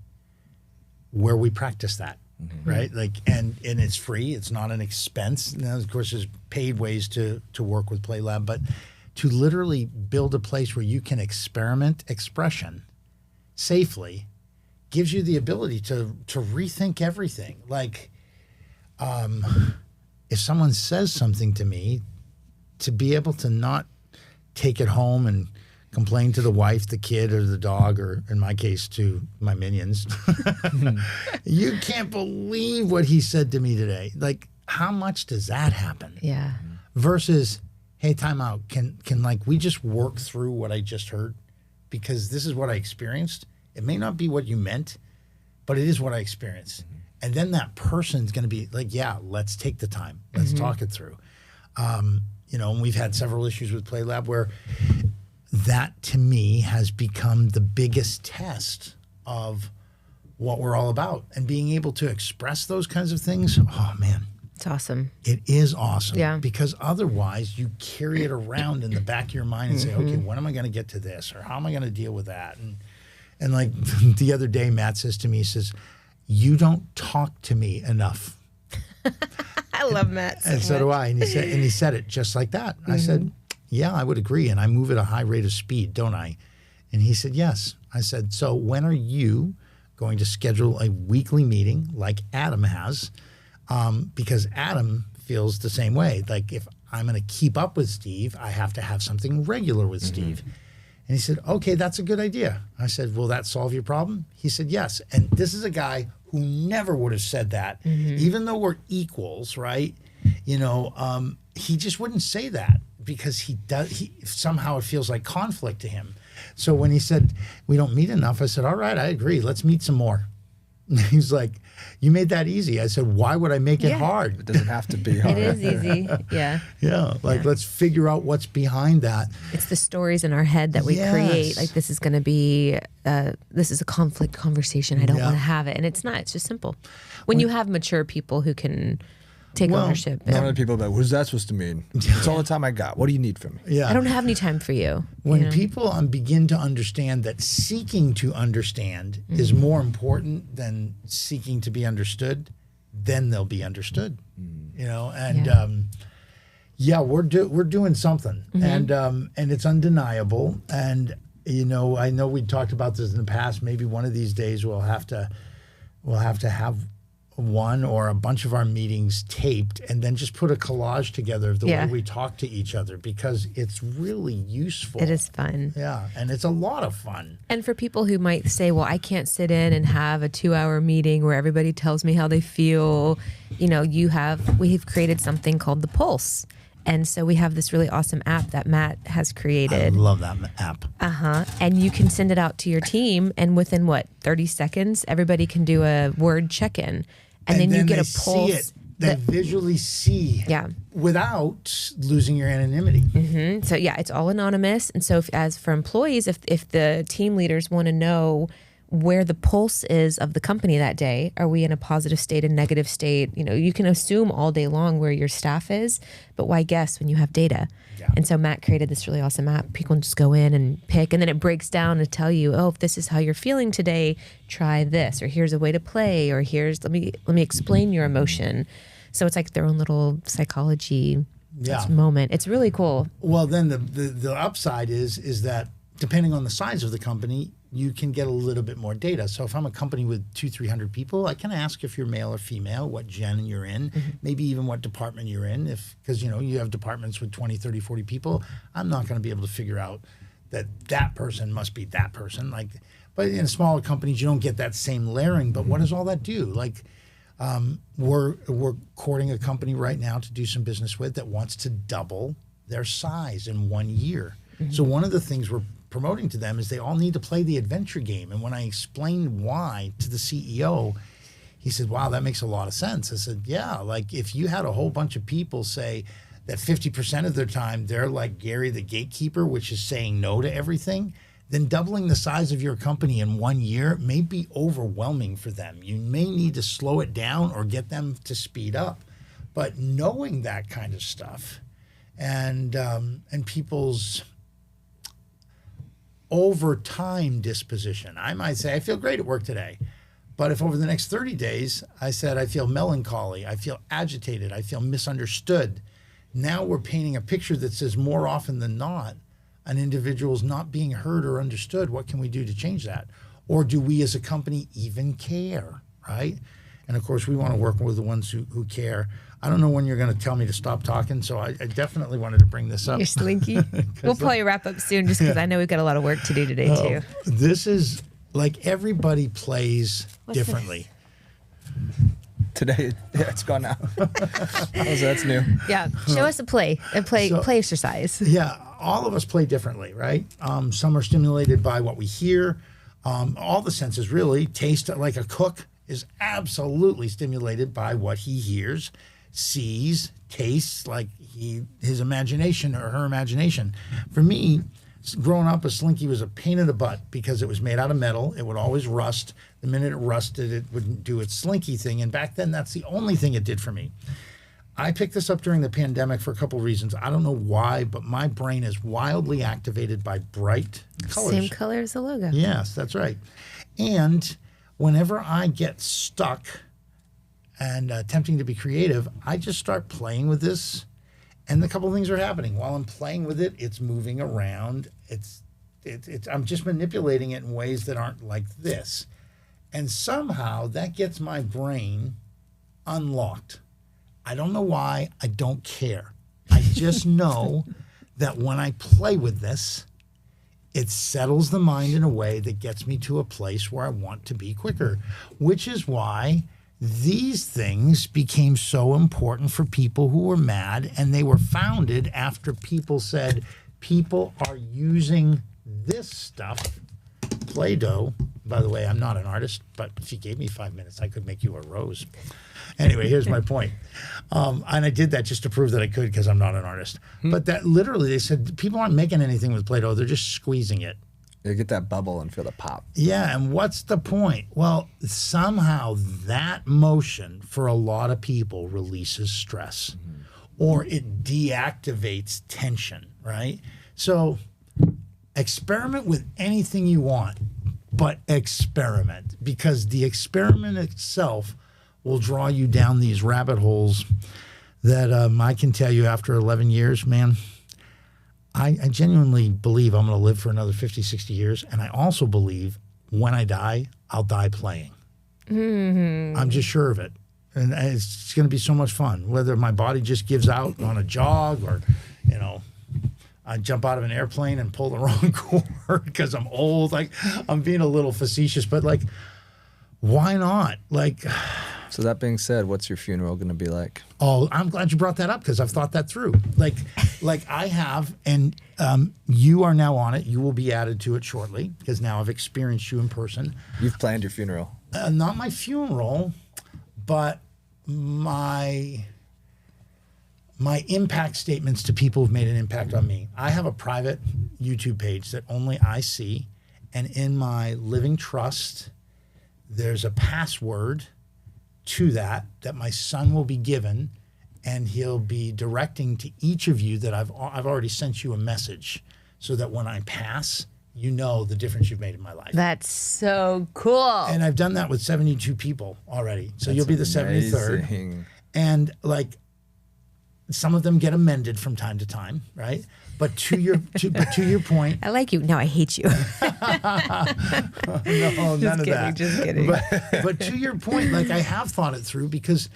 Speaker 2: where we practice that, right? Like, and it's free. It's not an expense. Now, of course, there's paid ways to work with Playlab, but to literally build a place where you can experiment expression safely gives you the ability to rethink everything. Like, if someone says something to me, to be able to not take it home and complain to the wife, the kid, or the dog, or in my case, to my minions. You can't believe what he said to me today. Like, how much does that happen?
Speaker 1: Yeah.
Speaker 2: Versus, hey, time out. Can like we just work through what I just heard? Because this is what I experienced. It may not be what you meant, but it is what I experienced. And then that person's going to be like, yeah, let's take the time. Let's talk it through. And we've had several issues with Playlab where that, to me, has become the biggest test of what we're all about. And being able to express those kinds of things, oh, man.
Speaker 1: It's awesome.
Speaker 2: It is awesome.
Speaker 1: Yeah.
Speaker 2: Because otherwise, you carry it around in the back of your mind and say, okay, when am I going to get to this? Or how am I going to deal with that? And like the other day, Matt says to me, he says, you don't talk to me enough.
Speaker 1: I love Matt so
Speaker 2: And so do I. And he said it just like that. I said, yeah, I would agree. And I move at a high rate of speed, don't I? And he said, yes. I said, so when are you going to schedule a weekly meeting like Adam has? Because Adam feels the same way. Like, if I'm going to keep up with Steve, I have to have something regular with Steve. And he said, okay, that's a good idea. I said, will that solve your problem? He said, yes. And this is a guy who never would have said that, even though we're equals, right? He just wouldn't say that because he somehow it feels like conflict to him. So when he said, we don't meet enough, I said, all right, I agree. Let's meet some more. He's like, you made that easy. I said, why would I make it hard?
Speaker 3: It doesn't have to be hard.
Speaker 1: It is easy. Yeah.
Speaker 2: Yeah. Let's figure out what's behind that.
Speaker 1: It's the stories in our head that we create. Like, this is going to be, this is a conflict conversation. I don't want to have it. And it's not. It's just simple. When you have mature people who can take ownership.
Speaker 3: None of the people that, what is that supposed to mean? It's all the time I got. What do you need from me?
Speaker 2: Yeah.
Speaker 1: I don't have any time for you.
Speaker 2: When people begin to understand that seeking to understand is more important than seeking to be understood, then they'll be understood. You know, and we're doing something, and it's undeniable. And you know, I know we talked about this in the past. Maybe one of these days we'll have to have one or a bunch of our meetings taped and then just put a collage together of the way we talk to each other, because it's really useful.
Speaker 1: It is fun.
Speaker 2: Yeah, and it's a lot of fun.
Speaker 1: And for people who might say, well, I can't sit in and have a 2-hour meeting where everybody tells me how they feel, you know, we've created something called the Pulse. And so we have this really awesome app that Matt has created.
Speaker 2: I love that app.
Speaker 1: And you can send it out to your team, and within 30 seconds, everybody can do a word check-in. And then you get a pulse.
Speaker 2: They visually see without losing your anonymity.
Speaker 1: So it's all anonymous. And so as for employees, if the team leaders want to know where the pulse is of the company that day, are we in a positive state, a negative state? You know, you can assume all day long where your staff is, but why guess when you have data? Yeah. And so Matt created this really awesome app. People can just go in and pick, and then it breaks down to tell you, oh, if this is how you're feeling today, try this, or here's a way to play, or let me explain your emotion. So it's like their own little psychology moment. It's really cool.
Speaker 2: Well, then the upside is that depending on the size of the company, you can get a little bit more data. So if I'm a company with 200-300 people, I can ask if you're male or female, what gen you're in, maybe even what department you're in. Because you know, you have departments with 20, 30, 40 people. I'm not going to be able to figure out that person must be that person. But in smaller companies, you don't get that same layering. But what does all that do? We're courting a company right now to do some business with that wants to double their size in 1 year. So one of the things we're promoting to them is they all need to play the adventure game. And when I explained why to the CEO, he said, wow, that makes a lot of sense. I said, yeah, if you had a whole bunch of people say that 50% of their time they're like Gary the gatekeeper, which is saying no to everything, then doubling the size of your company in 1 year may be overwhelming for them. You may need to slow it down or get them to speed up. But knowing that kind of stuff and people's over time disposition. I might say, I feel great at work today. But if over the next 30 days, I said, I feel melancholy, I feel agitated, I feel misunderstood. Now we're painting a picture that says more often than not, an individual's not being heard or understood. What can we do to change that? Or do we as a company even care, right? And of course, we want to work with the ones who care. I don't know when you're going to tell me to stop talking, so I definitely wanted to bring this up.
Speaker 1: You're slinky. We'll probably wrap up soon just because I know we've got a lot of work to do today, too.
Speaker 2: This is everybody plays differently.
Speaker 3: Today, it's gone now. That's new.
Speaker 1: Yeah, show us a play exercise.
Speaker 2: Yeah, all of us play differently, right? Some are stimulated by what we hear. All the senses, really. Taste, like a cook, is absolutely stimulated by what he hears, sees, tastes, his imagination or her imagination. For me, growing up, a Slinky was a pain in the butt because it was made out of metal. It would always rust. The minute it rusted, it wouldn't do its Slinky thing. And back then, that's the only thing it did for me. I picked this up during the pandemic for a couple of reasons. I don't know why, but my brain is wildly activated by bright colors.
Speaker 1: Same color as the logo.
Speaker 2: Yes, that's right. And whenever I get stuck and attempting to be creative, I just start playing with this, and a couple of things are happening. While I'm playing with it, it's moving around. I'm just manipulating it in ways that aren't like this. And somehow that gets my brain unlocked. I don't know why. I don't care. I just know that when I play with this, it settles the mind in a way that gets me to a place where I want to be quicker, which is why these things became so important for people who were mad, and they were founded after people said people are using this stuff. Play-Doh, by the way, I'm not an artist, but if you gave me 5 minutes, I could make you a rose. Anyway, here's my point. And I did that just to prove that I could because I'm not an artist. But that literally, they said, people aren't making anything with Play-Doh. They're just squeezing it.
Speaker 3: You get that bubble and feel the pop.
Speaker 2: Yeah, and what's the point? Well, somehow that motion for a lot of people releases stress, or it deactivates tension, right? So experiment with anything you want, but experiment, because the experiment itself will draw you down these rabbit holes that I can tell you after 11 years, man, I genuinely believe I'm going to live for another 50, 60 years. And I also believe when I die, I'll die playing. Mm-hmm. I'm just sure of it. And it's going to be so much fun, whether my body just gives out on a jog or, you know, I jump out of an airplane and pull the wrong cord because I'm old. Like, I'm being a little facetious, but like, why not? Like,
Speaker 3: so that being said, what's your funeral going to be like?
Speaker 2: Oh, I'm glad you brought that up because I've thought that through. Like I have, and you are now on it. You will be added to it shortly because now I've experienced you in person.
Speaker 3: You've planned your funeral.
Speaker 2: Not my funeral, but my impact statements to people who've made an impact on me. I have a private YouTube page that only I see, and in my living trust, there's a password to that my son will be given, and he'll be directing to each of you that I've already sent you a message so that when I pass, you know the difference you've made in my life.
Speaker 1: That's so cool.
Speaker 2: And I've done that with 72 people already. So you'll be the 73rd. And like some of them get amended from time to time, right? But to your point,
Speaker 1: I like you. No, I hate you.
Speaker 2: no, none of that.
Speaker 1: Just kidding.
Speaker 2: But to your point, like I have thought it through because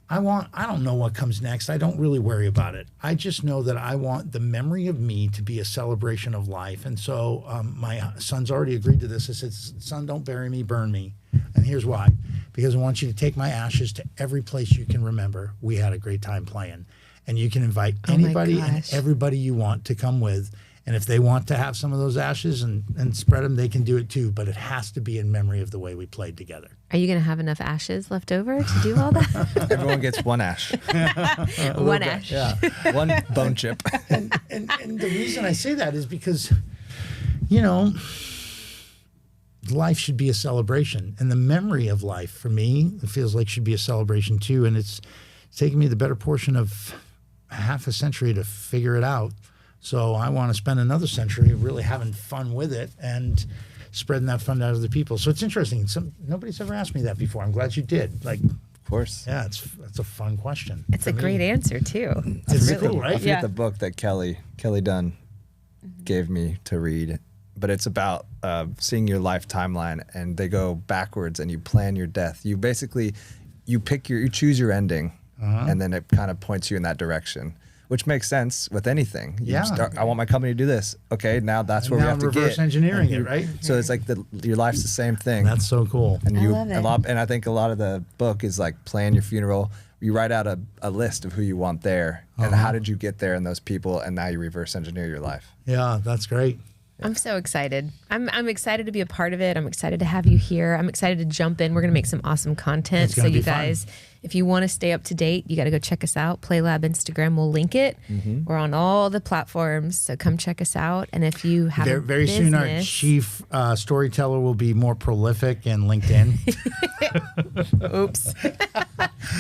Speaker 2: I don't know what comes next. I don't really worry about it. I just know that I want the memory of me to be a celebration of life. And so my son's already agreed to this. I said, son, don't bury me, burn me. And here's why. Because I want you to take my ashes to every place you can remember. We had a great time playing. And you can invite anybody and everybody you want to come with. And if they want to have some of those ashes and spread them, they can do it too. But it has to be in memory of the way we played together.
Speaker 1: Are you going to have enough ashes left over to do all that?
Speaker 3: Everyone gets one ash.
Speaker 1: One ash.
Speaker 2: Yeah.
Speaker 3: One bone chip.
Speaker 2: And the reason I say that is because, you know, life should be a celebration. And the memory of life, for me, it feels like should be a celebration too. And it's taken me the better portion of half a century to figure it out. So I want to spend another century really having fun with it and spreading that fun out to the people. So it's interesting. Nobody's ever asked me that before. I'm glad you did. Like,
Speaker 3: of course.
Speaker 2: Yeah, that's a fun question.
Speaker 1: It's a great answer too.
Speaker 2: It's really cool, right?
Speaker 3: I forget the book that Kelly Dunn gave me to read, but it's about seeing your life timeline, and they go backwards, and you plan your death. You basically you choose your ending. And then it kind of points you in that direction, which makes sense with anything. I want my company to do this. Okay, now that's where we have to get.
Speaker 2: Reverse engineering it, right?
Speaker 3: So it's like your life's the same thing.
Speaker 2: That's so cool.
Speaker 3: And
Speaker 1: I love it.
Speaker 3: And I think a lot of the book is like plan your funeral. You write out a list of who you want there, and how did you get there and those people, and now you reverse engineer your life.
Speaker 2: Yeah, that's great.
Speaker 1: I'm so excited. I'm excited to be a part of it. I'm excited to have you here. I'm excited to jump in. We're going to make some awesome content. So you guys, if you want to stay up to date, you got to go check us out. Playlab Instagram, we'll link it. We're on all the platforms, so come check us out. And if you have
Speaker 2: very soon, our chief storyteller will be more prolific in LinkedIn.
Speaker 1: Oops.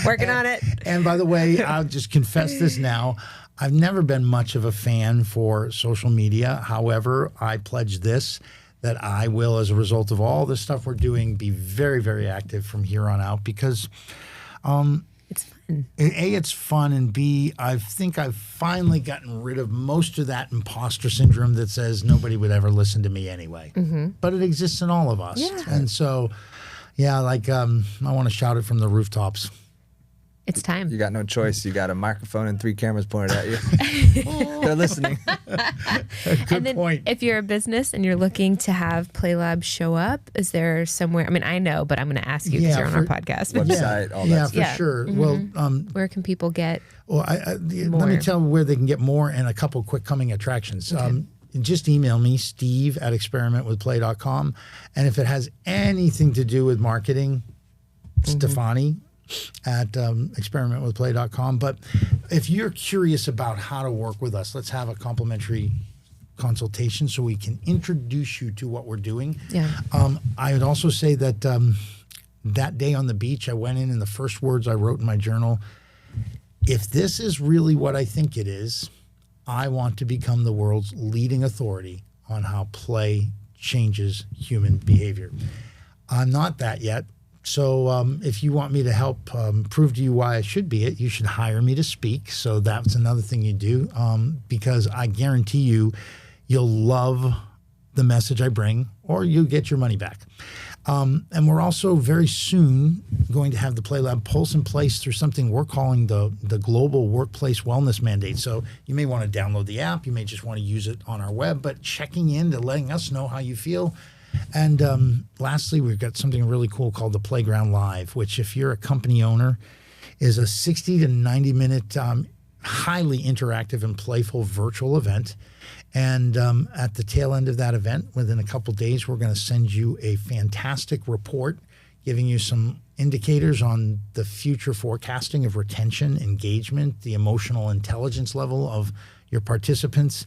Speaker 1: Working on it.
Speaker 2: And by the way, I'll just confess this now. I've never been much of a fan for social media. However, I pledge this, that I will, as a result of all the stuff we're doing, be very, very active from here on out because
Speaker 1: it's fun.
Speaker 2: A, it's fun, and B, I think I've finally gotten rid of most of that imposter syndrome that says nobody would ever listen to me anyway. But it exists in all of us.
Speaker 1: Yeah.
Speaker 2: And so, yeah, like I want to shout it from the rooftops.
Speaker 1: It's time.
Speaker 3: You got no choice. You got a microphone and 3 cameras pointed at you. They're listening.
Speaker 2: Good point.
Speaker 1: If you're a business and you're looking to have Playlab show up, is there somewhere? I mean, I know, but I'm going to ask you because you're on our podcast.
Speaker 3: Website, all that
Speaker 2: stuff. For sure. Well,
Speaker 1: where can people get?
Speaker 2: Well, let me tell them where they can get more and a couple quick coming attractions. Okay. Just email me, steve@experimentwithplay.com. And if it has anything to do with marketing, Stefani at experimentwithplay.com. But if you're curious about how to work with us, let's have a complimentary consultation so we can introduce you to what we're doing.
Speaker 1: Yeah.
Speaker 2: I would also say that that day on the beach, I went in and the first words I wrote in my journal, if this is really what I think it is, I want to become the world's leading authority on how play changes human behavior. I'm not that yet. So if you want me to help prove to you why I should be it, you should hire me to speak. So that's another thing you do, because I guarantee you'll love the message I bring, or you'll get your money back. And we're also very soon going to have the Playlab pulse in place through something we're calling the Global Workplace Wellness Mandate. So you may want to download the app. You may just want to use it on our web, but checking in to letting us know how you feel. And lastly, we've got something really cool called the Playground Live, which if you're a company owner, is a 60 to 90 minute highly interactive and playful virtual event. And at the tail end of that event, within a couple days, we're going to send you a fantastic report giving you some indicators on the future forecasting of retention, engagement, the emotional intelligence level of your participants,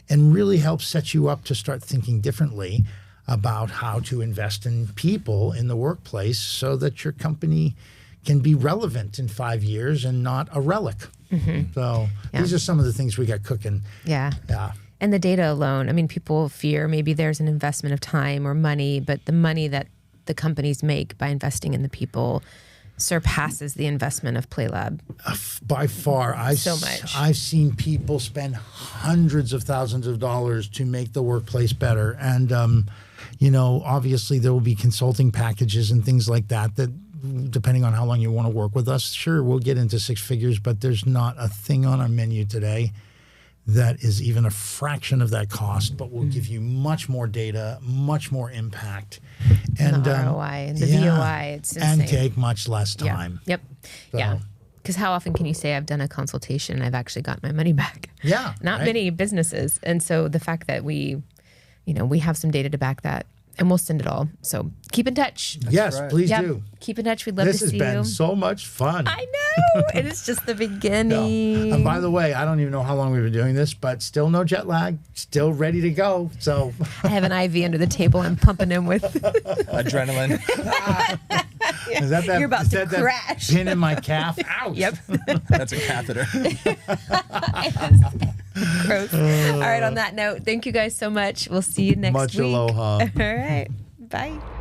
Speaker 2: and really help set you up to start thinking differently about how to invest in people in the workplace so that your company can be relevant in 5 years and not a relic. Mm-hmm. So these are some of the things we got cooking.
Speaker 1: Yeah.
Speaker 2: Yeah.
Speaker 1: And the data alone, I mean, people fear maybe there's an investment of time or money, but the money that the companies make by investing in the people surpasses the investment of Playlab.
Speaker 2: By far.
Speaker 1: So much.
Speaker 2: I've seen people spend hundreds of thousands of dollars to make the workplace better. And, obviously there will be consulting packages and things like that depending on how long you want to work with us, sure, we'll get into six figures, but there's not a thing on our menu today that is even a fraction of that cost, but will give you much more data, much more impact.
Speaker 1: And the ROI and the VOI, it's insane.
Speaker 2: And take much less time.
Speaker 1: Yeah. Yep. So. Yeah. Because how often can you say I've done a consultation and I've actually got my money back?
Speaker 2: Yeah.
Speaker 1: Not many businesses. And so the fact that we have some data to back that, and we'll send it all. So keep in touch.
Speaker 2: Yes, right. Please do.
Speaker 1: Keep in touch. We'd love to see you.
Speaker 2: This has been so much fun.
Speaker 1: I know. It is just the beginning.
Speaker 2: No. And by the way, I don't even know how long we've been doing this, but still no jet lag, still ready to go. So
Speaker 1: I have an IV under the table. I'm pumping him with
Speaker 3: adrenaline.
Speaker 2: Is that
Speaker 1: You're about to crash.
Speaker 2: Pin in my calf? Ouch.
Speaker 1: Yep.
Speaker 3: That's a catheter.
Speaker 1: Gross. All right, on that note, thank you guys so much. We'll see you next week.
Speaker 2: Much aloha.
Speaker 1: All right. Bye.